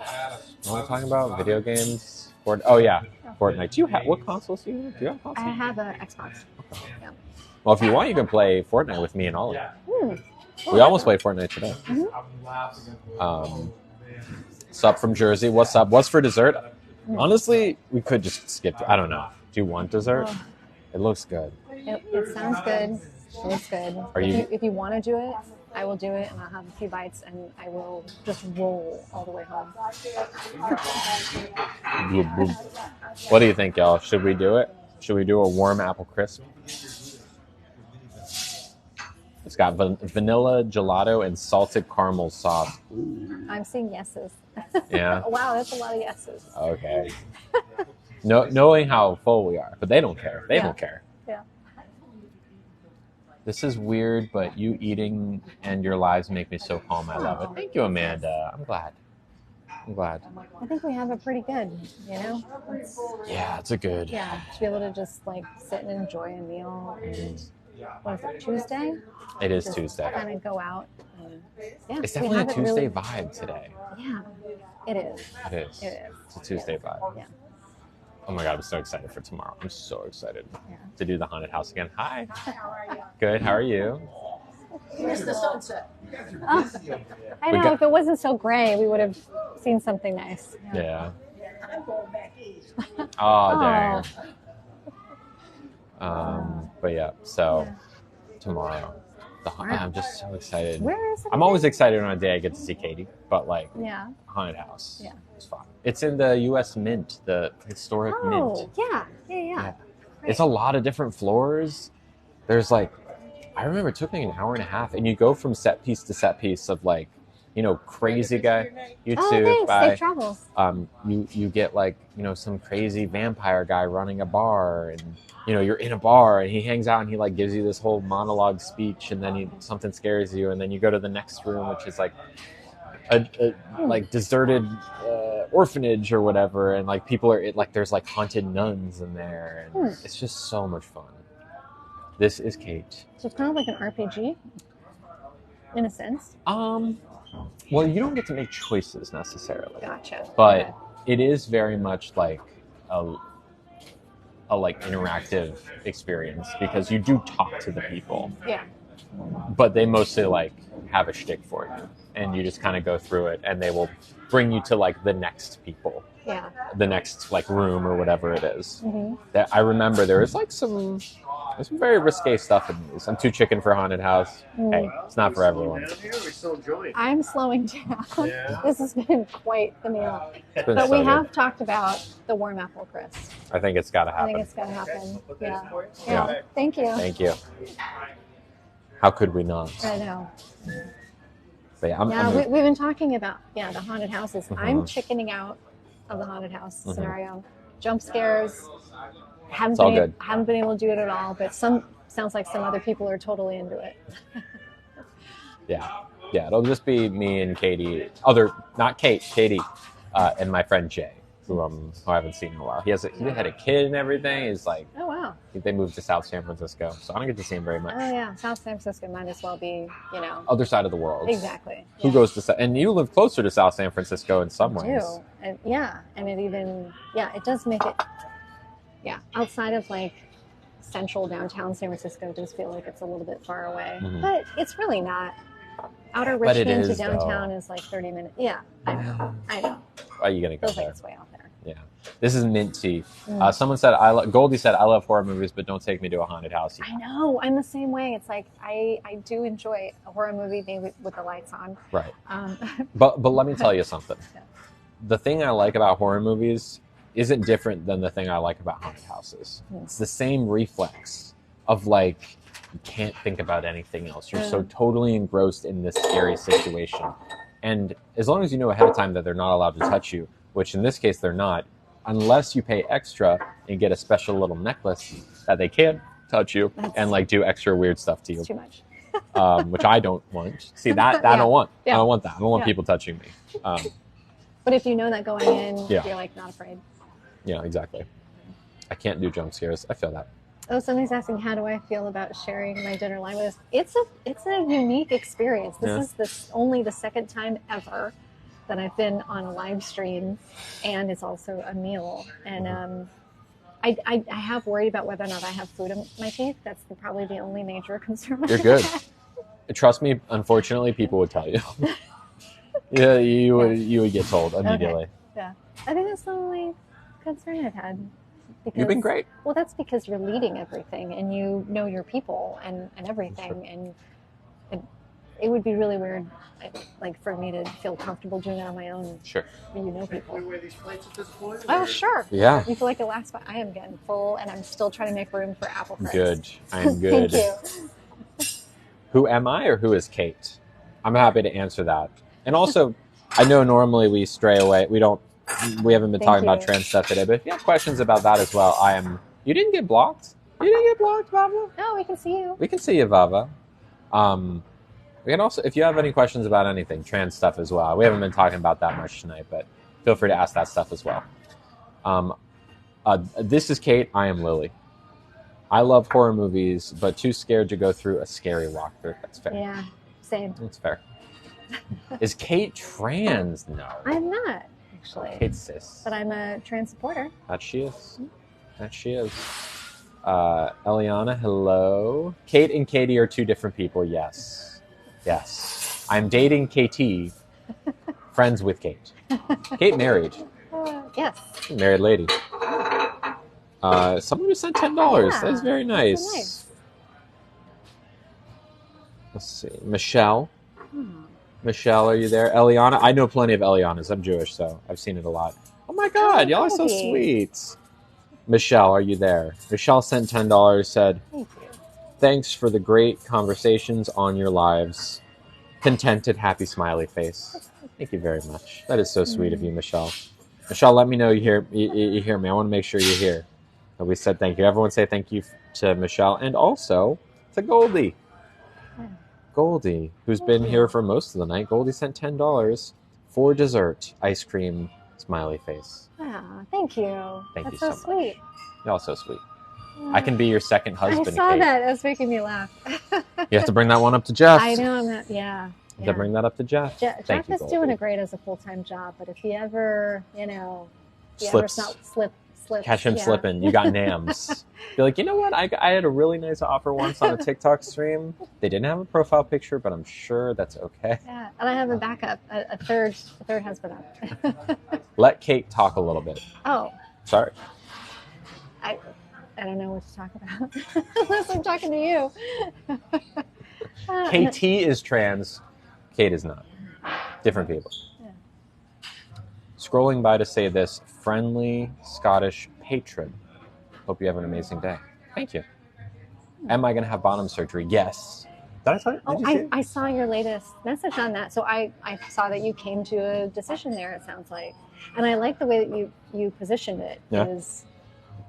What am I talking about? Video games? Fortnite. Do you have... What consoles do you have? Do you have consoles? I have an Xbox. Okay. Yeah. Well, if you want, you can play Fortnite with me and all of it. We almost played Fortnite today. Sup from Jersey. What's up? What's for dessert? Honestly, we could just skip. I don't know. Do you want dessert? It looks good. It sounds good. It looks good. If you want to do it, I will do it, and I'll have a few bites, and I will just roll all the way home. Bloop, bloop. What do you think, y'all? Should we do it? Should we do a warm apple crisp? It's got vanilla gelato and salted caramel sauce. I'm seeing yeses. Yeah. Wow, that's a lot of yeses. Okay. Knowing how full we are, but they don't care. They don't care. Yeah. This is weird, but you eating and your lives make me so calm. I love it. Thank you, Amanda. I'm glad. I think we have it pretty good, you know? Yeah, it's a good. Yeah, to be able to just like sit and enjoy a meal. And what is it, Tuesday? It is Just Tuesday. kind of go out. And, yeah, It's we definitely a have it Tuesday really- vibe today. Yeah, it is. It is. It is. It's a Tuesday vibe. Yeah. Oh my God, I'm so excited for tomorrow. I'm so excited Yeah. to do the haunted house again. Hi. Good. How are you? It's the sunset. Oh, I know. If it wasn't so gray, we would have seen something nice. Yeah. I'm going back east. Oh, dang. But yeah, so tomorrow. I'm just so excited. Where is it? I'm always excited on a day I get to see Katie, but like Yeah. haunted house. Yeah. It's fun. It's in the U.S. Mint, the historic mint. Oh, yeah. Yeah. It's a lot of different floors. There's like, I remember it took me an hour and a half, and you go from set piece to set piece of like, crazy guy. You Oh, too. thanks. Bye. Safe travels. You get like, some crazy vampire guy running a bar, and you're in a bar and he hangs out and he like gives you this whole monologue speech, and then something scares you, and then you go to the next room, which is like a like deserted orphanage or whatever, and like people are there's like haunted nuns in there, and it's just so much fun. This is Kate. So it's kind of like an RPG, in a sense. Well, you don't get to make choices necessarily. Gotcha. But Okay. it is very much like a like interactive experience, because you do talk to the people, Yeah. but they mostly like have a shtick for you, and you just kind of go through it, and they will bring you to like the next people, Yeah. the next like room or whatever it is. Mm-hmm. That I remember there was like there's some very risque stuff in these. I'm too chicken for haunted house. Hey, it's not for everyone. Down here, we're still enjoying. I'm slowing down. Yeah. This has been quite the meal. It's been But so we good. have talked about the warm apple crisp. I think it's got to I think happen. it's got to happen. Put that Yeah. for you. Yeah. Thank you. Thank you. How could we not? I know. But yeah, I'm We've been talking about the haunted houses. I'm Mhm. chickening out of the haunted house Mhm. scenario. Jump scares. Haven't It's all been, good. haven't been able to do it at all, but sounds like some other people are totally into it. Yeah, it'll just be me and Katie. Not Kate, Katie, and my friend Jay, who I haven't seen in a while. He had a kid and everything. He's like, Oh wow. they moved to South San Francisco, so I don't get to see him very much. Oh yeah. South San Francisco might as well be, Other side of the world. Exactly. Who Yeah. goes to and you live closer to South San Francisco in some I ways. do. And and it even it does make it outside of like central downtown San Francisco, it does feel like it's a little bit far away. Mhm. But it's really not. Outer But it Richmond to is, downtown though. is like 30 minutes. Yeah, I know. Why are you gonna go Feels like there? it's way out there. Yeah, this is mint tea. Mm. Someone said Goldie said I love horror movies, but don't take me to a haunted house. I know. I'm the same way. It's like I do enjoy a horror movie maybe with the lights on. Right. Um, But let me tell you something. Yeah. The thing I like about horror movies isn't different than the thing I like about haunted houses. Hmm. It's the same reflex of like you can't think about anything else. You're so totally engrossed in this scary situation. And as long as you know ahead of time that they're not allowed to touch you, which in this case they're not, unless you pay extra and get a special little necklace that they can't touch you and like do extra weird stuff to you. it's too much. Which I don't want. See that I Yeah. don't want. Yeah. I don't want that. I don't want Yeah. people touching me. But if you know that going in, Yeah. you're like not afraid. Yeah, exactly. I can't do jump scares. I feel that. Oh, somebody's asking how do I feel about sharing my dinner line with us? It's a unique experience. This is only the second time ever that I've been on a live stream, and it's also a meal. And I have worried about whether or not I have food in my teeth. That's probably the only major concern. You're good. Trust me, unfortunately, people would tell you. Yeah, you would get told immediately. Yeah, I think that's the only concern I've had. Because, You've been great. Well, that's because you're leading everything, and you know your people and everything, and it would be really weird, like for me to feel comfortable doing that on my own. Sure. When you know people. Can we wear these plates at this point? Oh, sure. Yeah. You feel like the last one. I am getting full, and I'm still trying to make room for apple crisp. Good. I'm good. Thank you. Who am I or who is Kate? I'm happy to answer that. And also, I know normally we stray away. We haven't been talking about trans stuff today, but if you have questions about that as well, you didn't get blocked? You didn't get blocked, Vava? No, we can see you. We can see you, Vava. We can also, if you have any questions about anything, trans stuff as well. We haven't been talking about that much tonight, but feel free to ask that stuff as well. This is Kate. I am Lily. I love horror movies, but too scared to go through a scary walkthrough. That's fair. Yeah, same. That's fair. Is Kate trans? No. I'm not, actually. Kate's cis. But I'm a trans supporter. That she is. That she is. Eliana, hello. Kate and Katie are two different people. Yes. Yes. I'm dating KT, friends with Kate. Kate married. Yes. Married lady. Someone who sent $10. Yeah, That's very nice. that's nice. Let's see. Michelle. Michelle, are you there? Eliana. I know plenty of Elianas. I'm Jewish, so I've seen it a lot. Oh my God, y'all are so sweet. Michelle, are you there? Michelle sent $10, said, Thank you. thanks for the great conversations on your lives. Contented, happy, smiley face. Thank you very much. That is so sweet of you, Michelle. Michelle, let me know you hear me. I want to make sure you're here. And we said thank you. Everyone say thank you to Michelle and also to Goldie. Goldie, who's been here for most of the night. Goldie sent $10 for dessert, ice cream, smiley face. Wow, thank you. Thank That's you so so sweet. Y'all so sweet. I can be your second husband, I saw Kate. that. It was making me laugh. You have to bring that one up to Jeff. I know. I'm not. Yeah. You have to bring that up to Jeff. Jeff Thank you, is Goldie. doing a great as a full-time job, but if he ever, Slips. slips. Catch him slipping. You got nams. Be like, you know what? I had a really nice offer once on a TikTok stream. They didn't have a profile picture, but I'm sure that's okay. Yeah, and I have a backup, a third husband up. Let Kate talk a little bit. Oh, Sorry. I don't know what to talk about unless I'm talking to you. KT is trans. Kate is not. Different people. Yeah. Scrolling by to say this, friendly Scottish patron. Hope you have an amazing day. Thank you. Am I going to have bottom surgery? Yes. Did I tell you? Did you see it? I saw your latest message on that. So I saw that you came to a decision there, it sounds like. And I like the way that you positioned it. Yeah. Is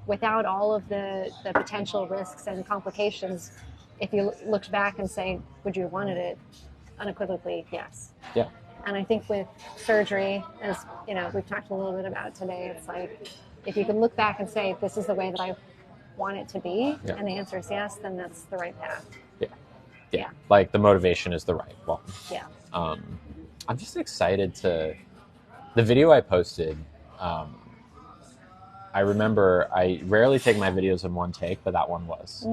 without all of the potential risks and complications, if you looked back and say, would you have wanted it? Unequivocally, yes. Yeah. And I think with surgery, as we've talked a little bit about today, it's like if you can look back and say, this is the way that I want it to be, Yeah. and the answer is yes, then that's the right path. Yeah. Like the motivation is the right one. Yeah. I'm just excited to the video I posted. I remember I rarely take my videos in one take, but that one was.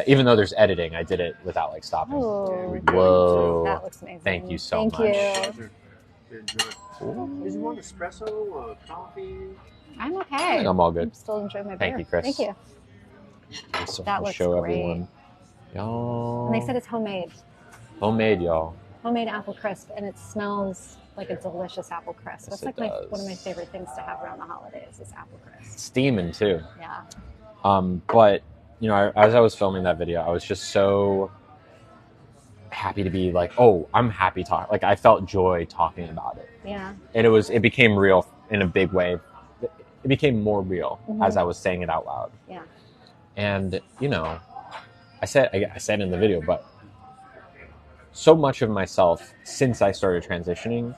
Even though there's editing, I did it without like stopping. Oh, Whoa. that looks amazing. Thank you so much. Thank you. Did you want espresso, coffee? I'm okay. I think I'm all good. I'm still enjoying my beer. Thank you, Chris. Thank you. So That I'll looks show great. everyone. Y'all. And they said it's homemade. Homemade, y'all. Homemade apple crisp, and it smells like a delicious apple crisp. Yes, That's like it does. one of my favorite things to have around the holidays is apple crisp. Steaming too. Yeah. But as I was filming that video, I was just so happy to be like, oh, I'm happy talking. Like I felt joy talking about it, Yeah. and it became real in a big way. It became more real as I was saying it out loud. Yeah. And I said in the video, but so much of myself since I started transitioning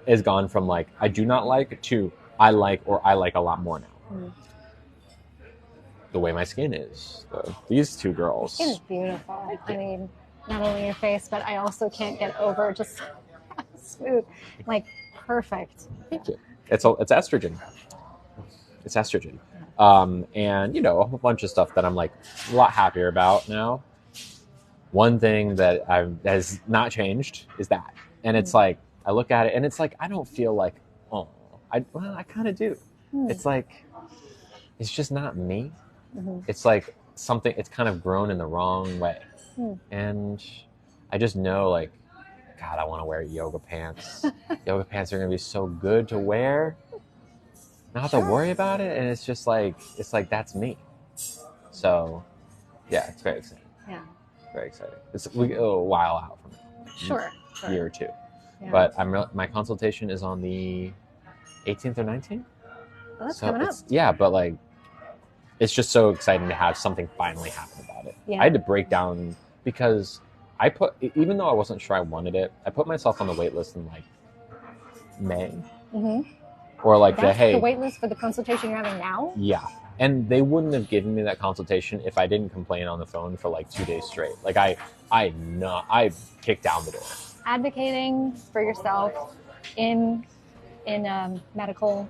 has gone from like I do not like to I like a lot more now. The way my skin is. These two girls. Skin is beautiful. I mean, not only your face, but I also can't get over just how smooth, like perfect. Thank you. It's estrogen. It's estrogen. And a whole bunch of stuff that I'm like a lot happier about now. One thing that has not changed is that. And it's like, I look at it and it's like, I don't feel like, I kind of do. It's like, it's just not me. It's like something, it's kind of grown in the wrong way. And I just know like God, I want to wear yoga pants. Yoga pants are going to be so good to wear. Not have to worry about it. And it's just like, that's me. So, yeah, it's very exciting. Yeah. Very exciting. It's a while out from now. Sure. Year or two. Yeah. But my consultation is on the 18th or 19th. Well, that's coming up. Yeah, but like, it's just so exciting to have something finally happen about it. Yeah. I had to break down because even though I wasn't sure I wanted it, I put myself on the wait list in like May. Mm-hmm. Or like That's hey. the wait list for the consultation you're having now? Yeah. And they wouldn't have given me that consultation if I didn't complain on the phone for like 2 days straight. Like I kicked down the door. Advocating for yourself in medical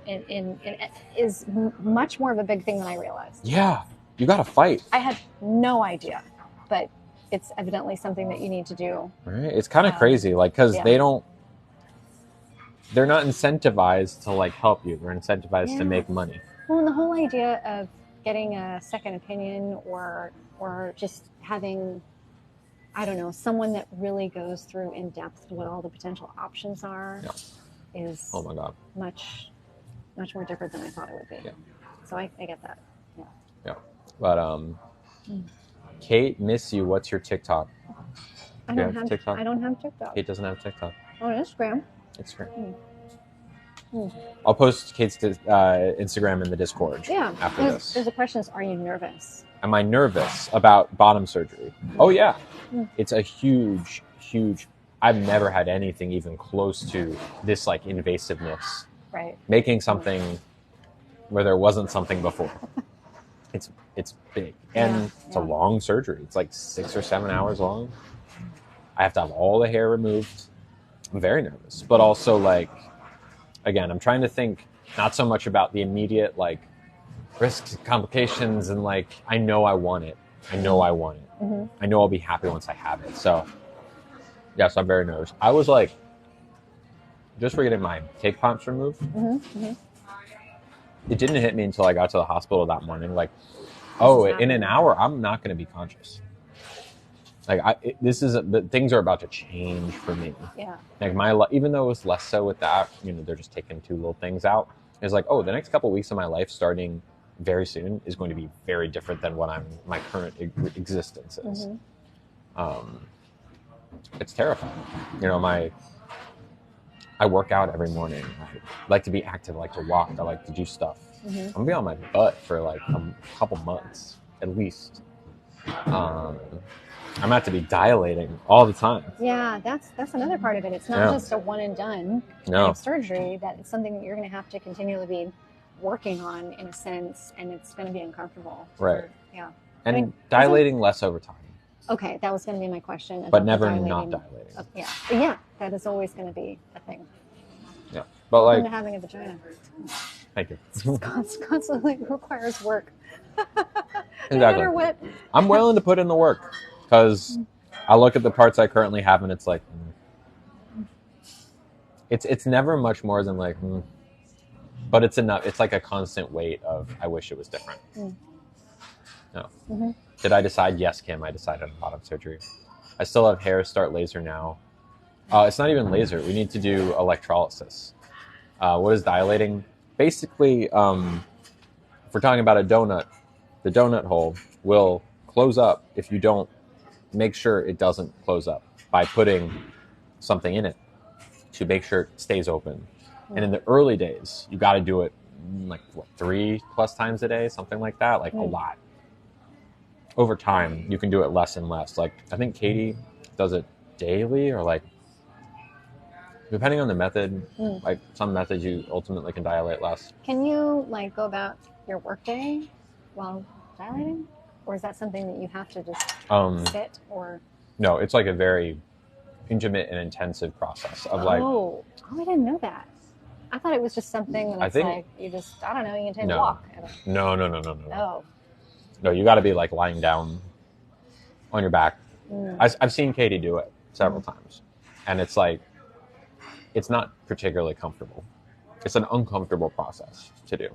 is much more of a big thing than I realized. Yeah, you got to fight. I had no idea, but it's evidently something that you need to do. Right? It's kind of crazy, like because they're not incentivized to like help you. They're incentivized to make money. Well, and the whole idea of getting a second opinion or just having, I don't know, someone that really goes through in depth what all the potential options are is oh my God, much more different than I thought it would be. Yeah. So I get that. Yeah. Yeah. But Kate, miss you. What's your TikTok? I don't have TikTok. Kate doesn't have TikTok. On Instagram. I'll post Kate's Instagram in the Discord after this. There's a question: are you nervous? Am I nervous about bottom surgery? Oh yeah, it's a huge. I've never had anything even close to this like invasiveness. Right. Making something where there wasn't something before. It's big and it's a long surgery. It's like 6 or 7 hours long. I have to have all the hair removed. I'm very nervous, but also like, again, I'm trying to think not so much about the immediate like risks, complications, and like I know I want it. Mm-hmm. I know I'll be happy once I have it. So, yes, I'm very nervous. I was like, just for getting my cake pops removed. It didn't hit me until I got to the hospital that morning. Like, in an hour, I'm not going to be conscious. Like, things are about to change for me. Yeah. Like even though it was less so with that, they're just taking 2 little things out. It's like, the next couple of weeks of my life starting very soon is going to be very different than what my current existence is. It's terrifying. I work out every morning. I like to be active. I like to walk. I like to do stuff. I'm gonna be on my butt for like a couple months at least. I'm gonna have to be dilating all the time. Yeah, that's another part of it. It's not just a one and done surgery. That it's something that you're going to have to continually be working on in a sense, and it's going to be uncomfortable. Right. And dilating less over time. Okay, that was going to be my question. But never not dilating. Yeah, that is always going to be a thing. Yeah, but like having a vagina. Thank you. It constantly requires work. Exactly. No matter what. I'm willing to put in the work because I look at the parts I currently have and it's like, it's never much more than like, but it's enough. It's like a constant weight of I wish it was different. No. Did I decide? Yes, Kim. I decided on bottom surgery. I still have hair. Start laser now. It's not even laser. We need to do electrolysis. What is dilating? Basically, if we're talking about a donut, the donut hole will close up if you don't make sure it doesn't close up by putting something in it to make sure it stays open. And in the early days, you got to do it like 3+ times a day, something like that, like a lot. Over time, you can do it less and less. Like I think Katie does it daily or like depending on the method, like some methods you ultimately can dilate less. Can you like go about your workday while dilating? Or is that something that you have to just sit or? No, it's like a very intimate and intensive process of like. Oh, I didn't know that. I thought it was just something that like you just, I don't know, you can take a walk. No. Oh. No, you got to be like lying down on your back. I've seen Katie do it several times. And it's like, it's not particularly comfortable. It's an uncomfortable process to do.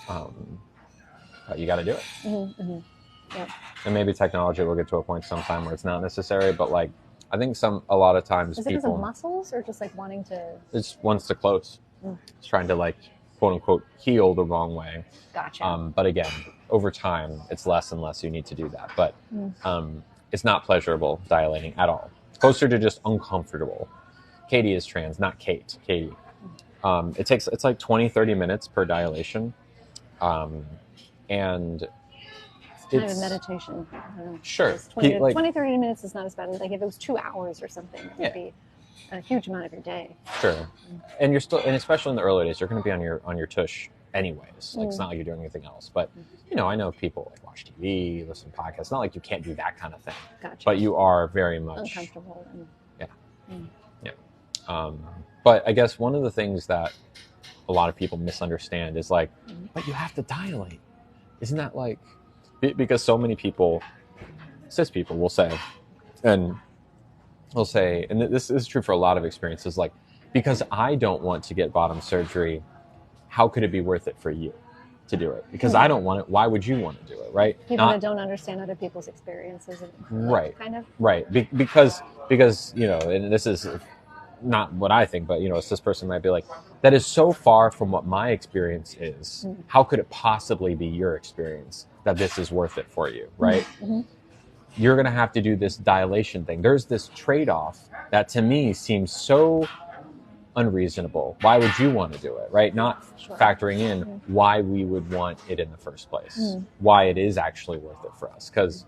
But you got to do it. Yep. And maybe technology will get to a point sometime where it's not necessary. But like, I think a lot of times Is it because of people muscles or just like wanting to? it just wants to close. Mm. It's trying to like quote unquote heal the wrong way. Gotcha. But again, over time, it's less and less you need to do that. But it's not pleasurable dilating at all. It's closer to just uncomfortable. Katie is trans, not Kate. Katie. It's like 20, 30 minutes per dilation. And it's kind of a meditation. I don't know. Sure. 20, 30 minutes is not as bad. Like if it was 2 hours or something, it would be a huge amount of your day. Sure. And you're still, and especially in the early days, you're going to be on your tush anyways. Like it's not like you're doing anything else. But I know people like watch TV, listen to podcasts. It's not like you can't do that kind of thing. Gotcha. But you are very much uncomfortable. But I guess one of the things that a lot of people misunderstand is like, but you have to dilate. Isn't that like, because so many people, cis people will say, and this is true for a lot of experiences, like, because I don't want to get bottom surgery, how could it be worth it for you to do it? Because I don't want it, why would you want to do it, right? People that don't understand other people's experiences. Right. Kind of. Right. Because, and this is not what I think, but, a cis person might be like, that is so far from what my experience is. How could it possibly be your experience that this is worth it for you, right? You're going to have to do this dilation thing. There's this trade-off that to me seems so unreasonable. Why would you want to do it, right? Not factoring in why we would want it in the first place, why it is actually worth it for us. Because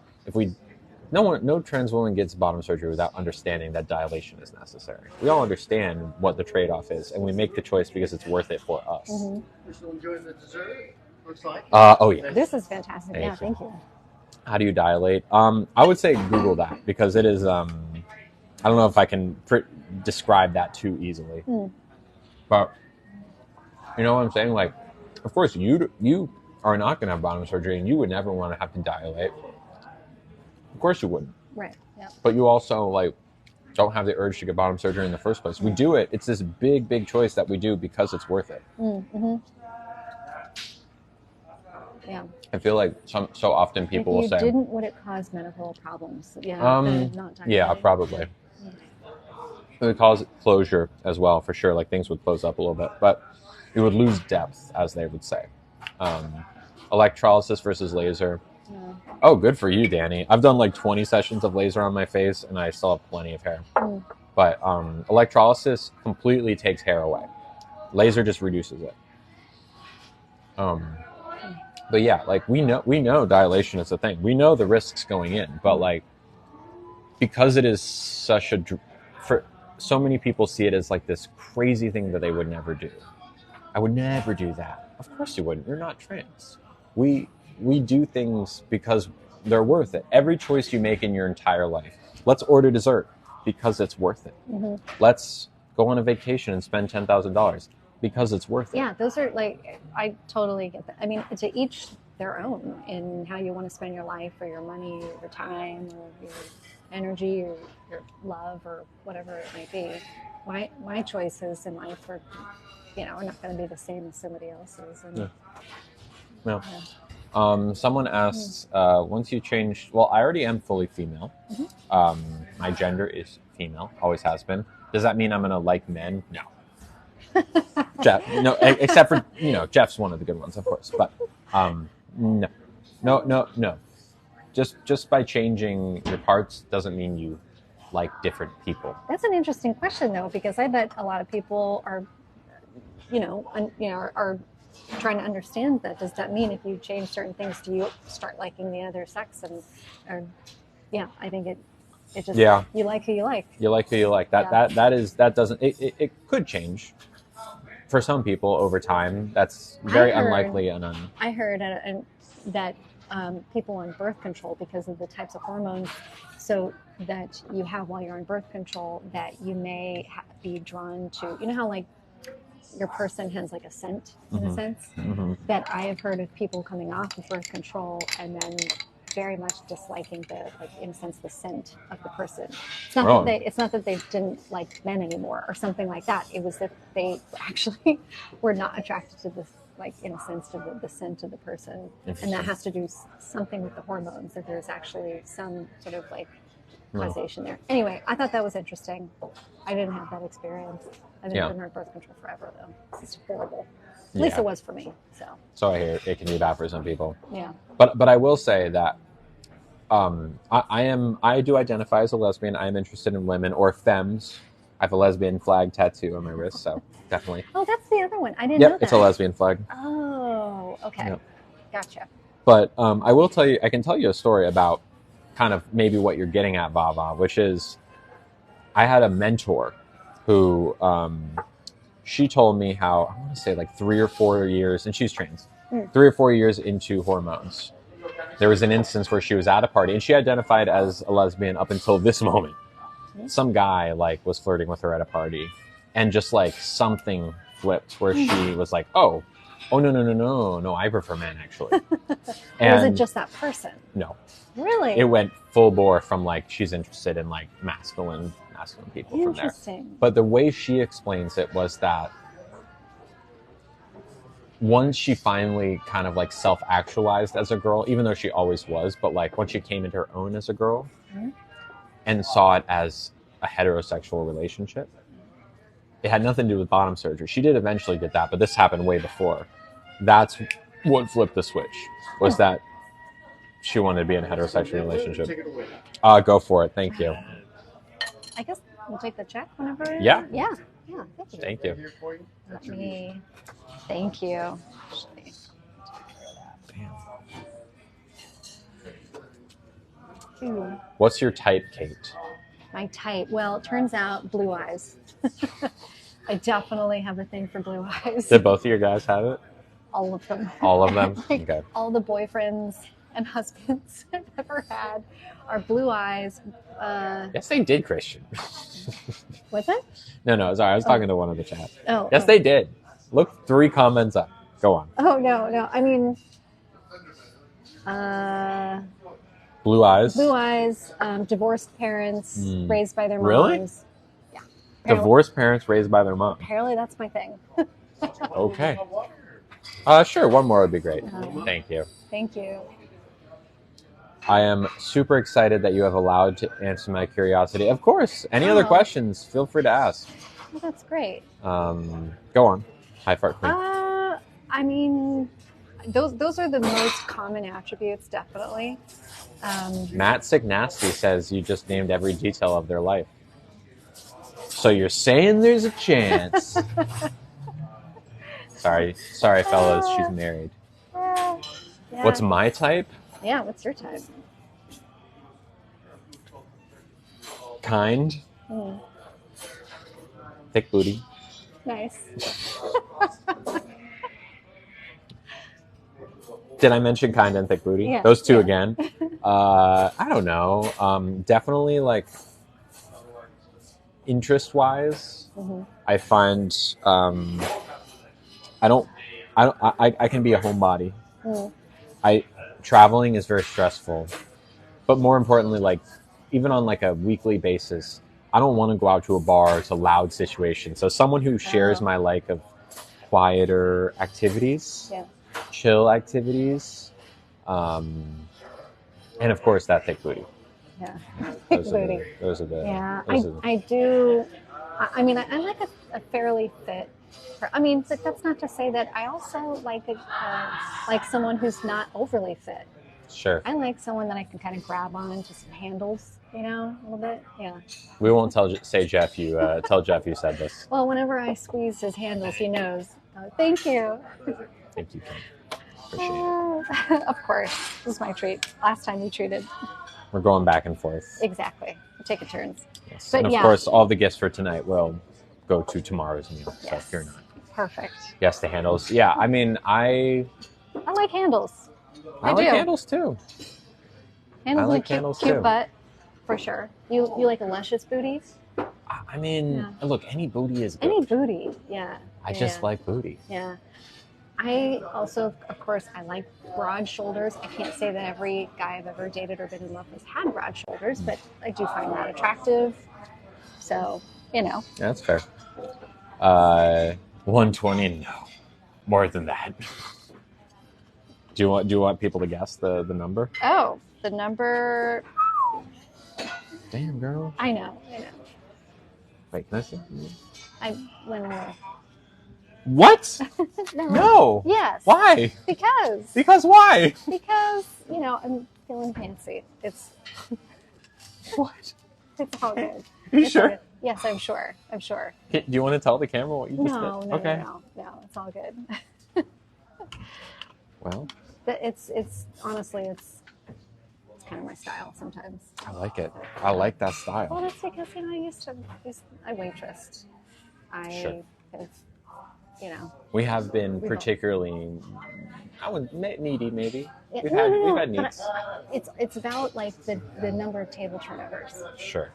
no trans woman gets bottom surgery without understanding that dilation is necessary. We all understand what the trade-off is, and we make the choice because it's worth it for us. You're still enjoying the dessert, looks like. Oh yeah. This is fantastic. Thank you. How do you dilate? I would say Google that, because it is, I don't know if I can describe that too easily. But, you know what I'm saying? Like, of course, you are not going to have bottom surgery, and you would never want to have to dilate. Of course you wouldn't. Right. Yeah. But you also, like, don't have the urge to get bottom surgery in the first place. We do it. It's this big, big choice that we do because it's worth it. Yeah. I feel like so often people will say, if you didn't, would it cause medical problems? Yeah, probably. It would cause closure as well, for sure. Like, things would close up a little bit, but it would lose depth, as they would say. Electrolysis versus laser. Oh, good for you, Danny. I've done like 20 sessions of laser on my face, and I still have plenty of hair. But electrolysis completely takes hair away. Laser just reduces it. But yeah, like we know dilation is a thing. We know the risks going in, but like, because it is such for so many people see it as like this crazy thing that they would never do. I would never do that. Of course you wouldn't. You're not trans. We do things because they're worth it. Every choice you make in your entire life. Let's order dessert because it's worth it. Let's go on a vacation and spend $10,000 because it's worth it. Yeah, those are like, I totally get that. I mean, to each their own in how you want to spend your life, or your money, or your time, or your energy, or your love, or whatever it might be. My choices in life are, are not going to be the same as somebody else's. And, someone asks, once you change, well, I already am fully female. My gender is female, always has been. Does that mean I'm going to like men? No. Jeff, no, except for, Jeff's one of the good ones, of course. But no. Just by changing your parts doesn't mean you like different people. That's an interesting question, though, because I bet a lot of people are, are trying to understand that. Does that mean if you change certain things, do you start liking the other sex? I think it just, you like who you like. You like who you like. It could change for some people over time. That's very unlikely. I heard that people on birth control, because of the types of hormones so that you have while you're on birth control, that you may be drawn to, how like your person has like a scent in a sense, that I have heard of people coming off of birth control and then very much disliking in a sense, the scent of the person. It's not that they didn't like men anymore or something like that. It was that they actually were not attracted to this, like, in a sense, to the scent of the person. And that has to do something with the hormones, that there's actually some sort of like causation there. Anyway, I thought that was interesting. I didn't have that experience. I've been on birth control forever, though. It's horrible. At least it was for me. So I hear it can be bad for some people. Yeah. But I will say that I do identify as a lesbian. I am interested in women or femmes. I have a lesbian flag tattoo on my wrist, so definitely. Oh, that's the other one. I didn't know that. It's a lesbian flag. Oh, okay. Yep. Gotcha. But I will tell you, I can tell you a story about kind of maybe what you're getting at, Vava, which is I had a mentor who she told me how, I want to say like 3 or 4 years, and she's trans, 3 or 4 years into hormones. There was an instance where she was at a party and she identified as a lesbian up until this moment. Some guy like was flirting with her at a party and just like something flipped where she was like, oh, no, I prefer men actually. And was it just that person? No. Really? It went full bore from like she's interested in like masculine people from there. Interesting. But the way she explains it was that once she finally kind of like self-actualized as a girl, even though she always was, but like once she came into her own as a girl and saw it as a heterosexual relationship, it had nothing to do with bottom surgery. She did eventually get that, but this happened way before. That's what flipped the switch, was that she wanted to be in a heterosexual relationship. Go for it. Thank you. I guess we'll take the check whenever. Yeah. Yeah. Thank you. Thank you. Let me. Thank you. What's your type, Kate? My type. Well, it turns out blue eyes. I definitely have a thing for blue eyes. Did both of your guys have it? All of them. All of them? Like, okay. All the boyfriends and husbands I've ever had are blue eyes. Yes, they did, Christian. Was it? No, sorry. I was talking to one in the chat. Oh. Yes, they did. Look 3 comments up. Go on. Oh, no. I mean, blue eyes? Blue eyes, divorced parents raised by their moms. Really? Yeah. Divorced parents raised by their mom. Apparently that's my thing. Okay. Sure, one more would be great. Thank you. Thank you. I am super excited that you have allowed to answer my curiosity. Of course, any other questions, feel free to ask. Well, that's great. Go on. High fart queen. I mean, those are the most common attributes, definitely. Matt Signasty says you just named every detail of their life. So you're saying there's a chance. Sorry, fellas, she's married. Yeah. What's my type? Yeah, what's your type? Kind. Thick booty. Nice. Did I mention kind and thick booty? Yeah, Those two again. I don't know. Definitely like interest-wise, I find I can be a homebody. Traveling is very stressful, but more importantly, like even on like a weekly basis, I don't want to go out to a bar. It's a loud situation. So someone who shares my like of quieter activities, chill activies, and of course that thick booty. Yeah, thick booty. Those are the. Yeah, I do. I mean, I like a fairly fit. I mean, but that's not to say that I also like someone who's not overly fit. Sure. I like someone that I can kind of grab on and just handles, a little bit. Yeah. We won't tell Jeff you tell Jeff you said this. Well, whenever I squeeze his handles, he knows. Thank you. Thank you, Kim. Appreciate it. Of course, this is my treat. Last time you treated. We're going back and forth. Exactly. We're taking turns. Yes. But and of course, all the gifts for tonight will go to tomorrow's meal. So if you're not. Perfect. Yes, the handles. Yeah, I mean, I like handles. I like handles too. Handles I like cute, handles cute too. butt, for sure. You like luscious booties? I mean, look, any booty is good. Any booty, yeah. I just like booty. Yeah. I also, of course, I like broad shoulders. I can't say that every guy I've ever dated or been in love with has had broad shoulders, but I do find that attractive. So, Yeah, that's fair. 120, no. More than that. Do you want people to guess the number? Oh, the number Damn, girl. I know. Wait, can I see? I went away. What? No. No. Yes. Why? Because Why? I'm feeling fancy. It's What? it's all good. Are you It's all sure? good. Yes, I'm sure. Do you want to tell the camera what you just No, did? no, Okay. no. It's all good. Well, But it's honestly it's kind of my style sometimes. I like it. I like that Well, style. that's because I waitressed. Sure. We We have been both. particularly, needy maybe. Yeah, We've no, had but needs. it's about like the number of table turnovers. Sure.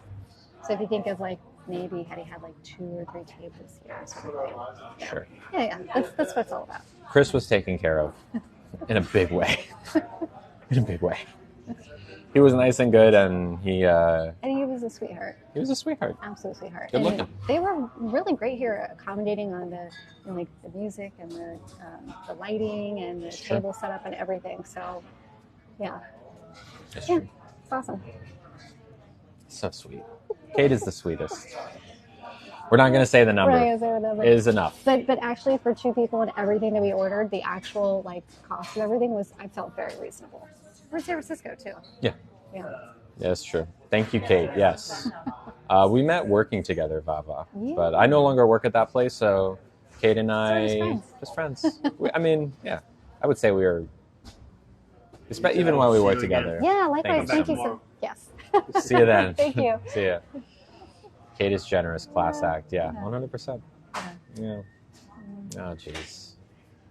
So if you think of like maybe had he had like 2 or 3 tables here, sort of thing. Sure. Yeah. That's what it's all about. Chris was taken care of in a big way. In a big way. He was nice and good, and he And he was a sweetheart, was a sweetheart. absolute sweetheart. Good And looking. they were really great here, accommodating on the music and the lighting and the Sure. table setup and everything. So yeah, That's yeah, true. it's awesome. So sweet. Kate is the sweetest. We're not going to say the number. Right, is there a number? It is enough. But actually, for 2 people and everything that we ordered, the actual like cost of everything I felt very reasonable. We're in San Francisco too. Yeah. Yeah. Yeah, that's true. Thank you, Kate. Yes. We met working together, Vava. Yeah. But I no longer work at that place, so Kate and we're just I friends. just friends. I would say we were, even while we worked together. Yeah. Likewise. Thank Thank you you so. Yes. See you then. Thank you. See ya. Kate is generous, class Yeah. act. Yeah, Yeah. 100%. Yeah. Oh, jeez.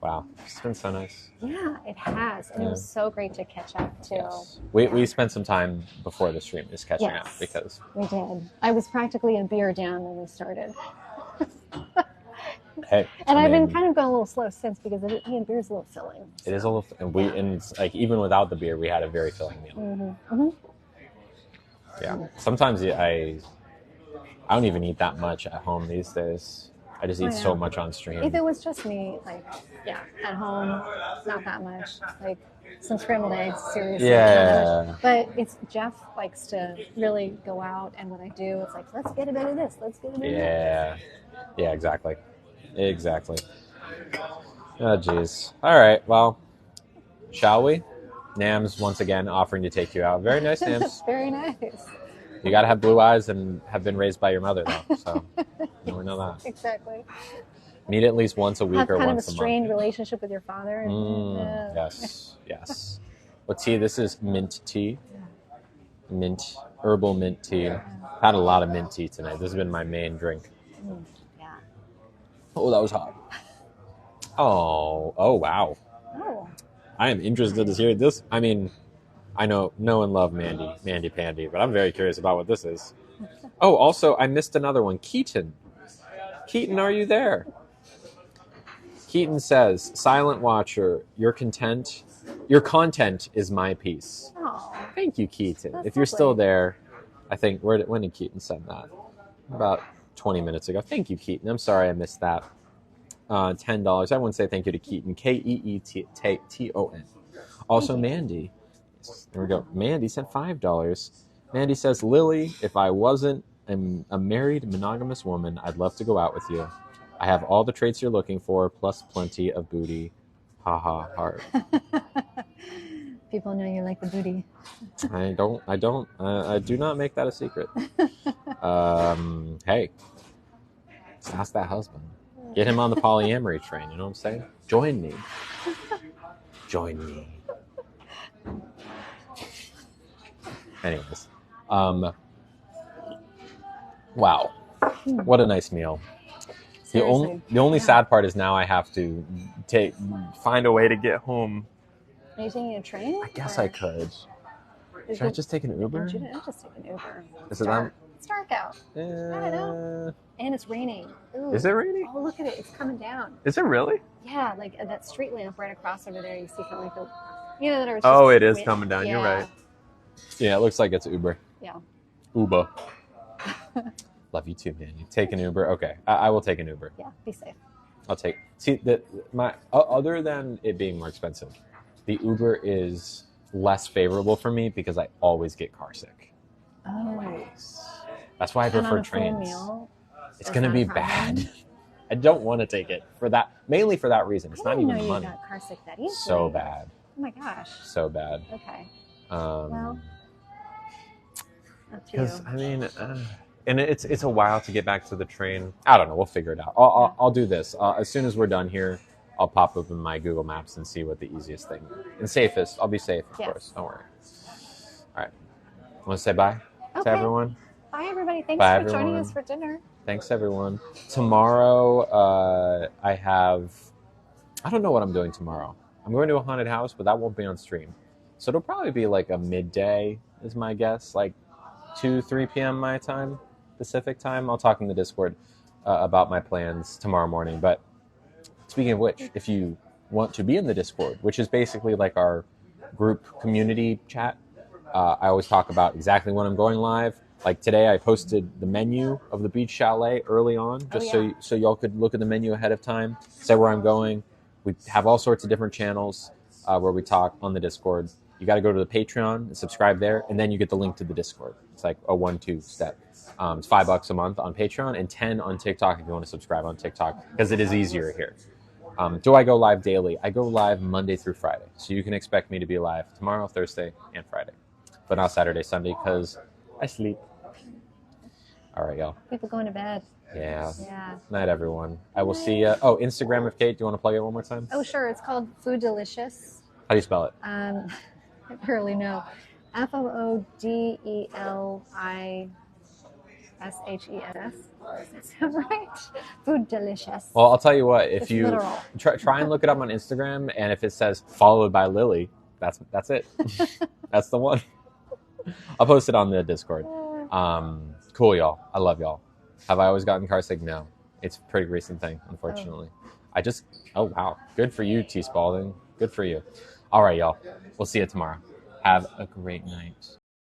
Wow. It's been so nice. Yeah, it has, and it was so great to catch up too. Yes. We spent some time before the stream just catching up Yes. because We did. I was practically a beer down when we started, hey, and I I've been mean, kind of going a little slow since because beer is a little filling. it is a little, and it's like even without the beer, we had a very filling meal. Mm-hmm. Yeah. Sometimes I don't even eat that much at home these days. I just eat so much on stream. If it was just me, at home, not that much. Like some scrambled eggs, seriously. Yeah. Not that much. But it's Jeff likes to really go out, and when I do, it's like, let's get a bit of this, let's get a bit of that. Yeah, exactly. Oh, jeez. All right, well, shall we? Nams, once again, offering to take you out. Very nice, Nams. Very nice. You got to have blue eyes and have been raised by your mother, though. So, we know that. Exactly. Meet at least once a week Have or kind of a once a month. strained relationship with your father. Yes. What tea? This is mint tea. Herbal mint tea. Had a lot of mint tea tonight. This has been my main drink. Yeah. Oh, that was hot. Oh, wow. Oh. I am interested to hear this. I mean, I know and love Mandy Pandy, but I'm very curious about what this is. Oh, also, I missed another one. Keaton, are you there? Keaton says, "Silent Watcher, your content is my piece." Oh. Thank you, Keaton. That's If you're still lovely. there, I think when did Keaton send that? About 20 minutes ago. Thank you, Keaton. I'm sorry I missed that. $10. I want to say thank you to Keaton. Keeton. Also, Mandy. There we go. Mandy sent $5. Mandy says, "Lily, if I wasn't a married monogamous woman, I'd love to go out with you. I have all the traits you're looking for, plus plenty of booty. Ha ha, heart." People know you like the booty. I do not make that a secret. Hey, let's ask that husband. Get him on the polyamory train, you know what I'm saying? Join me. Anyways. Wow. What a nice meal. Seriously. The only sad part is now I have to find a way to get home. Are you taking a train? I guess I could. Should I just take an Uber? I'll just take an Uber. Is it on? It's dark out. I don't know. And it's raining. Ooh. Is it raining? Oh, look at it. It's coming down. Is it really? Yeah, like that street lamp right across over there. You see from like the, that are. Oh, just it is wind. coming down. Yeah. You're right. Yeah, it looks like it's Uber. Yeah. Uber. Love you too, man. You take an Uber. Okay, I will take an Uber. Yeah, be safe. I'll take. See, other than it being more expensive, the Uber is less favorable for me because I always get car sick. Oh. That's why I And on prefer a full trains. meal, It's that's going to not be a problem? bad. I don't want to take it for that, mainly for that reason. It's I not didn't even know the you money. got car sick that easily. So bad. Oh my gosh. So bad. Okay. Well, up to you. Because I mean, and it's a while to get back to the train. I don't know. We'll figure it out. I'll do this as soon as we're done here. I'll pop up in my Google Maps and see what the easiest thing and safest. I'll be safe, of course. Don't worry. All right. Want to say bye to everyone? Bye, everybody. Thanks Bye, for joining everyone. us for dinner. Thanks, everyone. Tomorrow, I don't know what I'm doing tomorrow. I'm going to a haunted house, but that won't be on stream. So it'll probably be like a midday, is my guess, like 2-3 p.m. my time, Pacific time. I'll talk in the Discord about my plans tomorrow morning. But speaking of which, if you want to be in the Discord, which is basically like our group community chat, I always talk about exactly when I'm going live. Like today, I posted the menu of the beach chalet early on, just so y'all could look at the menu ahead of time, say where I'm going. We have all sorts of different channels where we talk on the Discord. You got to go to the Patreon and subscribe there, and then you get the link to the Discord. It's like a 1-2 step. It's $5 a month on Patreon and $10 on TikTok if you want to subscribe on TikTok, because it is easier here. Do I go live daily? I go live Monday through Friday, so you can expect me to be live tomorrow, Thursday, and Friday, but not Saturday, Sunday, because I sleep. All right, y'all. People going to bed. Yeah. Yeah. Night, everyone. I will see you. Oh, Instagram of Kate. Do you want to plug it one more time? Oh, sure. It's called Food Delicious. How do you spell it? I barely know. FOODELISHENS. Does that sound right? Food Delicious. Well, I'll tell you what. If It's you literal. try and look it up on Instagram, and if it says followed by Lily, that's it. That's the one. I'll post it on the Discord. Cool, y'all. I love y'all. Have I always gotten car sick? No. It's a pretty recent thing, unfortunately. Oh, wow. Good for you, T. Spalding. Good for you. All right, y'all. We'll see you tomorrow. Have a great night.